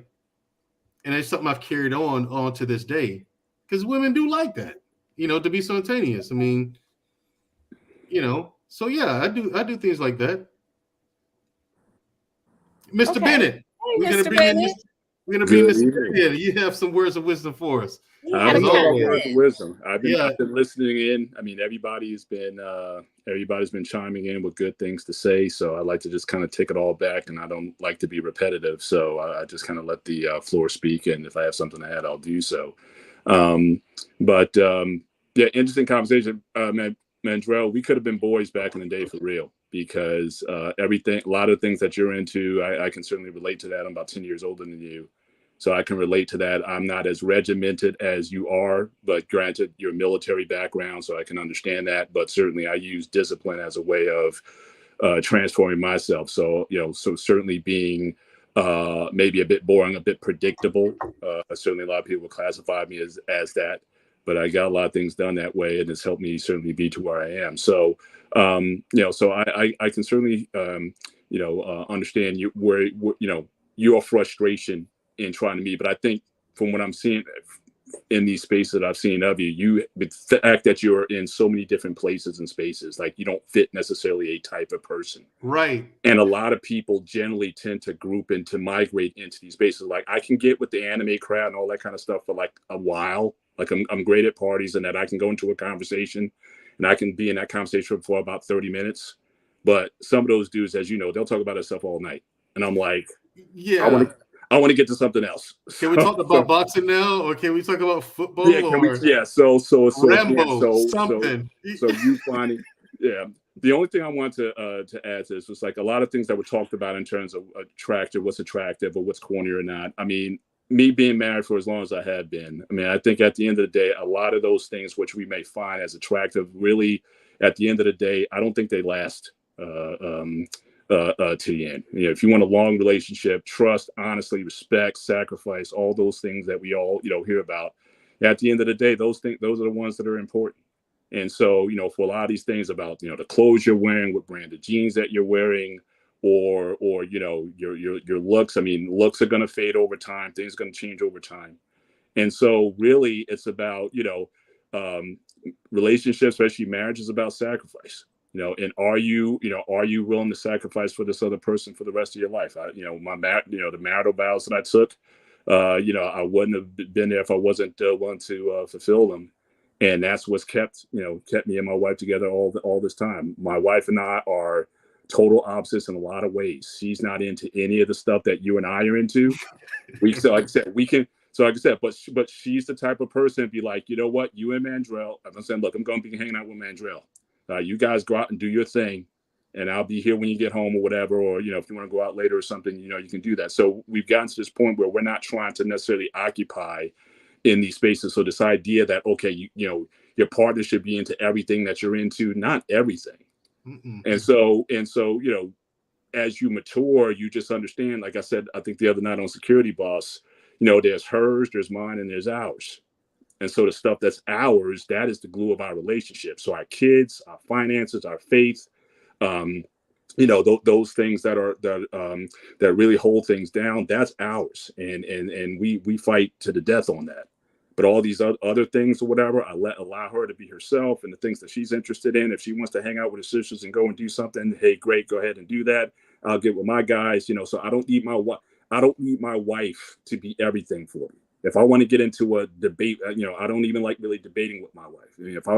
and it's something I've carried on to this day, because women do like that, to be spontaneous. I mean, so yeah, I do things like that. Mr. Okay. Bennett, Hey, we're gonna Mr. bring in Bennett. Mr. Bennett. You have some words of wisdom for us. He I had a don't know about comment. words of wisdom. I've Yeah. been listening in. I mean, everybody's been chiming in with good things to say. So I like to just kind of take it all back, and I don't like to be repetitive. So I just kind of let the floor speak, and if I have something to add, I'll do so. Yeah, interesting conversation, Mandrell. We could have been boys back in the day for real, because a lot of things that you're into, I can certainly relate to that. I'm about 10 years older than you. So I can relate to that. I'm not as regimented as you are, but granted, your military background, so I can understand that. But certainly, I use discipline as a way of transforming myself. So so certainly being maybe a bit boring, a bit predictable. Certainly, a lot of people would classify me as that, but I got a lot of things done that way, and it's helped me certainly be to where I am. So so I can certainly understand your frustration in trying to meet. But I think from what I'm seeing in these spaces that I've seen of you, the fact that you're in so many different places and spaces, like you don't fit necessarily a type of person. Right. And a lot of people generally tend to group and to migrate into these spaces. Like I can get with the anime crowd and all that kind of stuff for like a while. Like I'm great at parties, and that I can go into a conversation and I can be in that conversation for about 30 minutes. But some of those dudes, as you know, they'll talk about that stuff all night. And I'm like, yeah, I want to get to something else. Can we talk about boxing now, or can we talk about football? Yeah, So Rambo, something. So you finding, yeah. The only thing I want to add to this was like a lot of things that were talked about in terms of what's attractive or what's corny or not. I mean, me being married for as long as I have been, I mean, I think at the end of the day, a lot of those things which we may find as attractive, really, at the end of the day, I don't think they last to the end. If you want a long relationship, trust, honestly, respect, sacrifice, all those things that we all hear about. At the end of the day, those are the ones that are important. And so for a lot of these things about the clothes you're wearing, what brand of jeans that you're wearing, or your looks. I mean, looks are going to fade over time. Things are going to change over time. And so really, it's about relationships, especially marriage, is about sacrifice. And are you willing to sacrifice for this other person for the rest of your life? The marital vows that I took, I wouldn't have been there if I wasn't willing to fulfill them. And that's what's kept me and my wife together all this time. My wife and I are total opposites in a lot of ways. She's not into any of the stuff that you and I are into. But she's the type of person to be like, you know what, you and Mandrell, I'm saying, look, I'm going to be hanging out with Mandrell. You guys go out and do your thing, and I'll be here when you get home or whatever. Or, if you want to go out later or something, you can do that. So we've gotten to this point where we're not trying to necessarily occupy in these spaces. So this idea that, okay, your partner should be into everything that you're into, not everything. Mm-mm. And so, as you mature, you just understand, like I said, I think the other night on Security Boss, there's hers, there's mine, and there's ours. And so the stuff that's ours, that is the glue of our relationship. So our kids, our finances, our faith, those things that really hold things down, that's ours. And we fight to the death on that. But all these other things or whatever, allow her to be herself and the things that she's interested in. If she wants to hang out with her sisters and go and do something, hey, great, go ahead and do that. I'll get with my guys, so I don't need my wife to be everything for me. If I want to get into a debate, I don't even like really debating with my wife. I mean, if I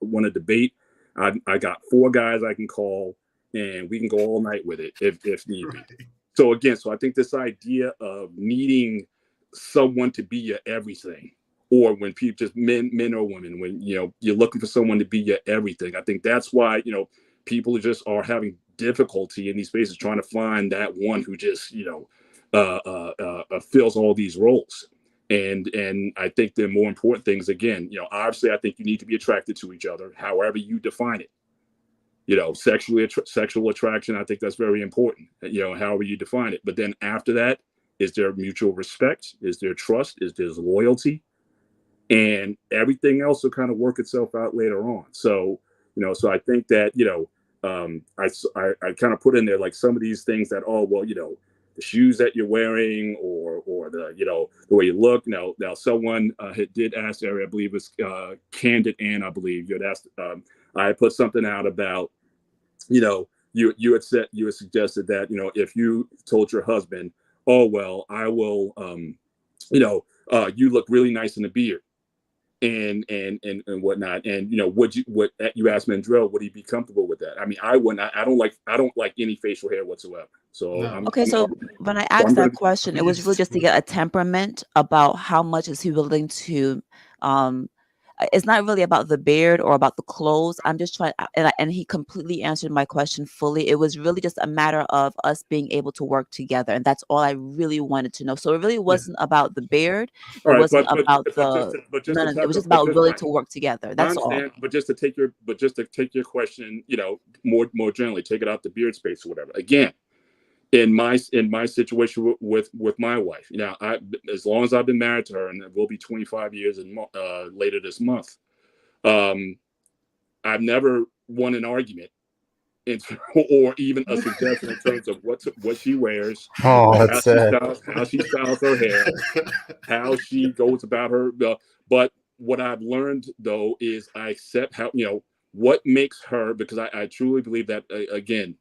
want to debate, I got 4 guys I can call, and we can go all night with it if need be. So again, I think this idea of needing someone to be your everything, or when people, just men or women, when you're looking for someone to be your everything, I think that's why people just are having difficulty in these spaces trying to find that one who just fills all these roles. And I think the more important things, again, obviously, I think you need to be attracted to each other, however you define it. Sexual attraction, I think that's very important, however you define it. But then after that, is there mutual respect? Is there trust? Is there loyalty? And everything else will kind of work itself out later on. So, so I think that, I kind of put in there like some of these things that, the shoes that you're wearing or the the way you look. Now someone did ask Ari, I believe it was Candid Ann, I believe you had asked. I had put something out about you had suggested that if you told your husband, oh well, I will you look really nice in the beard and whatnot, and would you asked Mandrell, would he be comfortable with that? I mean, I wouldn't. I don't like any facial hair whatsoever. So No. So when I asked that question, it was really just to get a temperament about how much is he willing to it's not really about the beard or about the clothes. I'm just trying, and he completely answered my question fully. It was really just a matter of us being able to work together, and that's all I really wanted to know. So it really wasn't about the beard. It wasn't about the none of it. It was just about willing to work together. That's all. But just to take your question, more generally, take it out the beard space or whatever. Again, in my situation with my wife, as long as I've been married to her, and it will be 25 years and later this month, I've never won an argument or even a suggestion in terms of what she wears, how she styles her hair, how she goes about her. But what I've learned though is I accept how what makes her, because I truly believe that again,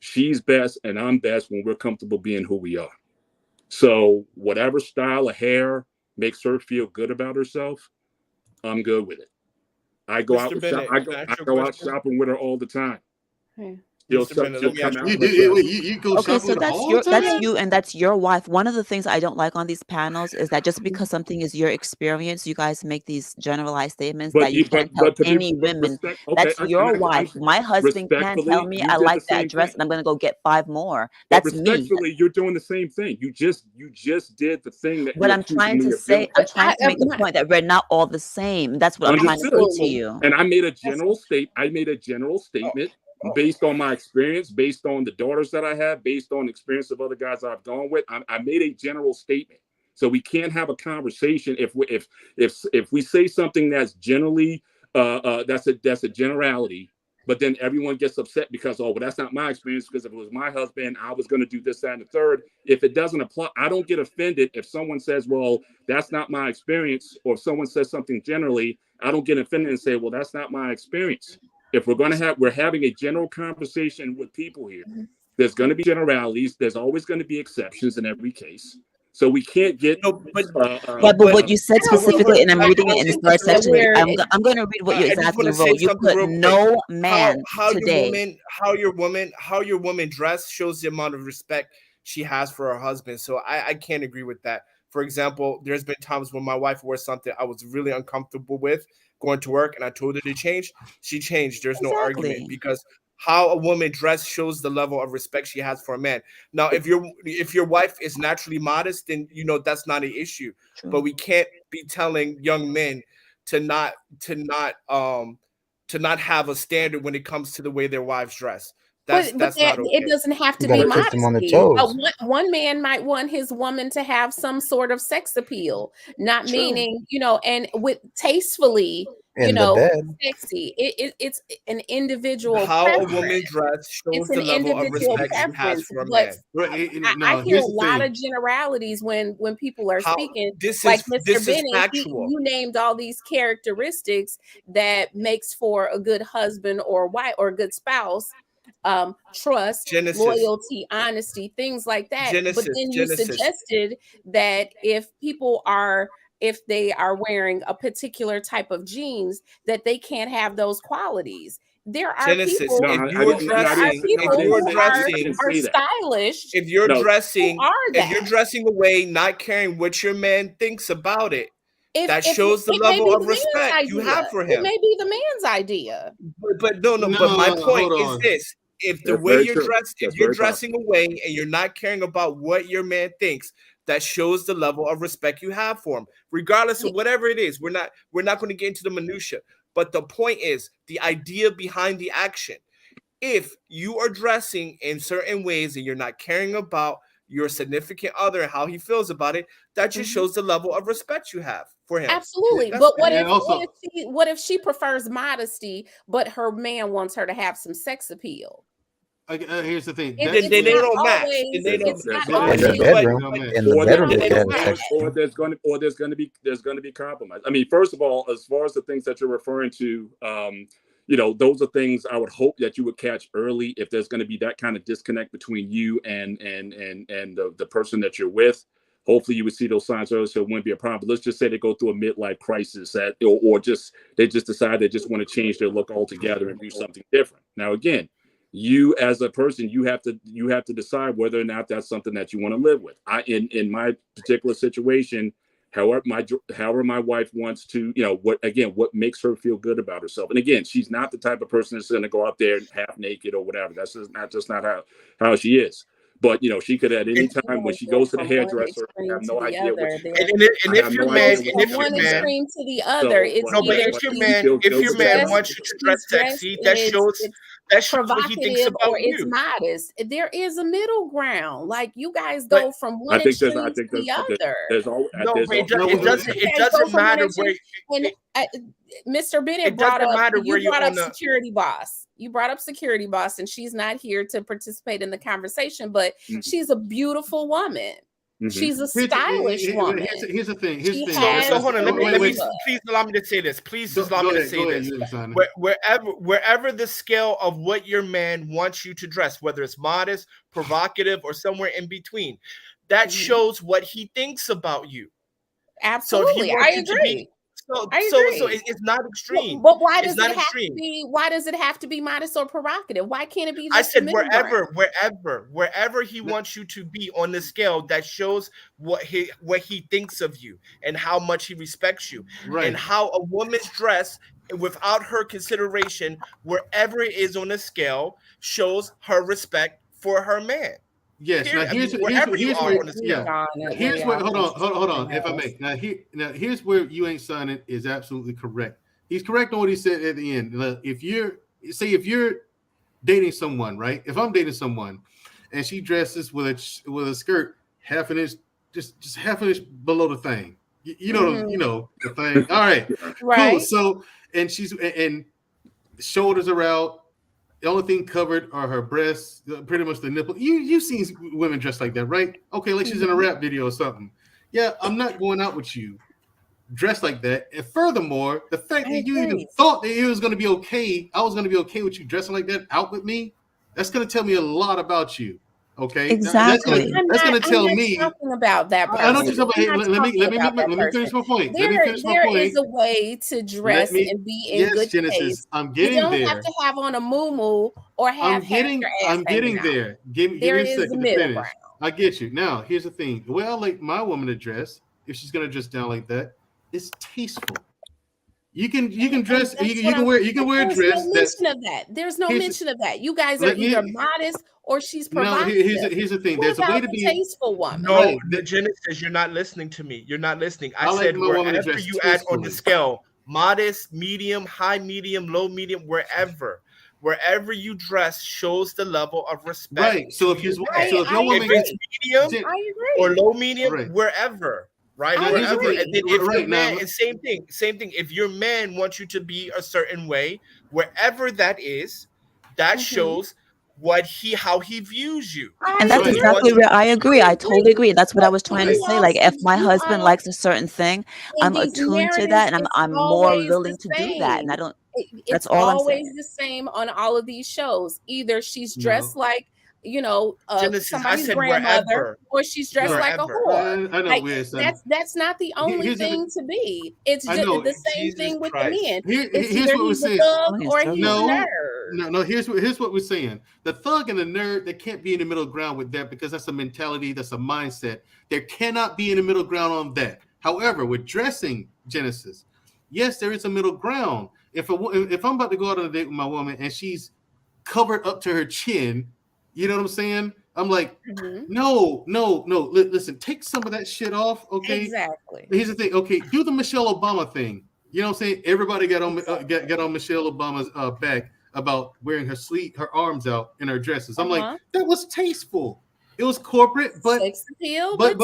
she's best and I'm best when we're comfortable being who we are. So whatever style of hair makes her feel good about herself, I'm good with it. I go out shopping with her all the time. Hey. You go so that's you and that's your wife. One of the things I don't like on these panels is that just because something is your experience, you guys make these generalized statements that you can't tell any women. That's your wife. My husband can't tell me I like that dress and I'm gonna go get 5 more. That's me. Respectfully, you're doing the same thing. You just did the thing that. What I'm trying to say, I'm trying to make the point that we're not all the same. That's what I'm trying to say to you. And I made a general statement. Based on my experience, based on the daughters that I have, based on the experience of other guys I've gone with, I made a general statement. So we can't have a conversation if we say something that's generally that's a generality, but then everyone gets upset because that's not my experience, because if it was my husband, I was going to do this, that, and the third. If it doesn't apply, I don't get offended if someone says, well, that's not my experience, or if someone says something generally, I don't get offended and say, well, that's not my experience. If we're having a general conversation with people here, there's going to be generalities. There's always going to be exceptions in every case. So we can't get. But what you said specifically, and I'm reading it in the third section. I'm going to read what you exactly wrote. You put no man today. How your woman dress shows the amount of respect she has for her husband. So I can't agree with that. For example, there's been times when my wife wore something I was really uncomfortable with going to work, and I told her to change. She changed. There's no argument, because how a woman dress shows the level of respect she has for a man. Now, if your wife is naturally modest, then that's not an issue. True. But we can't be telling young men to not have a standard when it comes to the way their wives dress. That's not okay. It doesn't have to be modesty. One man might want his woman to have some sort of sex appeal, not meaning, and with tastefully, sexy. It's an individual. How preference. A woman dress shows the level of respect she has for a man. I hear a lot of generalities when people are speaking. Like Mr. Bennett, you named all these characteristics that makes for a good husband or wife or a good spouse. Trust, loyalty, honesty, things like that. But then you suggested that if they are wearing a particular type of jeans, that they can't have those qualities. There are people who are stylish. If you're dressing away, not caring what your man thinks about it, that shows the level of respect you have for him. It may be the man's idea. But no. But my point is this. If the way you're dressed, if you're dressing away and you're not caring about what your man thinks, that shows the level of respect you have for him, regardless of whatever it is. We're not going to get into the minutia. But the point is the idea behind the action. If you are dressing in certain ways and you're not caring about your significant other and how he feels about it, that just shows the level of respect you have for him. Absolutely. But what if she prefers modesty, but her man wants her to have some sex appeal? Here's the thing. Then they don't match. Always, They don't it's not match. In the always. bedroom, in the bedroom, they can't match. or there's going to be compromise. I mean, first of all, as far as the things that you're referring to, those are things I would hope that you would catch early. If there's going to be that kind of disconnect between you and the person that you're with, hopefully you would see those signs early, so it wouldn't be a problem. But let's just say they go through a midlife crisis, or they just decide they just want to change their look altogether and do something different. Now, again, you as a person, you have to decide whether or not that's something that you want to live with. In my particular situation, however my wife wants to, what makes her feel good about herself. And again, she's not the type of person that's going to go out there half naked or whatever. That's just not how she is. But she could at any time when she goes to the hairdresser have no idea what she and if your man one extreme to the other, if your man wants you to dress sexy, that shows what he thinks about or it's you. modest. There is a middle ground. Like you guys go from one extreme to the other. It doesn't matter where. Mr. Bennett brought up security boss. You brought up security boss, and she's not here to participate in the conversation, but she's a beautiful woman. She's a stylish woman. Here's the thing. So hold on. Please allow me to say this. Please allow me to say this. Wherever the scale of what your man wants you to dress, whether it's modest, provocative, or somewhere in between, that shows what he thinks about you. Absolutely, so I agree. So it's not extreme. But why does it have to be? Why does it have to be modest or provocative? Why can't it be? I said wherever he wants you to be on the scale, that shows what he thinks of you and how much he respects you, and how a woman's dress without her consideration, wherever it is on the scale, shows her respect for her man. Yes. Now here's where hold on. If I may, here's where you ain't signing is absolutely correct. He's correct on what he said at the end. If you're dating someone, right? If I'm dating someone, and she dresses with a skirt half an inch, just half an inch below the thing, you know the thing. All right, cool. So and shoulders are out. The only thing covered are her breasts, pretty much the nipple. You've seen women dressed like that, right? Okay, like she's in a rap video or something. Yeah, I'm not going out with you dressed like that. And furthermore, the fact that you even thought that it was going to be okay, I was going to be okay with you dressing like that out with me, that's going to tell me a lot about you. Okay, exactly. That's going to tell me talking about that person. I don't think about. Hey, let me finish my point. There is a way to dress and be in good taste. I'm getting there. You don't have to have on a muumuu or have I'm getting there. Give me a second to finish. I get you. Now, here's the thing. The way I like my woman to dress, if she's going to dress down like that, it's tasteful. You can dress. You can wear a dress. There's no mention of that. You guys are either modest or she's provocative. No, here's the thing. There's a way to be tasteful woman. No, the Genesis, you're not listening to me. You're not listening. I said wherever you add on the scale, modest, medium, high, medium, low, medium, wherever you dress shows the level of respect. Right. So if your woman is medium or low, medium, wherever. Right. Wherever. And then if your man, and same thing. If your man wants you to be a certain way, wherever that is, that shows how he views you. And that's exactly where I agree. I totally agree. That's what I was trying to say. Like, if my husband likes a certain thing, I'm attuned to that, and I'm more willing to do that. And I don't. That's all I'm saying. It's always the same on all of these shows. Either she's dressed like somebody's grandmother, or she's dressed like a whore. I know that's not the only thing to be. It's just the same thing with the men. Here's what we're saying. Or he's a nerd. No. Here's what we're saying. The thug and the nerd, they can't be in the middle ground with that, because that's a mentality, that's a mindset. There cannot be in the middle ground on that. However, with dressing, Genesis, yes, there is a middle ground. If I'm about to go out on a date with my woman and she's covered up to her chin, you know what I'm saying? I'm like, no. Listen, take some of that shit off, okay? Exactly. Here's the thing, okay? Do the Michelle Obama thing. You know what I'm saying? Everybody got on Michelle Obama's back about wearing her arms out in her dresses. I'm like, that was tasteful. It was corporate, but sex appeal, but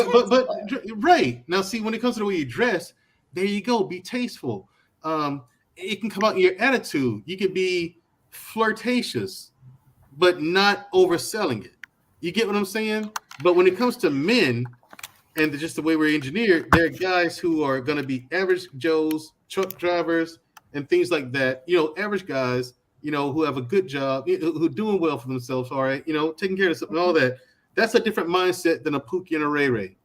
right now. See, when it comes to the way you dress, there you go. Be tasteful. It can come out in your attitude. You could be flirtatious. but not overselling it. You get what I'm saying? But when it comes to men and just the way we're engineered, there are guys who are going to be average Joes, truck drivers, and things like that. Average guys, who have a good job, who are doing well for themselves, all right, taking care of something, all that. That's a different mindset than a Pookie and a Ray Ray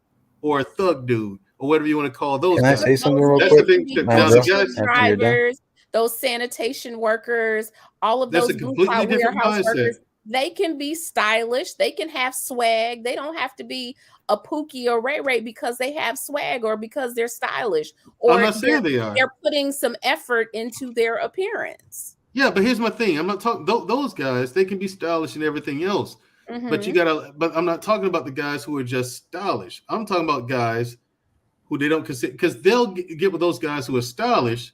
or a thug dude or whatever you want to call those guys. Can I say something real That's quick? the thing. Now, the guys, drivers, those sanitation workers, all of those blue-collar warehouse workers, they can be stylish. They can have swag. They don't have to be a Pookie or Ray Ray because they have swag or because they're stylish or I'm not saying they are. They're putting some effort into their appearance. Yeah, but here's my thing. I'm not talking those guys. They can be stylish and everything else. Mm-hmm. But I'm not talking about the guys who are just stylish. I'm talking about guys who they don't consider, because they'll get with those guys who are stylish,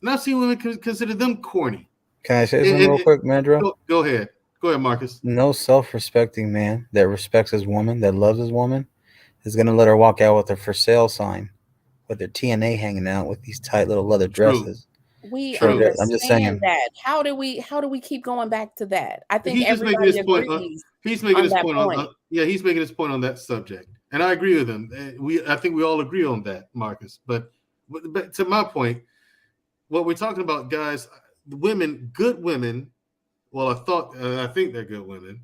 and I've seen women consider them corny. Can I say something real quick, Mandrell? Go ahead. Go ahead, Marcus. No self-respecting man that respects his woman, that loves his woman, is going to let her walk out with her for sale sign, with their TNA hanging out with these tight little leather dresses. We understand I'm just saying that. How do we keep going back to that? I think everybody agrees. He's making his point. He's making his point on that subject, and I agree with him. I think we all agree on that, Marcus. But to my point, what we're talking about, guys, women, good women. Well, I think they're good women,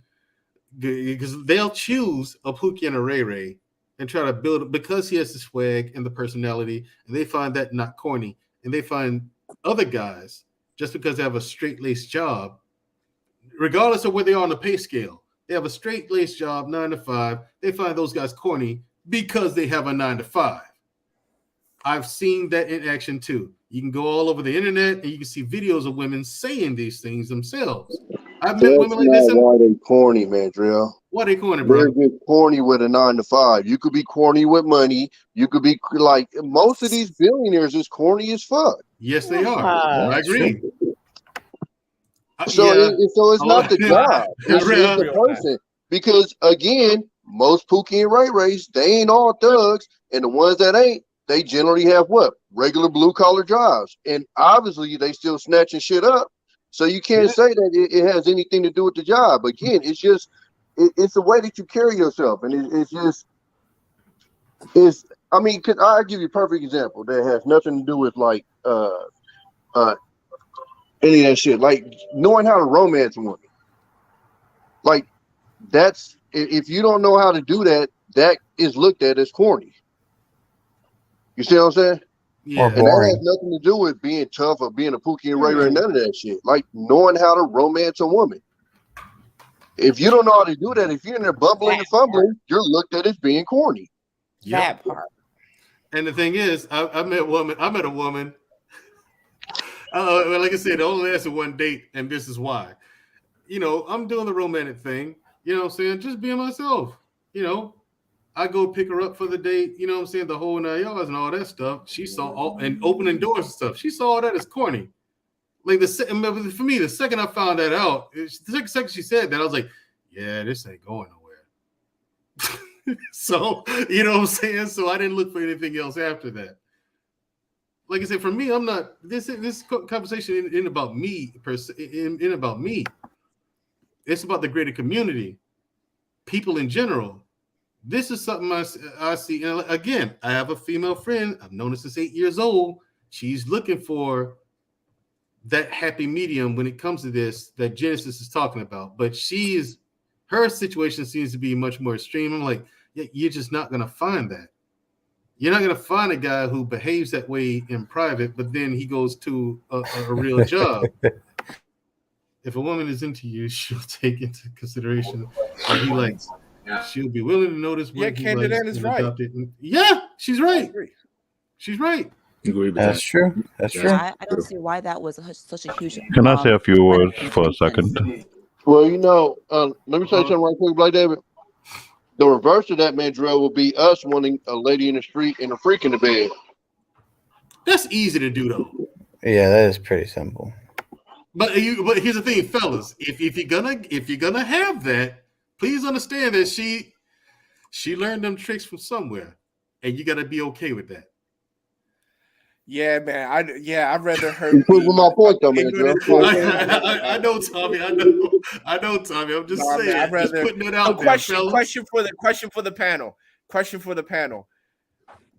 because they'll choose a Pookie and a Ray Ray and try to build it because he has the swag and the personality, and they find that not corny, and they find other guys, just because they have a straight-laced job, regardless of where they are on the pay scale, they have a straight-laced job, 9 to 5. They find those guys corny because they have a 9 to 5. I've seen that in action too. You can go all over the internet and you can see videos of women saying these things themselves. I've met women like this. Why they corny, Mandrell? Why they corny, bro? They're just corny with a 9 to 5. You could be corny with money. You could be like, most of these billionaires is corny as fuck. Yes, they are. I agree. So it's not the job. It's the person. Because again, most Pookie and Ray Rays, they ain't all thugs, and the ones that ain't, they generally have what? Regular blue collar jobs, and obviously they still snatching shit up. So you can't say that it has anything to do with the job. Again, it's just it's the way that you carry yourself, and I mean, I'll give you a perfect example that has nothing to do with like any of that shit. Like knowing how to romance a woman. Like that's, if you don't know how to do that, that is looked at as corny. You see what I'm saying? Yeah. And that has nothing to do with being tough or being a Pookie and Ray Ray, none of that shit. Like knowing how to romance a woman. If you don't know how to do that, if you're in there bumbling and fumbling, you're looked at as being corny. That part. And the thing is, I met a woman. Like I said, it only lasted one date, and this is why. I'm doing the romantic thing. You know what I'm saying? Just being myself. I go pick her up for the date. You know what I'm saying? The whole 9 yards and all that stuff. She saw all, and opening doors and stuff. She saw all that as corny. Like for me, the second I found that out, the second she said that, I was like, yeah, this ain't going nowhere. So, you know what I'm saying? So I didn't look for anything else after that. Like I said, for me, I'm not, this conversation isn't about me per se, isn't about me. It's about the greater community, people in general. This is something I see. And again, I have a female friend. I've known her since 8 years old. She's looking for that happy medium when it comes to this that Genesis is talking about. But her situation seems to be much more extreme. I'm like, yeah, you're just not going to find that. You're not going to find a guy who behaves that way in private, but then he goes to a real job. If a woman is into you, she'll take into consideration what he likes. She'll be willing to notice what he likes. Is right. Yeah, she's right. She's right. That's true. That's true. I don't see why that was such a huge. Can I say a few words for a second? Well, let me tell you something right quick, Blake David. The reverse of that, Mandrell, will be us wanting a lady in the street and a freak in the bed. That's easy to do, though. Yeah, that is pretty simple. But here's the thing, fellas. If you're gonna have that, please understand that she learned them tricks from somewhere, and you got to be okay with that. Yeah, man. I'd rather her You proving be my point though, fucking man, ignorant Joe. as fuck than I know, Tommy. I know, Tommy. I'm just Nah, man, saying, I'd just rather. putting it So, out there, fellas. question for the panel. Question for the panel.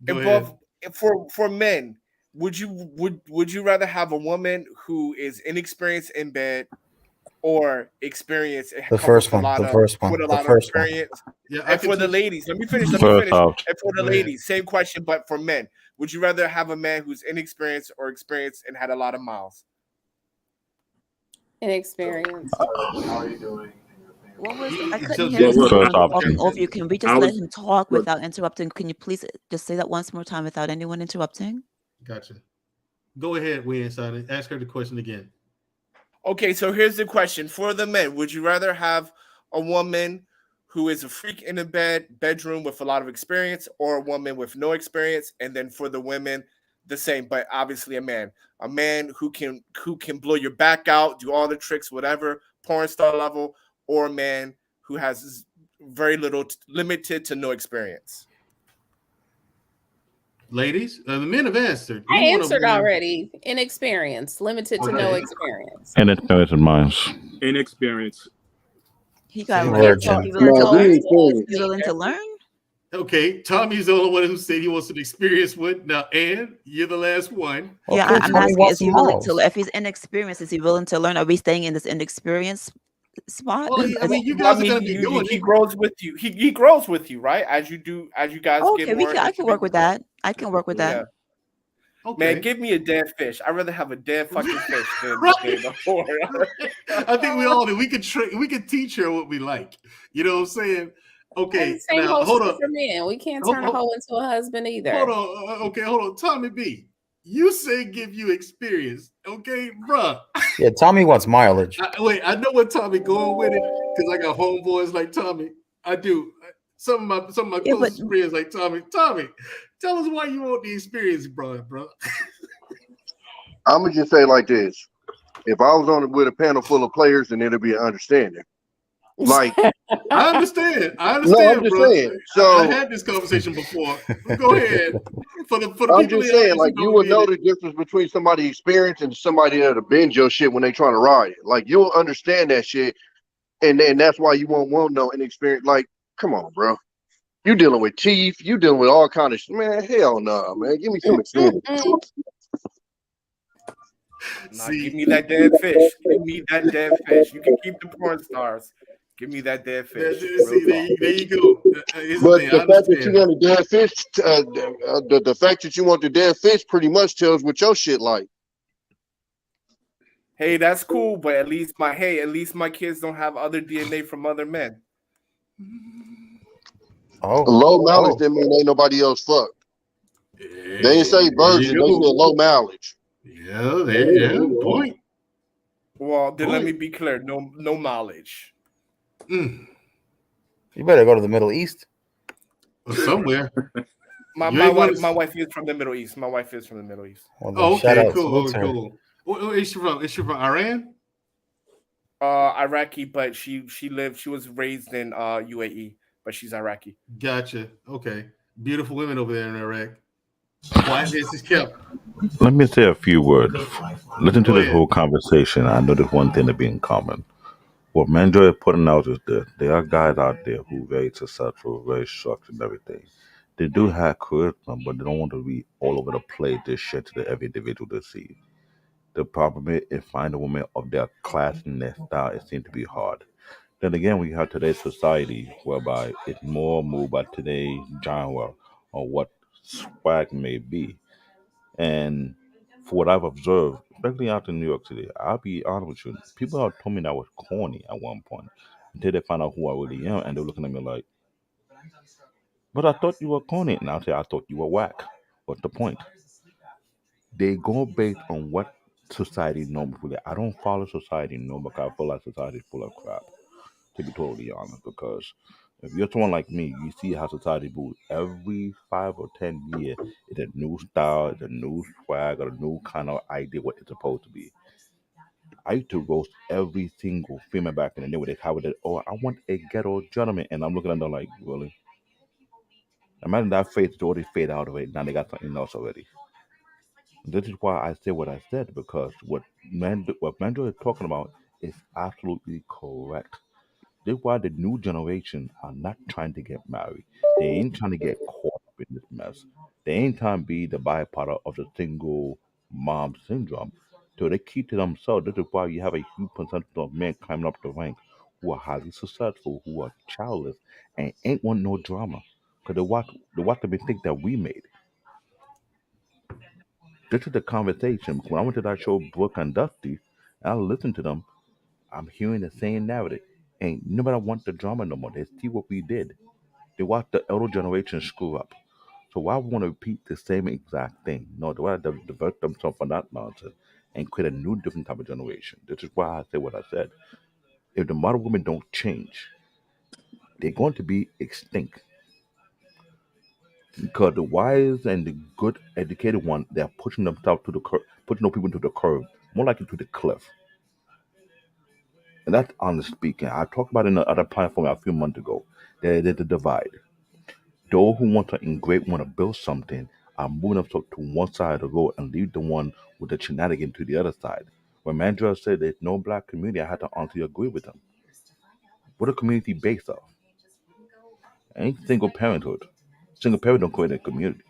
Go ahead. For men, would you rather have a woman who is inexperienced in bed or experience The come first one. The first one. with a The lot of first one. experience? Yeah, I And can for the teach. ladies, let me finish. First out. And for the Go ahead. ladies, same question, but for men, would you rather have a man who's inexperienced or experienced and had a lot of miles? Inexperienced. How are you doing? What was I So couldn't hear James, you First talking option. over you. Can we just I let was him talk look, without interrupting? Can you please just say that once more time without anyone interrupting? Gotcha. Go ahead, we inside and ask her the question again. Okay, so here's the question for the men: would you rather have a woman who is a freak in the bedroom with a lot of experience, or a woman with no experience? And then for the women, the same, but obviously a man who can blow your back out, do all the tricks, whatever, porn star level, or a man who has very little, limited to no experience. Ladies, the men have answered. I We want a answered woman. already. Inexperienced, limited to no Okay. experience. And it's in minds. inexperience. He got Same he answer. talk. Virgin. He willing No, to give me learn. experience. He willing to learn. Okay, Tommy's the only one who said he wants an experience with. Now, Ann, you're the last one. Yeah, Okay, I'm Tommy asking: wants is he some willing to? miles. If he's inexperienced, is he willing to learn? Are we staying in this inexperienced spot? Well, I mean, you I guys are mean, going to be doing he it. grows with you. He grows with you, right? As you guys get Okay, more I can work with that. I can work with that. Yeah. Okay. Man, give me a dead fish. I'd rather have a dead fucking fish than Right. a whore. I think we all do. We could teach her what we like. You know what I'm saying? Okay, And same now holds hold true on. for men. We can't Hold, turn a hold, hoe into a husband either. hold on. Okay, hold on. Tommy B, you say give you experience. Okay, bruh. Yeah, Tommy wants mileage. Wait, I know what Tommy going with it because I got homeboys like Tommy. I do. Some of my Yeah, but closest friends like Tommy. Tommy, tell us why you want the experience, bro. I'm gonna just say it like this: if I was on it with a panel full of players, then it'll be an understanding. Like, I understand, no, I'm just bro. saying. I So had this conversation before. Go ahead. For the I'm people in just the saying, audience like, who you don't will get know it. the difference between somebody experienced and somebody that'll bend your shit when they trying to ride it. Like, you'll understand that shit, and that's why you won't want no inexperienced. Like, come on, bro. You dealing with teeth. You dealing with all kind of shit. Man, hell no, man. Give me some experience. Nah, give me that dead fish. Give me that dead fish. You can keep the porn stars. Give me that dead fish. See, there you go. Here's the But thing. I the fact that you understand. want a dead fish, the fact that you want the dead fish pretty much tells what your shit like. Hey, that's cool, but at least my kids don't have other DNA from other men. Low mileage didn't mean ain't nobody else fucked. They ain't say virgin, they said low mileage. Yeah, point. Well, then let me be clear. No mileage. Mm. You better go to the Middle East. Or somewhere. My wife is from the Middle East. My wife is from the Middle East. Well, Oh, shout okay, out, cool. salute her. Cool. Is she from Iran? Iraqi, but she was raised in UAE, but she's Iraqi. Gotcha. Okay. Beautiful women over there in Iraq. Quietness is kept. Let me say a few words. Listen to Go this ahead. whole conversation. I know there's one thing to be in common. What Mandrell is putting out is that there are guys out there who are very successful, very structured and everything. They do have charisma, but they don't want to be all over the place, this shit to every individual they see. The problem is finding a woman of their class and their style, it seems to be hard. Then again, we have today's society whereby it's more moved by today's genre or what swag may be. And for what I've observed, especially out in New York City, I'll be honest with you, people have told me that I was corny at one point until they find out who I really am, and they're looking at me like, "But I thought you were corny." And I'll say, "I thought you were whack." What's the point? They go based on what society norms. I don't follow society norm because I feel like society is full of crap, to be totally honest. Because if you're someone like me, you see how society moves. Every 5 or 10 years, it's a new style, it's a new swag, or a new kind of idea what it's supposed to be. I used to roast every single female back in the day with how it. Oh, I want a ghetto gentleman, and I'm looking at them like, really? Imagine that face already fade out of it. Now they got something else already. This is why I say what I said, because what Mandrell is talking about is absolutely correct. This is why the new generation are not trying to get married. They ain't trying to get caught up in this mess. They ain't trying to be the byproduct of the single mom syndrome. So they keep to themselves. This is why you have a huge percentage of men climbing up the ranks who are highly successful, who are childless, and ain't want no drama. Because they watch the mistake that we made. This is the conversation. When I went to that show, Brooke and Dusty, and I listened to them, I'm hearing the same narrative. Ain't nobody want the drama no more. They see what we did. They watch the elder generation screw up. So why want to repeat the same exact thing? No, they want to divert themselves from that nonsense and create a new, different type of generation. This is why I say what I said. If the modern women don't change, they're going to be extinct. Because the wise and the good educated one, they're pushing themselves to the curve, pushing those people to the curve, more likely to the cliff. And that's honest speaking. I talked about it in the other platform a few months ago. There's a divide. Those who want to integrate, want to build something, are moving up to one side of the road and leave the one with the shenanigan to the other side. When Mandrell said there's no black community, I had to honestly agree with him. What a community based off? Ain't single parenthood. Single parent don't create a community.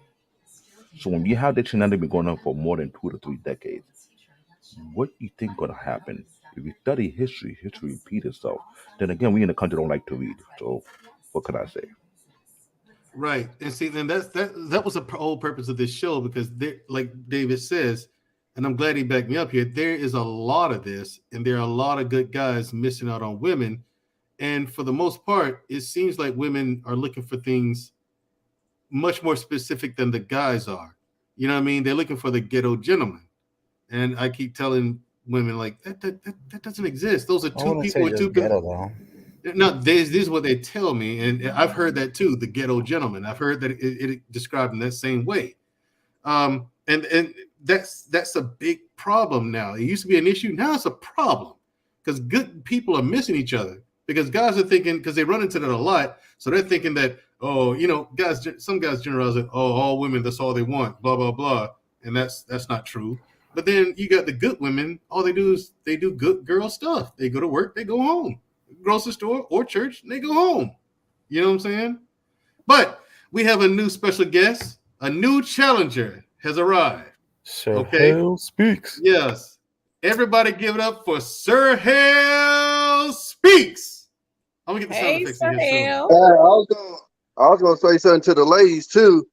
So when you have the shenanigan going on for more than 2 to 3 decades, what you think gonna happen? If you study history, history repeats itself. Then again, we in the country don't like to read. So what could I say? Right, and see, then that was the whole purpose of this show, because there, like David says, and I'm glad he backed me up here. There is a lot of this, and there are a lot of good guys missing out on women, and for the most part, it seems like women are looking for things much more specific than the guys are. You know what I mean? They're looking for the ghetto gentleman, and I keep telling women like that doesn't exist. Those are I two wouldn't people say with just two. ghetto though. No, this is what they tell me, and I've heard that too. The ghetto gentleman. I've heard that it described in that same way, and that's a big problem now. It used to be an issue. Now it's a problem because good people are missing each other, because guys are thinking, because they run into that a lot, so they're thinking that, oh, guys, some guys generalize it. Oh, all women, that's all they want. Blah blah blah, and that's not true. But then you got the good women. All they do is they do good girl stuff. They go to work. They go home, grocery store or church, and they go home. You know what I'm saying? But we have a new special guest. A new challenger has arrived. Sir Okay. Hale speaks. Yes. Everybody give it up for Sir Hale Speaks. I'm gonna get the sound Hey, effects in Sir here soon. Hale. I was gonna say something to the ladies too.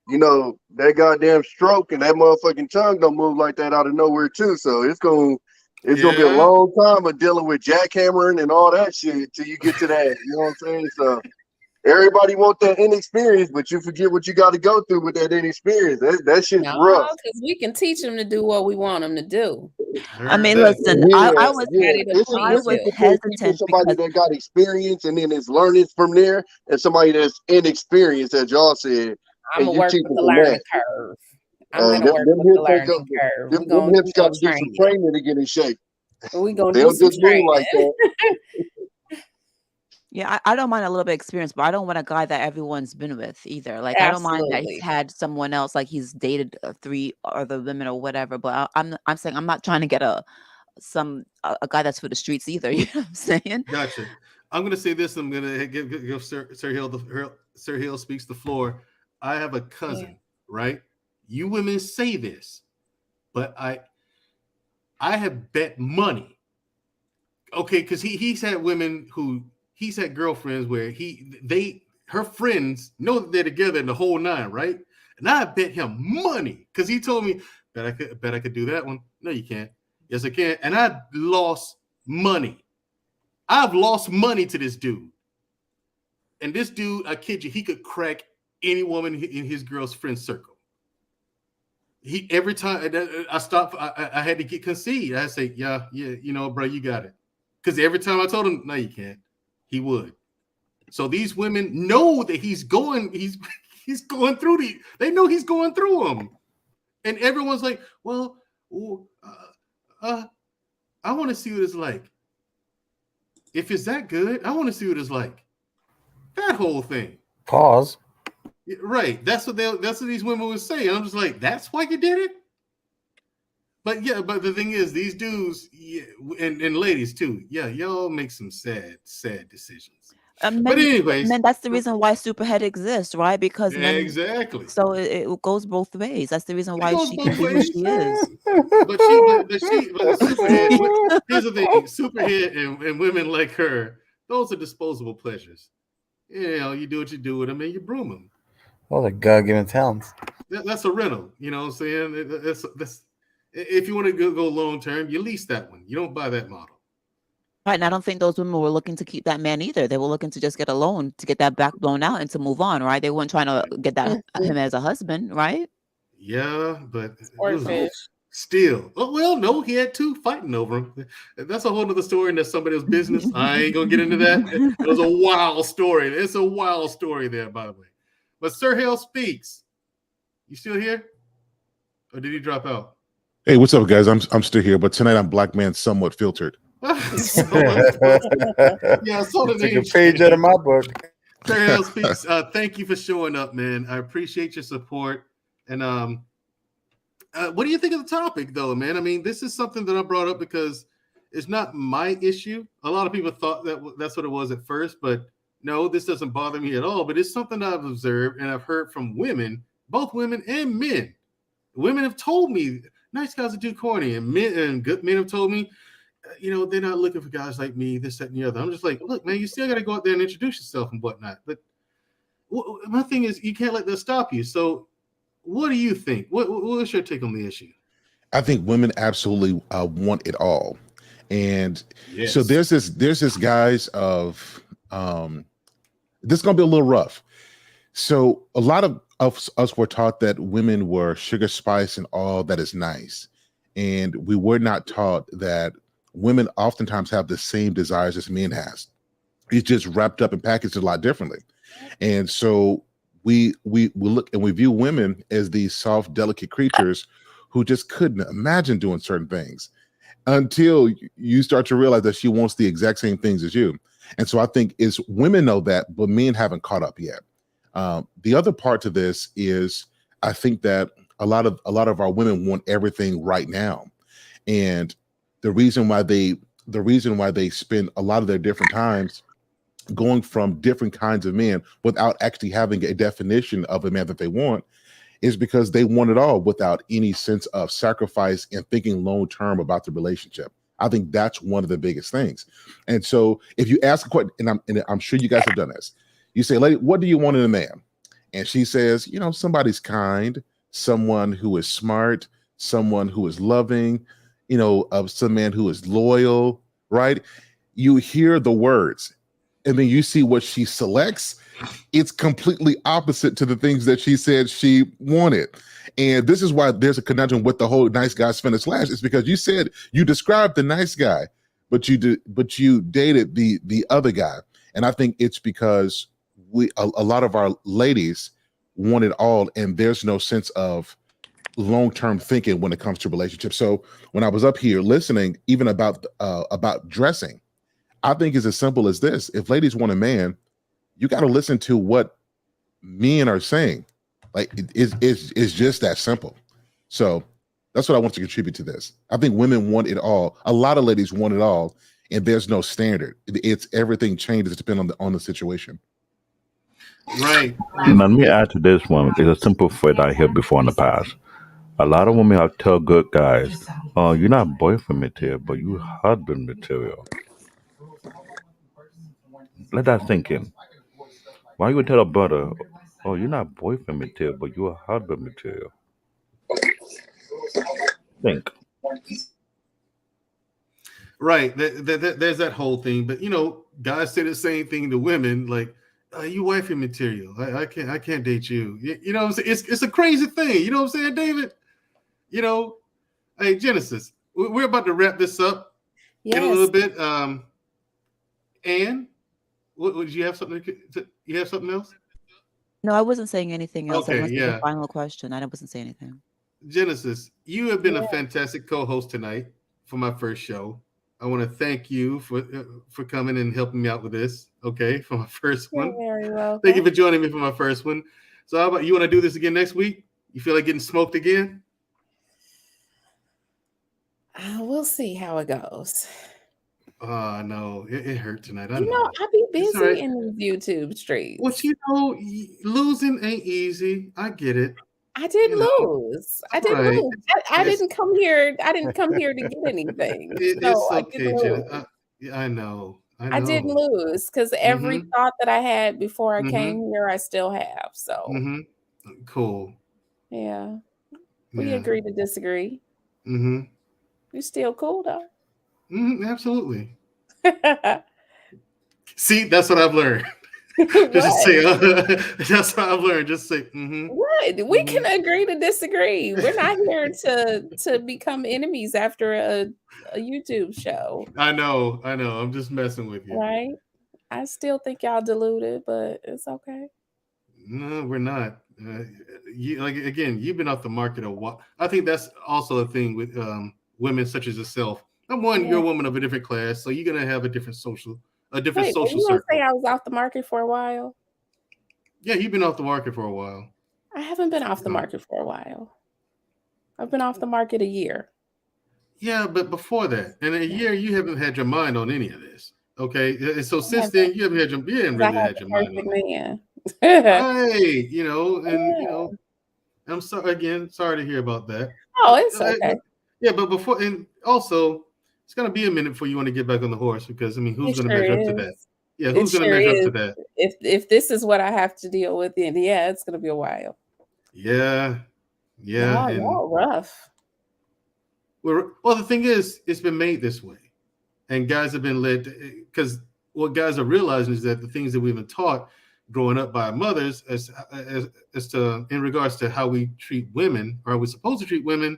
That goddamn stroke and that motherfucking tongue don't move like that out of nowhere too. So it's gonna be a Yeah. long time of dealing with jackhammering and all that shit till you get to that. You know what I'm saying? So everybody want that inexperience, but you forget what you got to go through with that inexperience. That shit's No, rough. because we can teach them to do what we want them to do. I mean, Heard that. listen, I was Ready to It's a please difference you. between people, hesitant somebody because that got experience and then is learning from there, and somebody that's inexperienced, as y'all said, I'm and gonna you work teaching with the from learning that. curve. I'm gonna work Them with the hips ain't learning curve. them hips We got gonna to do train some you. training to get in shape. We gonna They do don't some just move training. like that. yeah, I don't mind a little bit of experience, but I don't want a guy that everyone's been with either. Like, I don't mind that he's Absolutely. had someone else, like he's dated 3 other women or whatever. But I'm saying I'm not trying to get a guy that's for the streets either. You know what I'm saying? Gotcha. I'm gonna say this. I'm gonna give Sir Hill Sir Hill Speaks the floor. I have a Yeah. cousin, right? You women say this, but I have bet money. Okay, because he's had women who he's had girlfriends where her friends know that they're together in the whole nine, right? And I bet him money because he told me that I could do that one. No, you can't. Yes, I can. And I lost money. I've lost money to this dude. And this dude, I kid you, he could crack any woman in his girl's friend circle. He every time I stopped, I had to get concede. I say, yeah, bro, you got it. Because every time I told him, no, you can't, he would. So these women know that he's going through they know he's going through them. And everyone's like, well, I want to see what it's like. If it's that good, I want to see what it's like. That whole thing. Pause. Right. That's what these women would say. And I'm just like, that's why you did it? But the thing is, these dudes and ladies too, y'all make some sad decisions. But anyways, men, that's the reason why Superhead exists, right? Because men. Exactly. So it goes both ways. That's the reason why she can both be who ways. she is. But Superhead. Here's the thing: Superhead and women like her, those are disposable pleasures. You do what you do with them, and you broom them. Those are God-given talents. That's a rental. You know what I'm saying? That's if you want to go long term, you lease that one. You don't buy that model. Right, and I don't think those women were looking to keep that man either. They were looking to just get a loan to get that back blown out and to move on, right? They weren't trying to get that him as a husband, right? Yeah, but Swordfish. Still. Oh, well, no, he had two fighting over him. That's a whole other story, and that's somebody else's business. I ain't gonna get into that. It was a wild story. It's a wild story there, by the way. But Sir Hale speaks. You still here? Or did he drop out? Hey, what's up, guys? I'm still here, but tonight I'm Black Man Somewhat Filtered. Yeah, I saw the name. Took a page out of my book. Sir Hale speaks. Thank you for showing up, man. I appreciate your support. And what do you think of the topic, though, man? I mean, this is something that I brought up because it's not my issue. A lot of people thought that's what it was at first, but no, this doesn't bother me at all. But it's something I've observed and I've heard from women, both women and men. Women have told me nice guys are too corny, and good men have told me, they're not looking for guys like me, this, that, and the other. I'm just like, look, man, you still got to go out there and introduce yourself and whatnot. But my thing is, you can't let that stop you. So what do you think? What's your take on the issue? I think women absolutely want it all. And yes. So there's this guys of this is going to be a little rough. So a lot of us were taught that women were sugar, spice, and all that is nice. And we were not taught that women oftentimes have the same desires as men has. It's just wrapped up and packaged a lot differently. And so we look and we view women as these soft, delicate creatures who just couldn't imagine doing certain things until you start to realize that she wants the exact same things as you. And so I think women know that, but men haven't caught up yet. The other part to this is I think that a lot of our women want everything right now. And the reason why they spend a lot of their different times going from different kinds of men without actually having a definition of a man that they want is because they want it all without any sense of sacrifice and thinking long term about the relationship. I think that's one of the biggest things. And so if you ask a question, and I'm sure you guys have done this, you say, lady, what do you want in a man? And she says, somebody's kind, someone who is smart, someone who is loving, some man who is loyal, right? You hear the words and then you see what she selects. It's completely opposite to the things that she said she wanted. And this is why there's a conundrum with the whole nice guy spinner slash. It's because you said you described the nice guy, but you dated the other guy. And I think it's because a lot of our ladies want it all, and there's no sense of long-term thinking when it comes to relationships. So when I was up here listening, even about dressing, I think it's as simple as this. If ladies want a man, you got to listen to what men are saying. Like it's just that simple. So that's what I want to contribute to this. I think women want it all. A lot of ladies want it all, and there's no standard. It's everything changes depending on the situation. Right. Let me add to this one. It's a simple phrase I heard before in the past. A lot of women have tell good guys, "Oh, you're not boyfriend material, but you husband material." Let that sink in. Why you would tell a brother, "Oh, you're not boyfriend material, but you're husband material"? Think. Right. There's that whole thing. But guys say the same thing to women, like, you wifey material. I can't date you. You know what I'm saying? It's a crazy thing. You know what I'm saying, David? Hey, Genesis, we're about to wrap this up in a little bit. Anne, would you have something? You have something else? No, I wasn't saying anything else. Okay, I answered the final question. I wasn't saying anything. Genesis, you have been a fantastic co-host tonight for my first show. I want to thank you for coming and helping me out with this. Okay, for my first one. You're very welcome. Thank you for joining me for my first one. So, how about you? Want to do this again next week? You feel like getting smoked again? We'll see how it goes. Oh no, it hurt tonight. I You know, know. I be It's all busy right. in these YouTube streets. Well, you know, losing ain't easy. I get it. I didn't You know, lose. I didn't right. lose. I It's didn't come here. I didn't come here to get anything. So it's I didn't okay, lose. Jen. Yeah, I know. I I didn't know. lose because every Mm-hmm. thought that I had before I Mm-hmm. came here, I still have. So Mm-hmm. Cool. yeah, we Yeah. agree to disagree. Mm-hmm. You're still cool though. Mm-hmm. Absolutely. See, that's what I've learned. What? Just say, that's what I've learned. Just say, mm-hmm. What? We can agree to disagree. We're not here to become enemies after a YouTube show. I know. I'm just messing with you. Right? I still think y'all deluded, but it's okay. No, we're not. You've been off the market a while. I think that's also a thing with women such as yourself. You're a woman of a different class, so you're gonna have a different social Wait, you circle. gonna say I was off the market for a while? Yeah, you've been off the market for a while. I haven't been off the market for a while. I've been off the market a year. Yeah, but before that, in a year, you haven't had your mind on any of this. Okay, and so since then, you haven't really had your mind on it. Hey, I'm sorry again. Sorry to hear about that. Oh, it's okay. Yeah, but before, and also, it's gonna be a minute before you want to get back on the horse because who's gonna measure up to that? Yeah, who's gonna measure up to that? If this is what I have to deal with, then yeah, it's gonna be a while. Yeah. Y'all rough. Well, the thing is, it's been made this way, and guys have been led because what guys are realizing is that the things that we've been taught growing up by our mothers as to in regards to how we treat women, or we're supposed to treat women,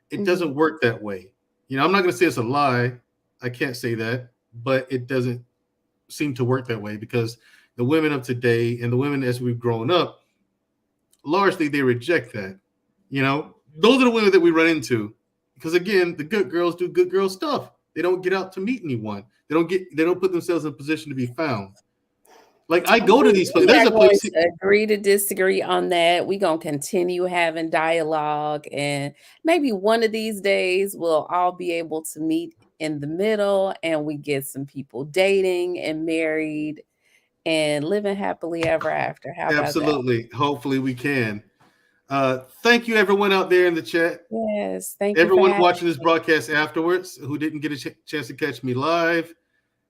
it doesn't work that way. I'm not going to say it's a lie. I can't say that, but it doesn't seem to work that way because the women of today and the women as we've grown up, largely they reject that. Those are the women that we run into because again, the good girls do good girl stuff. They don't get out to meet anyone. They don't put themselves in a position to be found. Like I go to these places. There's a place. To agree to disagree on that. We're gonna continue having dialogue, and maybe one of these days we'll all be able to meet in the middle, and we get some people dating and married and living happily ever after. How Absolutely. About that? Hopefully we can. Thank you, everyone out there in the chat. Yes, thank you. Everyone watching this broadcast afterwards who didn't get a chance to catch me live.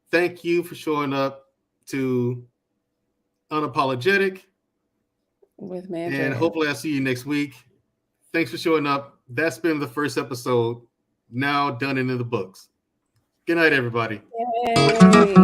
Thank you for showing up to Unapologetic with Mandrell. And hopefully I'll see you next week. Thanks for showing up. That's been the first episode, now done into the books. Good night, everybody. Yay.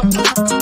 Bye.